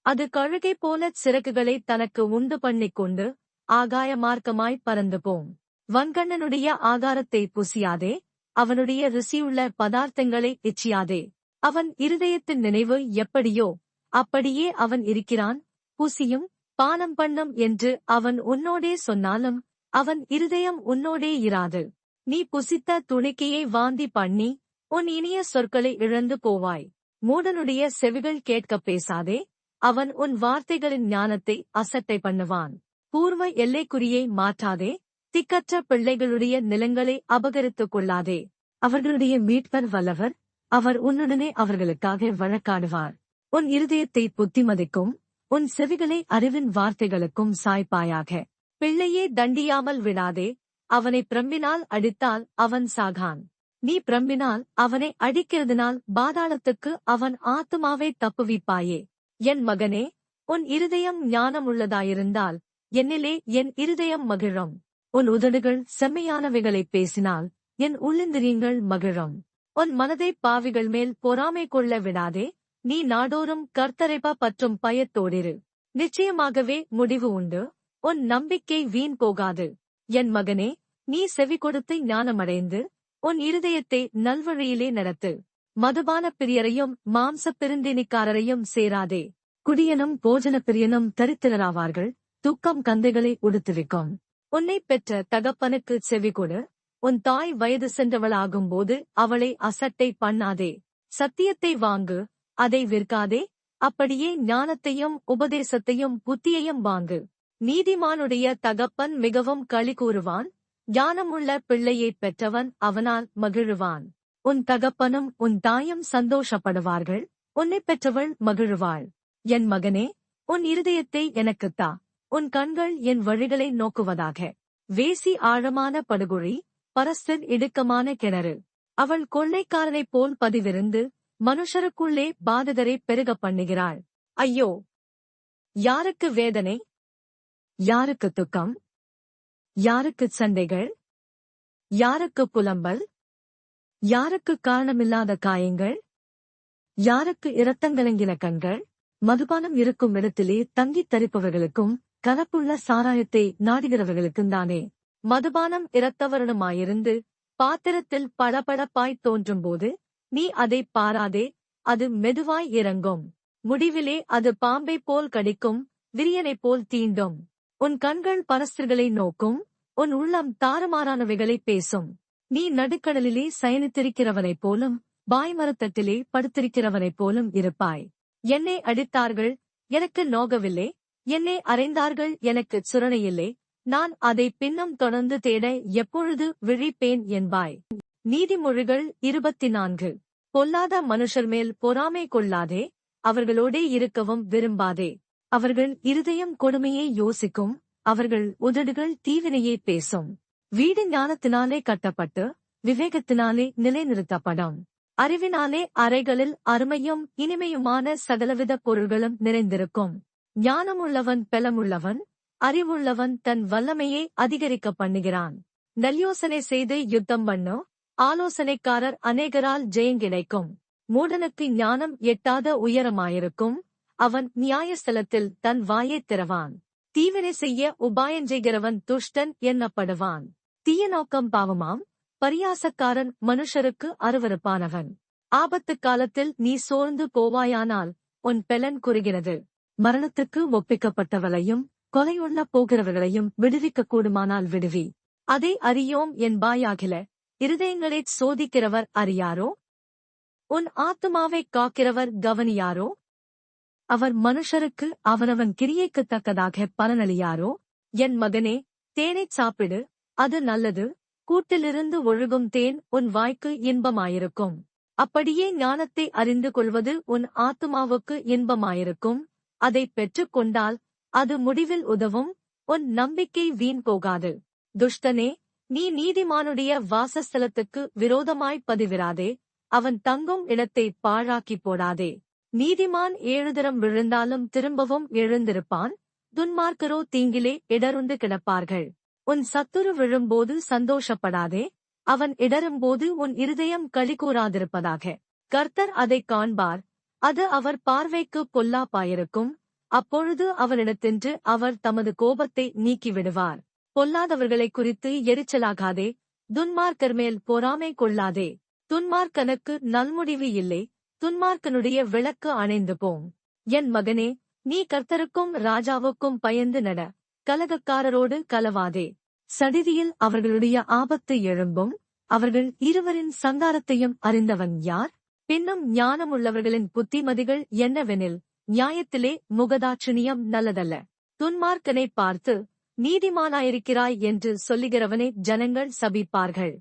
A: அது கழுகை போலச் சிறகுகளை தனக்கு உண்டு பண்ணிக்கொண்டு ஆகாய மார்க்கமாய் பறந்து போம். வன்கண்ணனுடைய ஆகாரத்தை புசியாதே, அவனுடைய ருசியுள்ள பதார்த்தங்களை இச்சியாதே. அவன் இருதயத்தின் நினைவு எப்படியோ அப்படியே அவன் இருக்கிறான். புசியும் பானம் பண்ணும் என்று அவன் உன்னோடே சொன்னாலும் அவன் இருதயம் உன்னோடே இராது. நீ புசித்த துணிக்கையை வாந்தி பண்ணி உன் இனிய சொற்களை இழந்து போவாய். மூடனுடைய செவிகள் கேட்கப் பேசாதே, அவன் உன் வார்த்தைகளின் ஞானத்தை அசட்டை பண்ணுவான். பூர்வ எல்லைக்குறியை மாற்றாதே, திக்கற்ற பிள்ளைகளுடைய நிலங்களை அபகரித்துக் கொள்ளாதே. அவர்களுடைய மீட்பர் வல்லவர், அவர் உன்னுடனே அவர்களுக்காக வழக்காடுவார். உன் இருதயத்தை புத்திமதிக்கும் உன் செவிகளை அறிவின் வார்த்தைகளுக்கும் சாய்ப்பாயாக. பிள்ளையே தண்டியாமல் விடாதே, அவனை பிரம்பினால் அடித்தால் அவன் சாகான். நீ பிரம்பினால் அவனை அடிக்கிறதுனால் பாதாளத்துக்கு அவன் ஆத்துமாவை தப்புவிப்பாயே. என் மகனே, உன் இருதயம் ஞானமுள்ளதாயிருந்தால் என்னிலே என் இருதயம் மகிழும். உன் உதடுகள் செம்மையானவைகளைப் பேசினால் என் உள்ளிந்திரியங்கள் மகிழும். உன் மனதை பாவிகள் மேல் பொறாமை கொள்ள விடாதே, நீ நாடோறும் கர்த்தரைப்ப பற்றும் பயத்தோடிரு. நிச்சயமாகவே முடிவு உண்டு, உன் நம்பிக்கை வீண் போகாது. என் மகனே, நீ செவி கொடுத்து ஞானமடைந்து உன் இருதயத்தை நல்வழியிலே நடத்து. மதுபான பிரியரையும் மாம்ச பெருந்தினிக்காரரையும் சேராதே. குடியனும் போஜன பிரியனும் தரித்திரராவார்கள், துக்கம் கந்தைகளை உடுத்துவிக்கும். உன்னை பெற்ற தகப்பனுக்கு செவிகொடு, உன் தாய் வயது சென்றவளாகும்போது அவளை அசட்டை பண்ணாதே. சத்தியத்தை வாங்கு, அதை விற்காதே, அப்படியே ஞானத்தையும் உபதேசத்தையும் புத்தியையும் வாங்கு. நீதிமானுடைய தகப்பன் மிகவும் களி கூறுவான், ஞானமுள்ள பிள்ளையைப் பெற்றவன் அவனால் மகிழுவான். உன் தகப்பனும் உன் தாயும் சந்தோஷப்படுவார்கள், உன்னைப் பெற்றவள் மகிழுவாள். என் மகனே, உன் இருதயத்தை எனக்குத் தா, உன் கண்கள் என் வழிகளை நோக்குவதாக. வேசி ஆழமான படுகுழி, பரஸ்தர் இடுக்கமான கிணறு. அவள் கொள்ளைக்காரனைப் போல் பதிவிருந்து மனுஷருக்குள்ளே பாதகரை பெருக பண்ணுகிறாள். ஐயோ! யாருக்கு வேதனை? யாருக்கு துக்கம்? யாருக்கு சண்டைகள்? யாருக்கு புலம்பல்? யாருக்கு காரணமில்லாத காயங்கள்? யாருக்கு இரத்தங்கலங்கின கண்கள்? மதுபானம் இருக்கும் இடத்திலே தங்கித் தரிப்பவர்களுக்கும் கலப்புள்ள சாராயத்தை நாடுகிறவர்களுக்கும் தானே. மதுபானம் இரத்தவருணமாயிருந்து பாத்திரத்தில் படபடப்பாய் தோன்றும்போது நீ அதைப் பாராதே, அது மெதுவாய் இறங்கும். முடிவிலே அது பாம்பைப் போல் கடிக்கும், விரியனைப் போல் தீண்டும். உன் கண்கள் பரஸ்தர்களை நோக்கும், உன் உள்ளம் தாறுமாறானவைகளைப் பேசும். நீ நடுக்கடலிலே சயனித்திருக்கிறவனைப் போலும் பாய்மரத்தட்டிலே படுத்திருக்கிறவனைப் போலும் இருப்பாய். என்னை அடித்தார்கள், எனக்கு நோகவில்லை. என்னை அறைந்தார்கள், எனக்குச் சுரணையில்லை. நான் அதை பின்னும் தொடர்ந்து தேட எப்பொழுது விழிப்பேன் என்பாய். நீதிமொழிகள் 24. பொல்லாத மனுஷர் மேல் பொறாமை கொள்ளாதே, அவர்களோடே இருக்கவும் விரும்பாதே. அவர்கள் இருதயம் கொடுமையை யோசிக்கும், அவர்கள் உதடுகள் தீவினையே பேசும். வீடு ஞானத்தினாலே கட்டப்பட்டு விவேகத்தினாலே நிலைநிறுத்தப்படும். அறிவினாலே அறைகளில் அருமையும் இனிமையுமான சகலவித பொருள்களும் நிறைந்திருக்கும். ஞானமுள்ளவன் பெலமுள்ளவன், அறிவுள்ளவன் தன் வல்லமையை அதிகரிக்க பண்ணுகிறான். நல்யோசனை செய்து யுத்தம் பண்ணு, ஆலோசனைக்காரர் அநேகரால் ஜெயங்கிடைக்கும். மூடனுக்கு ஞானம் எட்டாத உயரமாயிருக்கும், அவன் நியாயஸ்தலத்தில் தன் வாயைத் திறவான். தீவினை செய்ய உபாயஞ்செய்கிறவன் துஷ்டன் எண்ணப்படுவான். தீய நோக்கம் பாவமாம். பரியாசக்காரன் மனுஷருக்கு அருவருப்பானவன். ஆபத்து காலத்தில் நீ சோர்ந்து போவாயானால் உன் பெலன் குறுகிறது. மரணத்துக்கு ஒப்பிக்கப்பட்டவளையும் கொலையுள்ள போகிறவர்களையும் விடுவிக்க கூடுமானால் விடுவி. அதை அறியோம் என்பாயாகில. இருதயங்களைச் சோதிக்கிறவர் அறியாரோ? உன் ஆத்துமாவைக் காக்கிறவர் கவனியாரோ? அவர் மனுஷருக்கு அவனவன் கிரியைக்குத் தக்கதாக பலனளியாரோ? என் மகனே, தேனைச் சாப்பிடு, அது நல்லது. கூட்டிலிருந்து ஒழுகும் தேன் உன் வாய்க்கு இன்பமாயிருக்கும். அப்படியே ஞானத்தை அறிந்து கொள்வது உன் ஆத்துமாவுக்கு இன்பமாயிருக்கும். அதைப் பெற்றுக் கொண்டால் அது முடிவில் உதவும். உன் நம்பிக்கை வீண் போகாது. துஷ்டனே, நீ நீதிமானுடைய வாசஸ்தலத்துக்கு விரோதமாய் பதிவிராதே. அவன் தங்கும் இடத்தை பாழாக்கிப் போடாதே. நீதிமான் 7 தரம் விழுந்தாலும் திரும்பவும் எழுந்திருப்பான். துன்மார்க்கரோ தீங்கிலே இடருண்டு கிடப்பார்கள். உன் சத்துரு விழும்போது சந்தோஷப்படாதே. அவன் இடரும்போது உன் இருதயம் களிகூராதிருப்பதாக. கர்த்தர் அதைக் காண்பார். அது அவர் பார்வைக்கு பொல்லாப்பாயிருக்கும். அப்பொழுது அவனிடத்தின்று அவர் தமது கோபத்தை நீக்கிவிடுவார். பொல்லாதவர்களைக் குறித்து எரிச்சலாகாதே. துன்மார்க்கர் மேல் பொறாமை கொள்ளாதே. துன்மார்க்கனுக்கு நல்முடிவு இல்லை. துன்மார்க்கனுடைய விளக்கு அணைந்து போம். என் மகனே, நீ கர்த்தருக்கும் ராஜாவுக்கும் பயந்து நட. கலகக்காரரோடு கலவாதே. சடிதியில் அவர்களுடைய ஆபத்து எழும்பும். அவர்கள் இருவரின் சங்காரத்தையும் அறிந்தவன் யார்? பின்னும் ஞானமுள்ளவர்களின் புத்திமதிகள் என்னவெனில், நியாயத்திலே முகதாட்சிணியம் நல்லதல்ல. துன்மார்க்கனை பார்த்து நீதிமானாயிருக்கிறாய் என்று சொல்லுகிறவனை ஜனங்கள் சபிப்பார்கள்.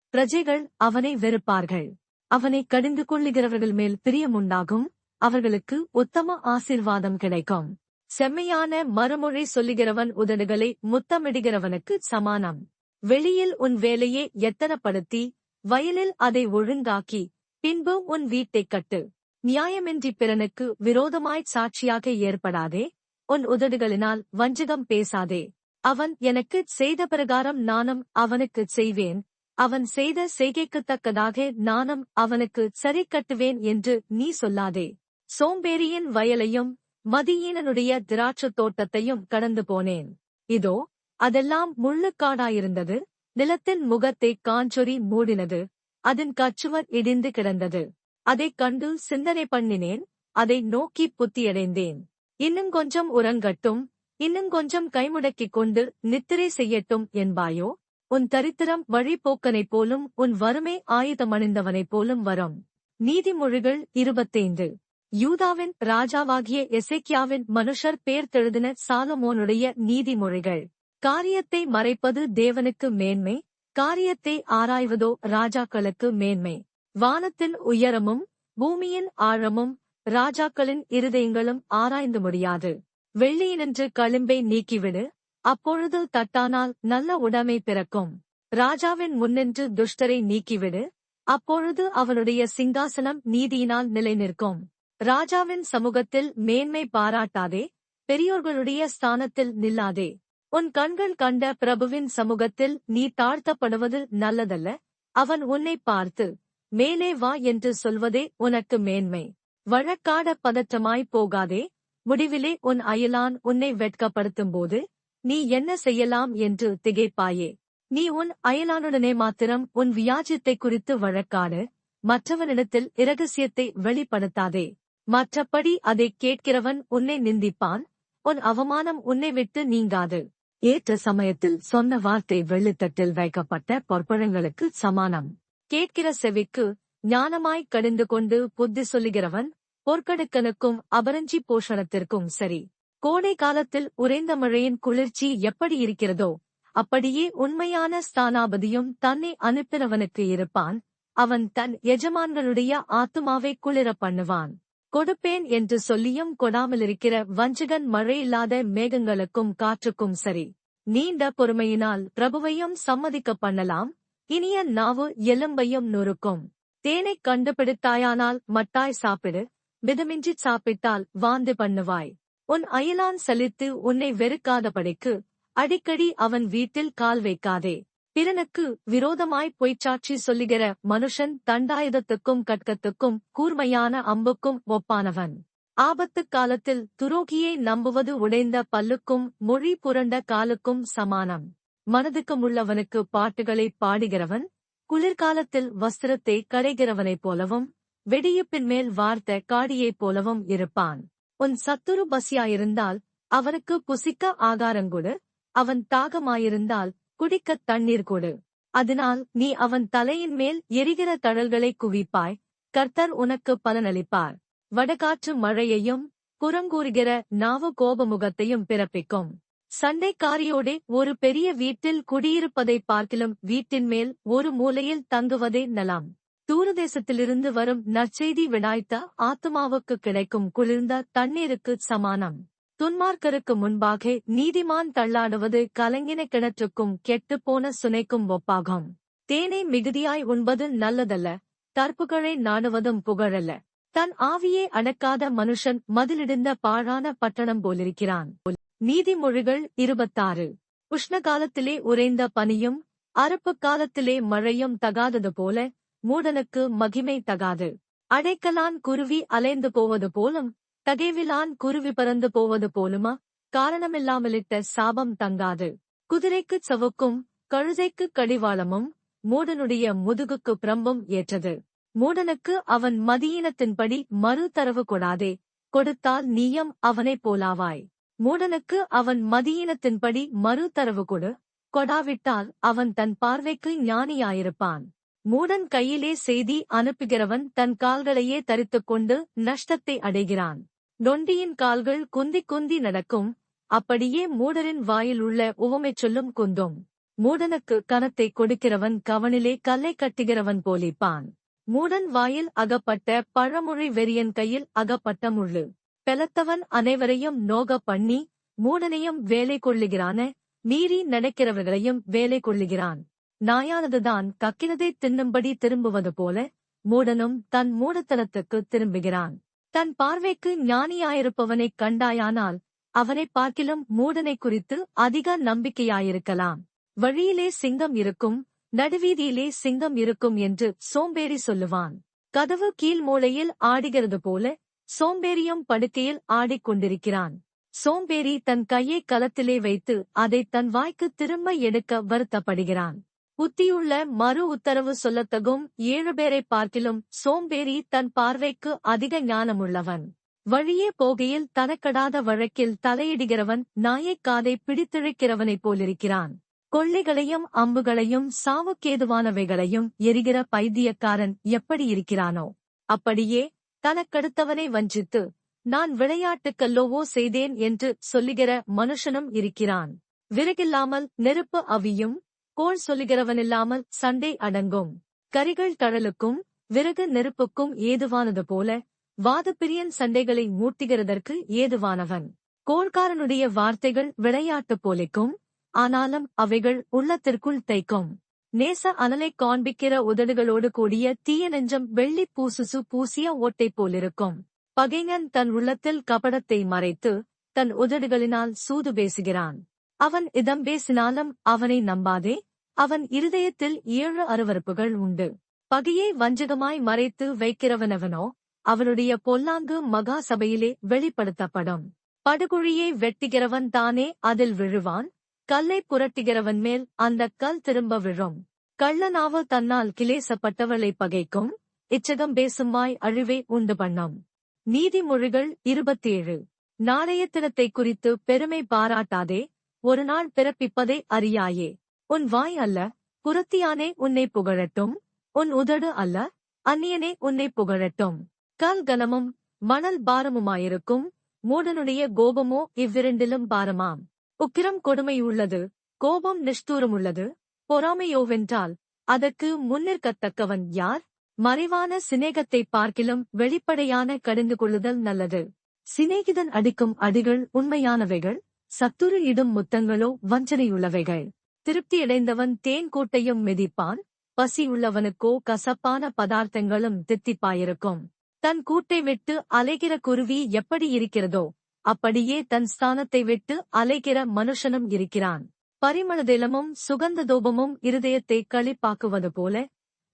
A: பிரஜைகள் அவனை வெறுப்பார்கள். அவனை கடிந்து கொள்ளுகிறவர்கள் மேல் பிரியமுண்டாகும். அவர்களுக்கு உத்தம ஆசீர்வாதம் கிடைக்கும். செம்மையான மறுமொழி சொல்லுகிறவன் உதடுகளை முத்தமிடுகிறவனுக்கு சமானம். வெளியில் உன் வேலையை எத்தனப்படுத்தி வயலில் அதை ஒழுங்காக்கி பின்பு உன் வீட்டைக் கட்டு. நியாயமின்றி பிறனுக்கு விரோதமாய்ச் சாட்சியாக ஏற்படாதே. உன் உதடுகளினால் வஞ்சகம் பேசாதே. அவன் எனக்குச் செய்த பிரகாரம் நானும் அவனுக்குச் செய்வேன். அவன் செய்த செய்கைக்குத்தக்கதாக நானும் அவனுக்கு சரி கட்டுவேன் என்று நீ சொல்லாதே. சோம்பேறியின் வயலையும் மதியீனனுடைய திராட்சத் தோட்டத்தையும் கடந்து போனேன். இதோ, அதெல்லாம் முள்ளுக்காடாயிருந்தது. நிலத்தின் முகத்தை காஞ்சொறி மூடினது. அதன் கச்சுவர் இடிந்து கிடந்தது. அதைக் கண்டு சிந்தனை பண்ணினேன். அதை நோக்கி புத்தியடைந்தேன். இன்னும் கொஞ்சம் உறங்கட்டும், இன்னும் கொஞ்சம் கைமுடக்கிக் கொண்டு நித்திரை செய்யட்டும் என்பாயோ? உன் தரித்திரம் வழிபோக்கனைப் போலும் உன் வறுமை ஆயுதமணிந்தவனைப் போலும் வரும். நீதிமொழிகள் 25. யூதாவின் ராஜாவாகிய எசேக்கியாவின் மனுஷர் பேர்த்தெழுதின சாலமோனுடைய நீதிமொழிகள். காரியத்தை மறைப்பது தேவனுக்கு மேன்மை. காரியத்தை ஆராய்வதோ ராஜாக்களுக்கு மேன்மை. வானத்தின் உயரமும் பூமியின் ஆழமும் ராஜாக்களின் இருதயங்களும் ஆராய்ந்து முடியாது. வெள்ளியினின்று களிம்பை நீக்கிவிடு. அப்பொழுது தட்டானால் நல்ல உடைமை பிறக்கும். ராஜாவின் முன்னின்று துஷ்டரை நீக்கிவிடு. அப்பொழுது அவனுடைய சிங்காசனம் நீதியினால் நிலைநிற்கும். ராஜாவின் சமூகத்தில் மேன்மை பாராட்டாதே. பெரியோர்களுடைய ஸ்தானத்தில் நில்லாதே. உன் கண்கள் கண்ட பிரபுவின் சமூகத்தில் நீ தாழ்த்தப்படுவது நல்லதல்ல. அவன் உன்னை பார்த்து மேலே வா என்று சொல்வதே உனக்கு மேன்மை. வழக்காட பதற்றமாய் போகாதே. முடிவிலே உன் அயலான் உன்னை வெட்கப்படுத்தும்போது நீ என்ன செய்யலாம் என்று திகைப்பாயே. நீ உன் அயலானுடனே மாத்திரம் உன் வியாஜ்யத்தை குறித்து வழக்காடு. மற்றவனிடத்தில் இரகசியத்தை வெளிப்படுத்தாதே. மற்றபடி அதைக் கேட்கிறவன் உன்னை நிந்திப்பான். உன் அவமானம் உன்னை விட்டு நீங்காது. ஏற்ற சமயத்தில் சொன்ன வார்த்தை வெள்ளித்தட்டில் வைக்கப்பட்ட பொற்பழங்களுக்கு சமானம். கேட்கிற செவிக்கு ஞானமாய்க் கடிந்து கொண்டு புத்தி சொல்லுகிறவன் பொற்கடுக்கனுக்கும் அபரஞ்சி போஷணத்திற்கும் சரி. கோடை காலத்தில் உறைந்த மழையின் குளிர்ச்சி எப்படி இருக்கிறதோ அப்படியே உண்மையான ஸ்தானாபதியும் தன்னை அனுப்பினவனுக்கு இருப்பான். அவன் தன் எஜமான்களுடைய ஆத்துமாவை குளிர பண்ணுவான். கொடுப்பேன் என்று சொல்லியும் கொடாமலிருக்கிற வஞ்சகன் மழையில்லாத மேகங்களுக்கும் காற்றுக்கும் சரி. நீண்ட பொறுமையினால் பிரபுவையும் சம்மதிக்க பண்ணலாம். இனிய நாவு எலும்பையும் நொறுக்கும். தேனைக் கண்டுபிடித்தாயானால் மட்டாய் சாப்பிடு. மிதமின்றி சாப்பிட்டால் வாந்தி பண்ணுவாய். உன் அயலான் சலித்து உன்னை வெறுக்காதபடிக்கு அடிக்கடி அவன் வீட்டில் கால் வைக்காதே. பிறனுக்கு விரோதமாய் பொய்ச்சாட்சி சொல்லுகிற மனுஷன் தண்டாயுதத்துக்கும் கட்கத்துக்கும் கூர்மையான அம்புக்கும் ஒப்பானவன். ஆபத்துக் காலத்தில் துரோகியை நம்புவது உடைந்த பல்லுக்கும் மொழி புரண்ட காலுக்கும் சமானம். மனதுக்கமுள்ளவனுக்கு பாட்டுகளைப் பாடுகிறவன் குளிர்காலத்தில் வஸ்திரத்தை கடைகிறவனைப் போலவும் வெடியுப்பின் மேல் வார்த்த காடியைப் போலவும் இருப்பான். உன் சத்துரு பசியாயிருந்தால் அவனுக்கு புசிக்க ஆகாரங்கொடு, அவன் தாகமாயிருந்தால் குடிக்கத் தண்ணீர் கொடு. அதனால் நீ அவன் தலையின் மேல் எரிகிற தழல்களைக் குவிப்பாய். கர்த்தர் உனக்கு பலனளிப்பார். வடகாற்று மழையையும் புறங்கூறுகிற நாவு கோபமுகத்தையும் பிறப்பிக்கும். சண்டைக்காரியோடே ஒரு பெரிய வீட்டில் குடியிருப்பதைப் பார்க்கிலும் வீட்டின் மேல் ஒரு மூலையில் தங்குவதே நலம். தூரதேசத்திலிருந்து வரும் நற்செய்தி விடாய்த்த ஆத்துமாவுக்கு கிடைக்கும் குளிர்ந்த தண்ணீருக்குச் சமானம். துன்மார்க்கருக்கு முன்பாக நீதிமான் தள்ளாடுவது கலங்கின கிணற்றுக்கும் கெட்டுப்போன சுனைக்கும் ஒப்பாகும். தேனை மிகுதியாய் உண்பது நல்லதல்ல, தற்புகழை நாடுவதும் புகழல்ல. தன் ஆவியை அடக்காத மனுஷன் மதிலிடிந்த பாழான பட்டணம் போலிருக்கிறான். நீதிமொழிகள் 26. உஷ்ணகாலத்திலே உறைந்த பனியும் அறுப்புக் காலத்திலே மழையும் தகாதது போல மூடனுக்கு மகிமை தகாது. அடைக்கலான் குருவி அலைந்து போவது போலும் தகைவிலான் குருவி பறந்து போவது போலுமா? காரணமில்லாமலிட்ட சாபம் தங்காது. குதிரைக்குச் சவுக்கும் கழுதைக்குக் கடிவாளமும் மூடனுடைய முதுகுக்கு பிரம்பும் ஏற்றது. மூடனுக்கு அவன் மதியீனத்தின்படி மறு தரவு கொடாதே, கொடுத்தால் நீயும் அவனைப் போலாவாய். மூடனுக்கு அவன் மதியீனத்தின்படி மறு தரவு கொடு, கொடாவிட்டால் அவன் தன் பார்வைக்கு ஞானியாயிருப்பான். மூடன் கையிலே செய்தி அனுப்புகிறவன் தன் கால்களையே தரித்துக்கொண்டு நஷ்டத்தை அடைகிறான். நொண்டியின் கால்கள் குந்தி குந்தி நடக்கும், அப்படியே மூடரின் வாயில் உள்ள உவமைச் சொல்லும் குந்தும். மூடனுக்கு கனத்தை கொடுக்கிறவன் கவனிலே கல்லை கட்டுகிறவன் போலிப்பான். மூடன் வாயில் அகப்பட்ட பழமொழி வெறியன் கையில் அகப்பட்ட முள்ளு. பெலத்தவன் அனைவரையும் நோக பண்ணி மூடனையும் வேலை கொள்ளுகிறான, மீறி நடக்கிறவர்களையும் வேலை கொள்ளுகிறான். நாயானதுதான் கக்கினதை தின்னும்படி திரும்புவது போல மூடனும் தன் மூடத்தனத்துக்கு திரும்புகிறான். தன் பார்வைக்கு ஞானியாயிருப்பவனைக் கண்டாயானால் அவனைப் பார்க்கிலும் மூடனை குறித்து அதிக நம்பிக்கையாயிருக்கலாம். வழியிலே சிங்கம் இருக்கும், நடுவீதியிலே சிங்கம் இருக்கும் என்று சோம்பேறி சொல்லுவான். கதவு கீழ் மூலையில் ஆடுகிறது போல சோம்பேறியும் படுக்கையில் ஆடிக்கொண்டிருக்கிறான். சோம்பேறி தன் கையை கலத்திலே வைத்து அதை தன் வாய்க்கு திரும்ப எடுக்க வருத்தப்படுகிறான். புத்தியுள்ள மறு உத்தரவு சொல்லத்தகும் 7 பேரைப் பார்க்கிலும் சோம்பேறி தன் பார்வைக்கு அதிக ஞானமுள்ளவன். வழியே போகையில் தனக்கடாத வழக்கில் தலையிடுகிறவன் நாயைக் காதை பிடித்திழுக்கிறவனைப் போலிருக்கிறான். கொள்ளைகளையும் அம்புகளையும் சாவுக்கேதுவானவைகளையும் எரிகிற பைத்தியக்காரன் எப்படி இருக்கிறானோ அப்படியே தனக்கடுத்தவனை வஞ்சித்து நான் விளையாட்டுக்கல்லோவோ செய்தேன் என்று சொல்லுகிற மனுஷனும் இருக்கிறான். விறகில்லாமல் நெருப்பு அவியும், கோள் சொல்லுகிறவனில்லாமல் சண்டை அடங்கும். கரிகள் தழலுக்கும் விறகு நெருப்புக்கும் ஏதுவானது போல வாதப்பிரியன் சண்டைகளை மூட்டுகிறதற்கு ஏதுவானவன். கோள்காரனுடைய வார்த்தைகள் விளையாட்டு போலிக்கும், ஆனாலும் அவைகள் உள்ளத்திற்குள் தைக்கும். நேச அனலைக் காண்பிக்கிற உதடுகளோடு கூடிய தீய நெஞ்சம் வெள்ளி பூசுசு பூசிய ஓட்டை போலிருக்கும். பகைஞன் தன் உள்ளத்தில் கபடத்தை மறைத்து தன் உதடுகளினால் சூது பேசுகிறான். அவன் இதம் பேசினாலும் அவனை நம்பாதே, அவன் இருதயத்தில் 7 அருவருப்புகள் உண்டு. பகையை வஞ்சகமாய் மறைத்து வைக்கிறவனவனோ அவனுடைய பொல்லாங்கு மகா சபையிலே வெளிப்படுத்தப்படும். படுகுழியை வெட்டுகிறவன் தானே அதில் விழுவான், கல்லை புரட்டுகிறவன் மேல் அந்தக் கல் திரும்ப விழும். கள்ளநாவு தன்னால் கிளேசப்பட்டவளை பகைக்கும், இச்சகம் பேசும் வாய் அழிவை உண்டு பண்ணும். நீதிமொழிகள் 27. நாளைய தினத்தைக் குறித்து பெருமை பாராட்டாதே, ஒரு நாள் பிறப்பிப்பதை அறியாயே. உன் வாய் அல்ல, புறத்தியானே உன்னை புகழட்டும், உன் உதடு அல்ல, அந்நியனே உன்னை புகழட்டும். கல் கனமும் மணல் பாரமுமாயிருக்கும், மூடனுடைய கோபமோ இவ்விரண்டிலும் பாரமாம். உக்கிரம் கொடுமையுள்ளது, கோபம் நிஷ்டூரமுள்ளது, பொறாமையோவென்றால் அதற்கு முன்னிற்கத்தக்கவன் யார்? மறைவான சிநேகத்தைப் பார்க்கிலும் வெளிப்படையான கடிந்து கொள்ளுதல் நல்லது. சிநேகிதன் அடிக்கும் அடிகள் உண்மையானவைகள், சத்துரு இடும் முத்தங்களோ வஞ்சனையுள்ளவைகள். திருப்தியடைந்தவன் தேன் கூட்டையும் மிதிப்பான், பசியுள்ளவனுக்கோ கசப்பான பதார்த்தங்களும் தித்திப்பாயிருக்கும். தன் கூட்டை விட்டு அலைகிற குருவி எப்படி இருக்கிறதோ அப்படியே தன் ஸ்தானத்தை விட்டு அலைகிற மனுஷனும் இருக்கிறான். பரிமளதைலமும் சுகந்ததோபமும் இருதயத்தை களிப்பாக்குவது போல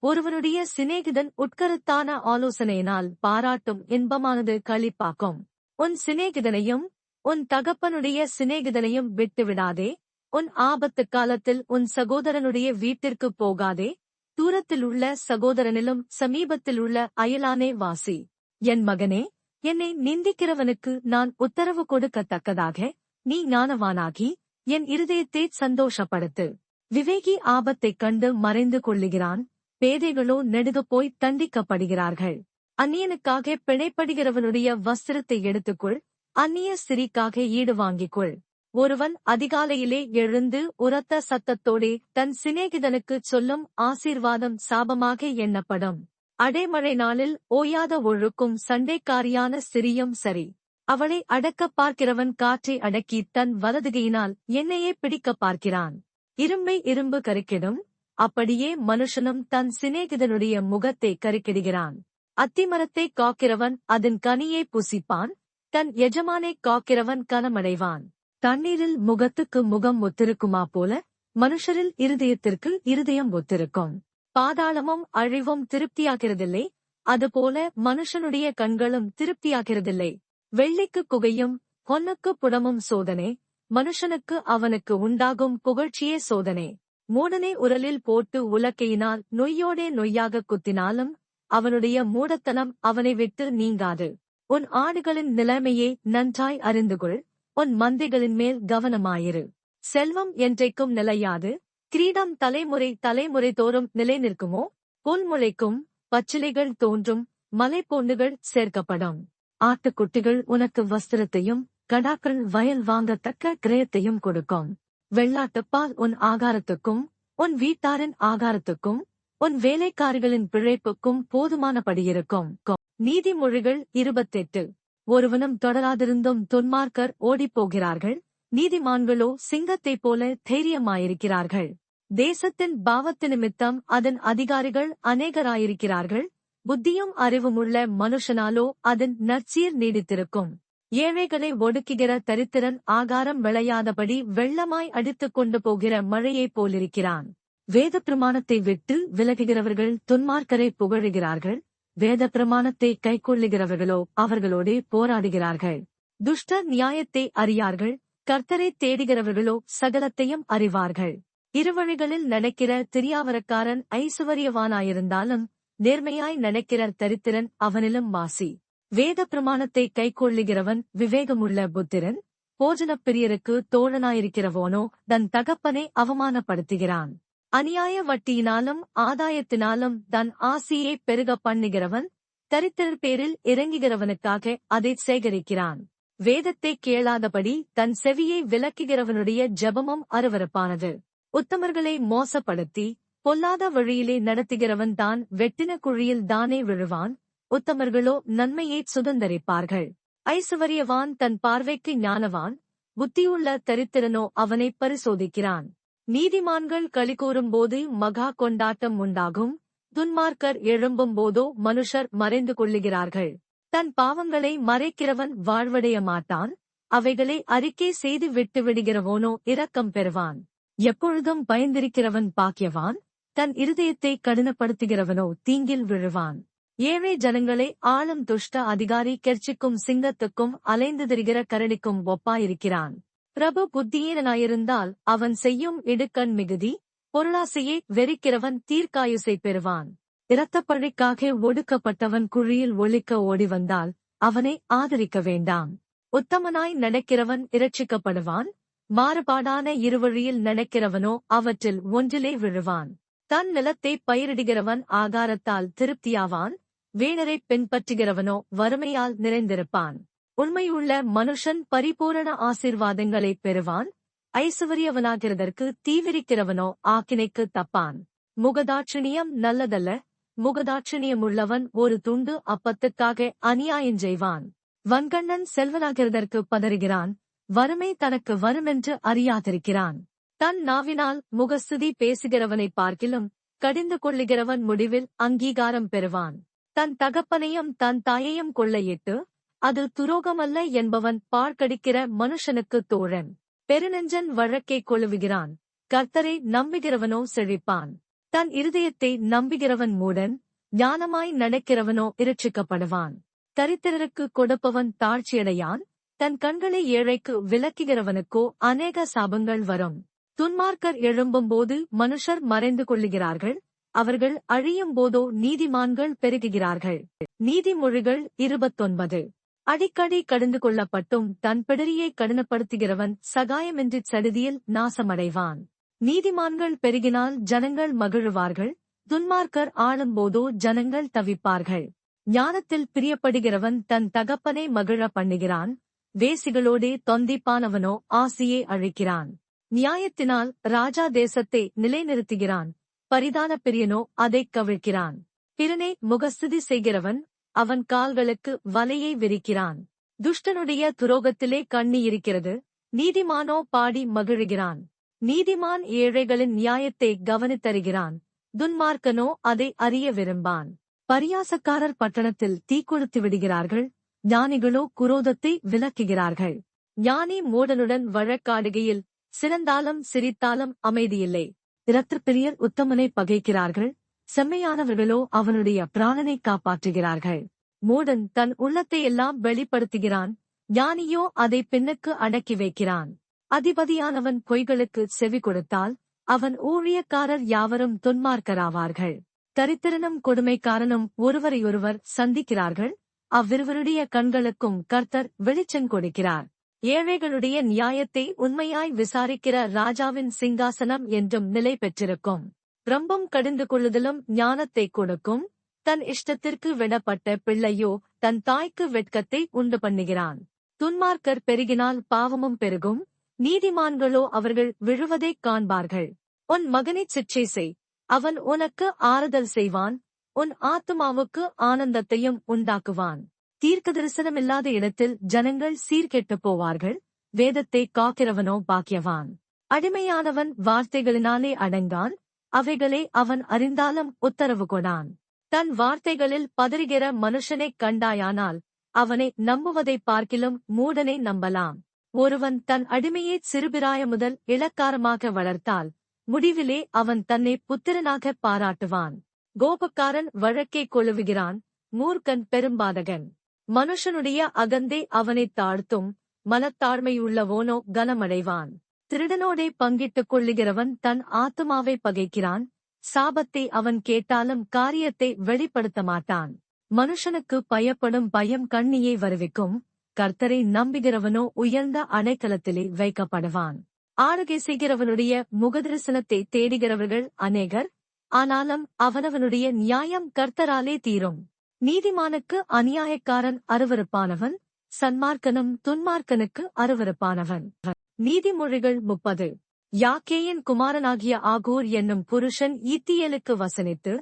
A: ஒருவனுடைய சிநேகிதன் உட்கருத்தான ஆலோசனையினால் பாராட்டும் இன்பமானது களிப்பாக்கும். உன் சிநேகிதனையும் உன் தகப்பனுடைய சிநேகிதனையும் விட்டுவிடாதே. உன் ஆபத்து காலத்தில் உன் சகோதரனுடைய வீட்டிற்குப் போகாதே. தூரத்திலுள்ள சகோதரனிலும் சமீபத்திலுள்ள அயலானே வாசி. என் மகனே, என்னை நிந்திக்கிறவனுக்கு நான் உத்தரவு கொடுக்கத்தக்கதாக நீ ஞானவானாகி என் இருதயத்தை சந்தோஷப்படுத்து. விவேகி ஆபத்தைக் கண்டு மறைந்து கொள்ளுகிறான், பேதைகளோ நெடுகப் போய் தண்டிக்கப்படுகிறார்கள். அந்நியனுக்காக பிணைப்படுகிறவனுடைய வஸ்திரத்தை எடுத்துக்கொள், அந்நிய ஸ்திரீக்காக ஈடு வாங்கிக்கொள். ஒருவன் அதிகாலையிலே எழுந்து உரத்த சத்தத்தோடே தன் சிநேகிதனுக்குச் சொல்லும் ஆசீர்வாதம் சாபமாக எண்ணப்படும். அடைமழை நாளில் ஓயாத ஒழுக்கும் சண்டைக்காரியான ஸ்திரீயும் சரி. அவளை அடக்கப் பார்க்கிறவன் காற்றை அடக்கி தன் வலதுகையினால் எண்ணெயே பிடிக்கப் பார்க்கிறான். இரும்பை இரும்பு கருக்கிடும், அப்படியே மனுஷனும் தன் சிநேகிதனுடைய முகத்தை கருக்கிடுகிறான். அத்திமரத்தை காக்கிறவன் அதன் கனியை புசிப்பான், தன் எஜமானை காக்கிறவன் கனமடைவான். தண்ணீரில் முகத்துக்கு முகம் ஒத்திருக்குமா போல மனுஷரில் இருதயத்திற்கு இருதயம் ஒத்திருக்கும். பாதாளமும் அழிவும் திருப்தியாகிறதில்லை, அதுபோல மனுஷனுடைய கண்களும் திருப்தியாகிறதில்லை. வெள்ளிக்கு குகையும் பொன்னுக்கு புடமும் சோதனை, மனுஷனுக்கு அவனுக்கு உண்டாகும் புகழ்ச்சியே சோதனை. மூடனை உரலில் போட்டு உலக்கையினால் நொய்யோடே நொய்யாக குத்தினாலும் அவனுடைய மூடத்தனம் அவனை விட்டு நீங்காது. உன் ஆடுகளின் நிலைமையை நன்றாய் அறிந்துகொள், உன் மந்தைகளின் மேல் கவனமாயிரு. செல்வம் என்றைக்கும் நிலையாது, கிரீடம் தலைமுறை தோறும் நிலை நிற்குமோ? புல் முளைக்கும், பச்சிலைகள் தோன்றும், மலைப்பொண்டுகள் சேர்க்கப்படும். ஆட்டுக்குட்டிகள் உனக்கு வஸ்திரத்தையும் கடாக்கள் வயல் வாங்கத்தக்க கிரயத்தையும் கொடுக்கும். வெள்ளாட்டுப்பால் உன் ஆகாரத்துக்கும் உன் வீட்டாரின் ஆகாரத்துக்கும் உன் வேலைக்காரிகளின் பிழைப்புக்கும் போதுமானபடியிருக்கும். நீதிமொழிகள் 28. ஒருவனும் தொடராதிருந்தும் துன்மார்க்கர் ஓடிப்போகிறார்கள், நீதிமான்களோ சிங்கத்தைப் போல தைரியமாயிருக்கிறார்கள். தேசத்தின் பாவத்து நிமித்தம் அதன் அதிகாரிகள் அநேகராயிருக்கிறார்கள், புத்தியும் அறிவுமுள்ள மனுஷனாலோ அதன் நற்சீர் நீடித்திருக்கும். ஏழைகளை ஒடுக்குகிற தரித்திரன் ஆகாரம் விளையாதபடி வெள்ளமாய் அடித்துக் கொண்டு போகிற மழையைப் போலிருக்கிறான். வேத பிரமாணத்தை விட்டு விலகுகிறவர்கள் துன்மார்க்கரை புகழுகிறார்கள், வேத பிரமாணத்தை கைக்கொள்ளுகிறவர்களோ அவர்களோடே போராடுகிறார்கள். துஷ்டர் நியாயத்தை அறியார்கள், கர்த்தரை தேடுகிறவர்களோ சகலத்தையும் அறிவார்கள். இருவழிகளில் நடக்கிற திரியாவரக்காரன் ஐசுவரியவானாயிருந்தாலும் நேர்மையாய் நடக்கிற தரித்திரன் அவனிலும் வாசி. வேத பிரமாணத்தை கைக்கொள்ளுகிறவன் விவேகமுள்ள புத்திரன், போஜனப் பிரியருக்கு தோழனாயிருக்கிறவோனோ தன் தகப்பனை அவமானப்படுத்துகிறான். அநியாய வட்டியினாலும் ஆதாயத்தினாலும் தன் ஆசியை பெருக பண்ணுகிறவன் தரித்திரர் பேரில் இறங்குகிறவனுக்காக அதை சேகரிக்கிறான். வேதத்தை கேளாதபடி தன் செவியை விலக்குகிறவனுடைய ஜெபமும் அருவருப்பானது. உத்தமர்களை மோசப்படுத்தி பொல்லாத வழியிலே நடத்துகிறவன் தான் வெட்டின குழியில் தானே விழுவான். உத்தமர்களோ நன்மையை சுதந்தரிப்பார்கள். ஐசுவரியவான் தன் பார்வைக்கு ஞானவான், புத்தியுள்ள தரித்திரனோ அவனை பரிசோதிக்கிறான். நீதிமான்கள் களிகூறும்போது மகா கொண்டாட்டம் உண்டாகும், துன்மார்க்கர் எழும்பும் போதோ மனுஷர் மறைந்து கொள்ளுகிறார்கள். தன் பாவங்களை மறைக்கிறவன் வாழ்வடைய மாட்டான், அவைகளை அறிக்கை செய்து விட்டுவிடுகிறவோனோ இரக்கம் பெறுவான். எப்பொழுதும் பயந்திருக்கிறவன் பாக்கியவான், தன் இருதயத்தை கடினப்படுத்துகிறவனோ தீங்கில் விழுவான். ஏழை ஜனங்களை ஆளும் துஷ்ட அதிகாரி கெர்ச்சிக்கும் சிங்கத்துக்கும் அலைந்து திரிகிற கரடிக்கும் ஒப்பாயிருக்கிறான். பிரபு புத்தியீனனாயிருந்தால் அவன் செய்யும் இடுக்கண் மிகுதி, பொருளாசையை வெறிக்கிறவன் தீர்க்காயுசை பெறுவான். இரத்தப்பழிக்காக ஒடுக்கப்பட்டவன் குழியில் ஒளிக்க ஓடிவந்தால் அவனை ஆதரிக்க வேண்டாம். உத்தமனாய் நடக்கிறவன் இரட்சிக்கப்படுவான், மாறுபாடான இருவழியில் நடக்கிறவனோ அவற்றில் ஒன்றிலே விழுவான். தன் நிலத்தை பயிரிடுகிறவன் ஆகாரத்தால் திருப்தியாவான், வீணரைப் பின்பற்றுகிறவனோ வறுமையால் நிறைந்திருப்பான். உண்மையுள்ள மனுஷன் பரிபூரண ஆசீர்வாதங்களைப் பெறுவான், ஐசுவரியவனாகிறதற்கு தீவிரிக்கிறவனோ ஆக்கினைக்கு தப்பான். முகதாட்சிணியம் நல்லதல்ல, முகதாட்சிணியமுள்ளவன் ஒரு துண்டு அப்பத்துக்காக அநியாயஞ்செய்வான். வன்கண்ணன் செல்வனாகிறதற்கு பதறுகிறான், வறுமை தனக்கு வருமென்று அறியாதிருக்கிறான். தன் நாவினால் முகஸ்துதி பேசுகிறவனைப் பார்க்கிலும் கடிந்து கொள்ளுகிறவன் முடிவில் அங்கீகாரம் பெறுவான். தன் தகப்பனையும் தன் தாயையும் கொள்ளையிட்டு அது துரோகமல்ல என்பவன் பார்க்கடிக்கிற மனுஷனுக்கு தோழன். பெருநெஞ்சன் வழக்கை கொழுவுகிறான், கர்த்தரை நம்புகிறவனோ செழிப்பான். தன் இருதயத்தை நம்புகிறவன் மூடன், ஞானமாய் நடக்கிறவனோ இரட்சிக்கப்படுவான். தரித்திரருக்கு கொடுப்பவன் தாழ்ச்சியடையான், தன் கண்களை ஏழைக்கு விலக்குகிறவனுக்கோ அநேக சாபங்கள் வரும். துன்மார்க்கர் எழும்பும்போது மனுஷர் மறைந்து கொள்ளுகிறார்கள், அவர்கள் அழியும் போதோ நீதிமான்கள் பெருகுகிறார்கள். நீதிமொழிகள் 29. அடிக்கடி கடிந்து கொள்ளப்பட்டும் தன் பிடரியை கடினப்படுத்துகிறவன் சகாயமின்றிச் சடுதியில் நாசமடைவான். நீதிமான்கள் பெருகினால் ஜனங்கள் மகிழுவார்கள், துன்மார்க்கர் ஆளும்போதோ ஜனங்கள் தவிப்பார்கள். ஞானத்தில் பிரியப்படுகிறவன் தன் தகப்பனை மகிழ பண்ணுகிறான், வேசிகளோடே தொந்திப்பானவனோ ஆசியை அழிக்கிறான். நியாயத்தினால் ராஜா தேசத்தை நிலைநிறுத்துகிறான், பரிதான பிரியனோ அதைக் கவிழ்க்கிறான். பிறனை முகஸ்துதி செய்கிறவன் அவன் கால்களுக்கு வலையை விரிக்கிறான். துஷ்டனுடைய துரோகத்திலே கண்ணி இருக்கிறது, நீதிமானோ பாடி மகிழுகிறான். நீதிமான் ஏழைகளின் நியாயத்தை கவனித்தருகிறான், துன்மார்க்கனோ அதை அறிய விரும்பான். பரியாசக்காரர் பட்டணத்தில் தீக்கொளுத்தி விடுகிறார்கள், ஞானிகளோ குரோதத்தை விலக்குகிறார்கள். ஞானி மூடனுடன் வழக்காடுகையில் சிறந்தாலும் சிரித்தாலும் அமைதியில்லை. இரத்தப்பிரியர் உத்தமனை பகைக்கிறார்கள், செம்மையானவர்களோ அவனுடைய பிராணனை காப்பாற்றுகிறார்கள். மூடன் தன் உள்ளத்தை எல்லாம் வெளிப்படுத்துகிறான், ஞானியோ அதை பின்னுக்கு அடக்கி வைக்கிறான். அதிபதியானவன் பொய்களுக்கு செவி கொடுத்தால் அவன் ஊழியக்காரர் யாவரும் துன்மார்க்கராவார்கள். தரித்திரனும் கொடுமைக்காரனும் ஒருவரையொருவர் சந்திக்கிறார்கள், அவ்விருவருடைய கண்களுக்கும் கர்த்தர் வெளிச்சம் கொடுக்கிறார். ஏழைகளுடைய நியாயத்தை உண்மையாய் விசாரிக்கிற ராஜாவின் சிங்காசனம் என்றும் நிலை பெற்றிருக்கும். ரொம்பம் கடிந்து கொள்ளுதலும் ஞானத்தை கொடுக்கும், தன் இஷ்டத்திற்கு விடப்பட்ட பிள்ளையோ தன் தாய்க்கு வெட்கத்தை உண்டு பண்ணுகிறான். துன்மார்க்கர் பெருகினால் பாவமும் பெருகும், நீதிமான்களோ அவர்கள் விழுவதைக் காண்பார்கள். உன் மகனைச் சிற்சை செய், அவன் உனக்கு ஆறுதல் செய்வான், உன் ஆத்துமாவுக்கு ஆனந்தத்தையும் உண்டாக்குவான். தீர்க்கதரிசனமில்லாத இடத்தில் ஜனங்கள் சீர்கெட்டுப் போவார்கள், வேதத்தை காக்கிறவனோ பாக்கியவான். அடிமையானவன் வார்த்தைகளினாலே அடங்கான், அவைகளை அவன் அறிந்தாலும் உத்தரவு கொடான். தன் வார்த்தைகளில் பதறுகிற மனுஷனைக் கண்டாயானால் அவனை நம்புவதைப் பார்க்கிலும் மூடனை நம்பலாம். ஒருவன் தன் அடிமையைச் சிறுபிராய முதல் இளக்காரமாக வளர்த்தால் முடிவிலே அவன் தன்னை புத்திரனாகப் பாராட்டுவான். கோபக்காரன் வழக்கை கொழுவுகிறான், மூர்க்கன் பெரும்பாதகன். மனுஷனுடைய அகந்தை அவனைத் தாழ்த்தும், மனத்தாழ்மையுள்ளவோனோ கனமடைவான். திருடனோடே பங்கிட்டுக் கொள்ளுகிறவன் தன் ஆத்துமாவை பகைக்கிறான், சாபத்தை அவன் கேட்டாலும் காரியத்தை வெளிப்படுத்த மாட்டான். மனுஷனுக்கு பயப்படும் பயம் கண்ணியை வருவிக்கும், கர்த்தரை நம்புகிறவனோ உயர்ந்த அடைக்கலத்திலே வைக்கப்படுவான். ஆளுகை செய்கிறவனுடைய முகதரிசனத்தை தேடுகிறவர்கள் அநேகர், ஆனாலும் அவனவனுடைய நியாயம் கர்த்தராலே தீரும். நீதிமானுக்கு அநியாயக்காரன் அருவருப்பானவன், சன்மார்க்கனும் துன்மார்க்கனுக்கு அருவருப்பானவன். நீதிமொழிகள் 30. யாக்கேயின் குமாரனாகிய ஆகூர் என்னும் புருஷன் ஈத்தியேலுக்கு வசனித்து,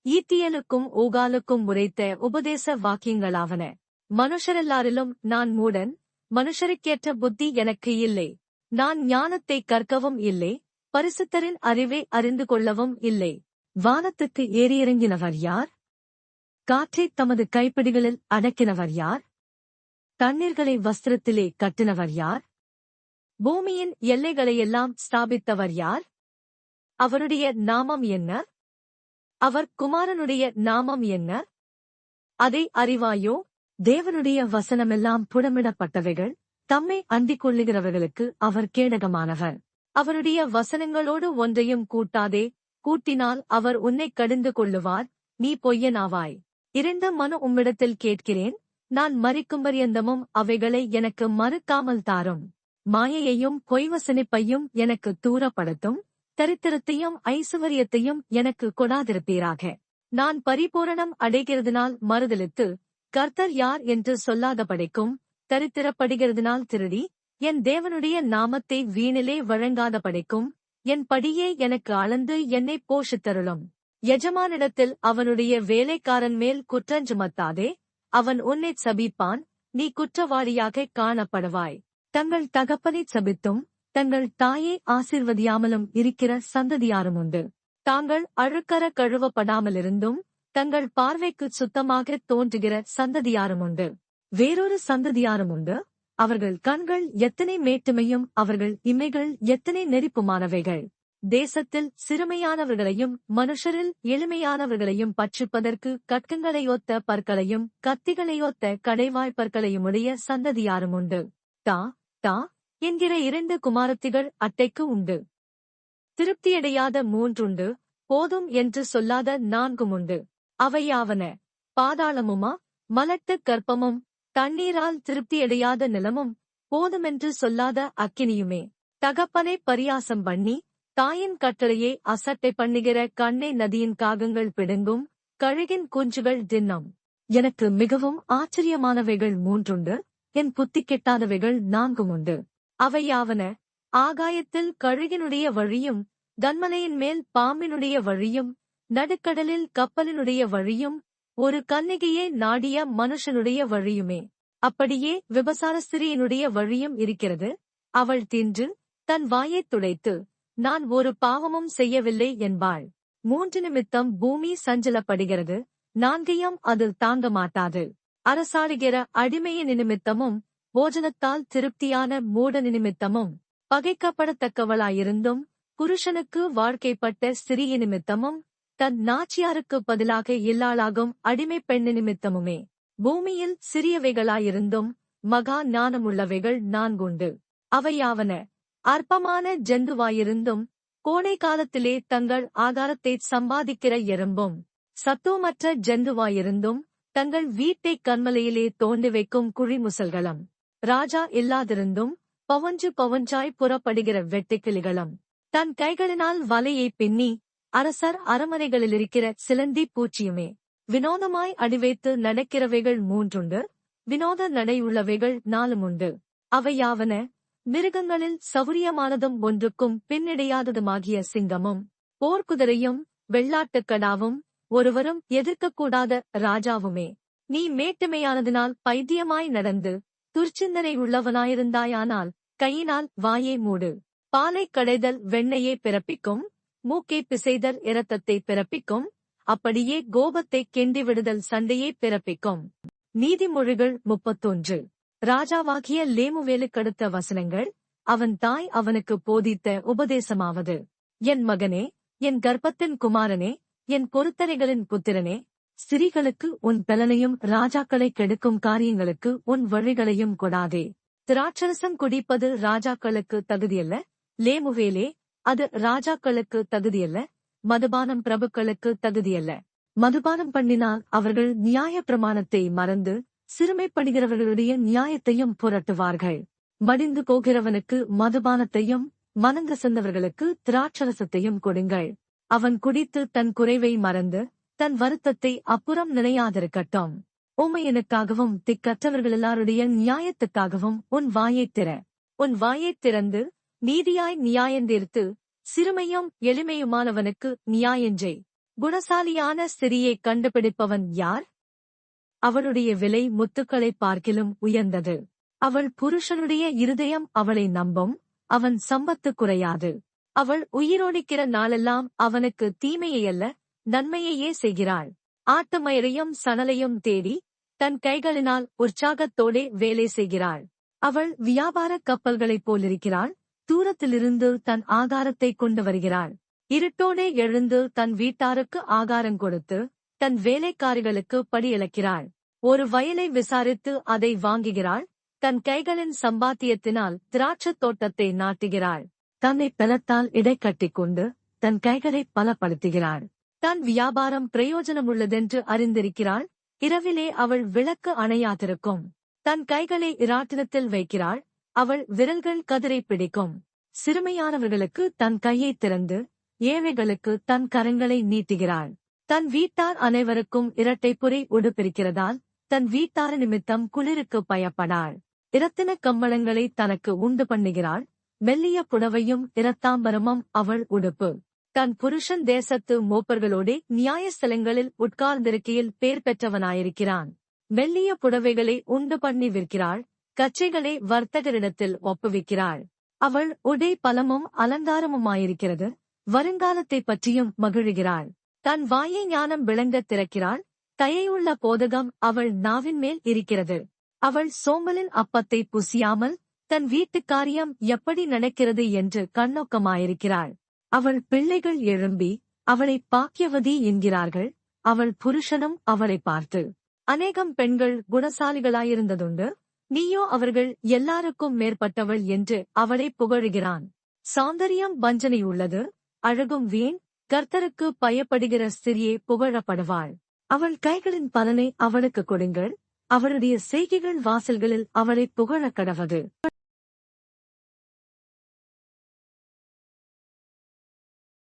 A: ஈத்தியேலுக்கும் ஊகாலுக்கும் உரைத்த உபதேச வாக்கியங்களாவன. மனுஷரெல்லாரிலும் நான் மூடன், மனுஷருக்கேற்ற புத்தி எனக்கு இல்லை. நான் ஞானத்தை கற்கவும் இல்லை, பரிசுத்தரின் அறிவை அறிந்து கொள்ளவும் இல்லை. வானத்துக்கு ஏறியிறங்கினவர் யார்? காற்றைத் தமது கைப்பிடிகளில் அடக்கினவர் யார்? தண்ணீர்களை வஸ்திரத்திலே கட்டினவர் யார்? பூமியின் எல்லைகளையெல்லாம் ஸ்தாபித்தவர் யார்? அவருடைய நாமம் என்ன? அவர் குமாரனுடைய நாமம் என்ன? அதை அறிவாயோ? தேவனுடைய வசனமெல்லாம் புடமிடப்பட்டவைகள், தம்மை அண்டிக் கொள்ளுகிறவர்களுக்கு அவர் கேடகமானவர். அவருடைய வசனங்களோடு ஒன்றையும் கூட்டாதே, கூட்டினால் அவர் உன்னைக் கடிந்து கொள்ளுவார், நீ பொய்யனாவாய். 2 மனு உம்மிடத்தில் கேட்கிறேன், நான் மரிக்கும்பரியந்தமும் அவைகளை எனக்கு மறுக்காமல் தாரும். மாயையையும் பொய்வசனிப்பையும் எனக்கு தூரப்படுத்தும், தரித்திரத்தையும் ஐசுவரியத்தையும் எனக்கு கொடாதிருப்பீராக. நான் பரிபூரணம் அடைகிறதுனால் மறுதலித்து, கர்த்தர் யார் என்று சொல்லாதபடிக்கும், தரித்திரப்படுகிறதுனால் திருடி, என் தேவனுடைய நாமத்தை வீணிலே வழங்காதபடிக்கும், என் படியே எனக்கு அளந்து என்னைப் போஷித்தருளும். எஜமானிடத்தில் அவனுடைய வேலைக்காரன் மேல் குற்றஞ்சுமத்தாதே, அவன் உன்னைச் சபிப்பான், நீ குற்றவாளியாகக் காணப்படுவாய். தங்கள் தகப்பனைச் சபித்தும் தங்கள் தாயை ஆசீர்வதியாமலும் இருக்கிற சந்ததியாரும் உண்டு. தாங்கள் அழுக்கற கழுவப்படாமலிருந்தும் தங்கள் பார்வைக்குச் சுத்தமாகத் தோன்றுகிற சந்ததியாரும் உண்டு. வேறொரு சந்ததியாரும் உண்டு, அவர்கள் கண்கள் எத்தனை மேட்டுமையும் அவர்கள் இமைகள் எத்தனை நெரிப்புமானவைகள். தேசத்தில் சிறுமையானவர்களையும் மனுஷரில் எளிமையானவர்களையும் பட்சிப்பதற்கு கட்கங்களையொத்த பற்களையும் கத்திகளையொத்த கடைவாய்ப்பற்களையுமுடைய சந்ததியாரும் உண்டு. தா தா என்கிற 2 குமாரத்திகள் அட்டைக்கு உண்டு. திருப்தியடையாத 3 போதும் என்று சொல்லாத 4 உண்டு. அவையாவன: பாதாளமுமா, மலட்டு கர்ப்பமும், தண்ணீரால் திருப்தியடையாத நிலமும், போதுமென்று சொல்லாத அக்கினியுமே. தகப்பனை பரியாசம் பண்ணி தாயின் கட்டளையை அசட்டை பண்ணுகிற கண்ணை நதியின் காகங்கள் பிடுங்கும், கழுகின் குஞ்சுகள் தின்னம். எனக்கு மிகவும் ஆச்சரியமானவைகள் 3 என் புத்தி கெட்டாதவைகள் 4 உண்டு. அவையாவன: ஆகாயத்தில் கழுகினுடைய வழியும், கன்மலையின் மேல் பாம்பினுடைய வழியும், நடுக்கடலில் கப்பலினுடைய வழியும், ஒரு கன்னிகையை நாடிய மனுஷனுடைய வழியுமே. அப்படியே விபசார ஸ்திரீயினுடைய வழியும் இருக்கிறது. அவள் தின்று தன் வாயைத் துடைத்து, நான் ஒரு பாவமும் செய்யவில்லை என்பாள். 3 நிமித்தம் பூமி சஞ்சலப்படுகிறது, 4 அது தாங்க மாட்டாது. அரசாளுகிற அடிமையின் நிமித்தமும், போஜனத்தால் திருப்தியான மூட நிமித்தமும், பகைக்கப்படத்தக்கவளாயிருந்தும் புருஷனுக்கு வாழ்க்கைப்பட்ட ஸ்திரீ நிமித்தமும், தன் நாச்சியாருக்கு பதிலாக இல்லாளாகும் அடிமை பெண்ணு நிமித்தமுமே. பூமியில் சிறியவைகளாயிருந்தும் மகா ஞானமுள்ளவைகள் 4 உண்டு. அவையாவன: அற்பமான ஜந்துவாயிருந்தும் கோடை காலத்திலே தங்கள் ஆகாரத்தை சம்பாதிக்கிற எறும்பும், சத்துவமற்ற ஜந்துவாயிருந்தும் தங்கள் வீட்டைக் கன்மலையிலே தோண்டி வைக்கும் குழிமுசல்களும், ராஜா இல்லாதிருந்தும் பவஞ்சு பவஞ்சாய் புறப்படுகிற வெட்டுக்கிளிகளும், தன் கைகளினால் வலையை பின்னி அரசர் அரமனைகளிலிருக்கிற சிலந்தி பூச்சியுமே. வினோதமாய் அடிவைத்து நடக்கிறவைகள் 3 உண்டு. வினோத நடையுள்ளவைகள் 4 உண்டு. அவையாவன: மிருகங்களில் சௌரியமானதும் ஒன்றுக்கும் பின்னிடையாததுமாகிய சிங்கமும், போர்க்குதிரையும், வெள்ளாட்டுக்கடாவும், ஒருவரும் எதிர்க்கக்கூடாத ராஜாவுமே. நீ மேட்டுமையானதினால் பைத்தியமாய் நடந்து துர்ச்சிந்தனை உள்ளவனாயிருந்தாயானால் கையினால் வாயை மூடு. பாலை கடைதல் வெண்ணையை பிறப்பிக்கும், மூக்கை பிசைதல் இரத்தத்தை பிறப்பிக்கும், அப்படியே கோபத்தை கிண்டிவிடுதல் சண்டையை பிறப்பிக்கும். நீதிமொழிகள் 31. ராஜாவாகிய லேமுவேலுக்கடுத்த வசனங்கள். அவன் தாய் அவனுக்கு போதித்த உபதேசமாவது: என் மகனே, என் கர்ப்பத்தின் குமாரனே, என் பொருத்தனைகளின் புத்திரனே, ஸ்திரீகளுக்கு உன் பலனையும் ராஜாக்களை கெடுக்கும் காரியங்களுக்கு உன் வழிகளையும் கொடாதே. திராட்சரசம் குடிப்பது ராஜாக்களுக்கு தகுதியல்ல. லேமுவேலே, அது ராஜாக்களுக்கு தகுதியல்ல. மதுபானம் பிரபுக்களுக்கு தகுதியல்ல. மதுபானம் பண்ணினால் அவர்கள் நியாய பிரமாணத்தை மறந்து சிறுமைப்படுகிறவர்களுடைய நியாயத்தையும் புரட்டுவார்கள். மடிந்து போகிறவனுக்கு மதுபானத்தையும் மனங்கசந்தவர்களுக்கு திராட்சரசத்தையும் கொடுங்கள். அவன் குடித்து தன் குறைவை மறந்து தன் வருத்தத்தை அப்புறம் நினையாதிருக்கட்டும். உமையனுக்காகவும் திக்கற்றவர்களெல்லாருடைய நியாயத்துக்காகவும் உன் வாயைத் திற. உன் வாயைத் திறந்து நீதியாய் நியாயந்தீர்த்து சிறுமையும் எளிமையுமானவனுக்கு நியாயஞ்செய். குணசாலியான ஸ்திரீயை கண்டுபிடிப்பவன் யார்? அவளுடைய விலை முத்துக்களைப் பார்க்கிலும் உயர்ந்தது. அவள் புருஷனுடைய இருதயம் அவளை நம்பும், அவன் சம்பத்து குறையாது. அவள் உயிரோடிக்கிற நாளெல்லாம் அவனுக்கு தீமையையல்ல நன்மையையே செய்கிறாள். ஆட்டுமயிரையும் சணலையும் தேடி தன் கைகளினால் உற்சாகத்தோடே வேலை செய்கிறாள். அவள் வியாபார கப்பல்களைப் போலிருக்கிறாள். தூரத்திலிருந்து தன் ஆகாரத்தை கொண்டு வருகிறாள். இருட்டோடே எழுந்து தன் வீட்டாருக்கு ஆகாரம் கொடுத்து தன் வேலைக்காரிகளுக்கு படியளக்கிறாள். ஒரு வயலை விசாரித்து அதை வாங்குகிறாள். தன் கைகளின் சம்பாத்தியத்தினால் திராட்சத் தோட்டத்தை நாட்டுகிறாள். தன்னை பலத்தால் இடை கட்டிக்கொண்டு தன் கைகளை பலப்படுத்துகிறாள். தன் வியாபாரம் பிரயோஜனமுள்ளதென்று அறிந்திருக்கிறாள். இரவிலே அவள் விளக்கு அணையாதிருக்கும். தன் கைகளை இராட்டினத்தில் வைக்கிறாள். அவள் விரல்கள் கதிரை பிடிக்கும். சிறுமையானவர்களுக்கு தன் கையை திறந்து ஏழைகளுக்கு தன் கரங்களை நீட்டுகிறாள். தன் வீட்டார் அனைவருக்கும் இரட்டைப்புரை உடுப்பிருக்கிறதால் தன் வீட்டார நிமித்தம் குளிருக்கு பயப்படாள். இரத்தின கம்பளங்களை தனக்கு உண்டு பண்ணுகிறாள். மெல்லிய புடவையும் இரத்தாம்பரமும் அவள் உடுப்பு. தன் புருஷன் தேசத்து மூப்பர்களோடே நியாயஸ்தலங்களில் உட்கார்ந்திருக்கையில் பேர் பெற்றவனாயிருக்கிறான். மெல்லிய புடவைகளை உண்டு பண்ணி விற்கிறாள். கச்சைகளை வர்த்தகரிடத்தில் ஒப்புவிக்கிறாள். அவள் உடை பலமும் அலங்காரமுமாயிருக்கிறது. வருங்காலத்தைப் பற்றியும் மகிழுகிறாள். தன் வாயை ஞானம் விளங்கத் திறக்கிறாள். தயையுள்ள போதகம் அவள் நாவின் மேல் இருக்கிறது. அவள் சோம்பலின் அப்பத்தை புசியாமல் தன் வீட்டுக் காரியம் எப்படி நடக்கிறது என்று கண்ணோக்கமாயிருக்கிறாள். அவள் பிள்ளைகள் எழும்பி அவளை பாக்கியவதி என்கிறார்கள். அவள் புருஷனும் அவளை பார்த்து அநேகம் பெண்கள் குணசாலிகளாயிருந்ததுண்டு, நீயோ அவர்கள் எல்லாருக்கும் மேற்பட்டவள் என்று அவளை புகழுகிறான். சௌந்தரியம் வஞ்சனையுள்ளது, அழகும் வீண். கர்த்தருக்கு பயப்படுகிற ஸ்திரியே புகழப்படுவாள். அவள் கைகளின் பலனை அவளுக்கு கொடுங்கள், அவளுடைய செய்கைகள் வாசல்களில் அவளை புகழக் கடவது.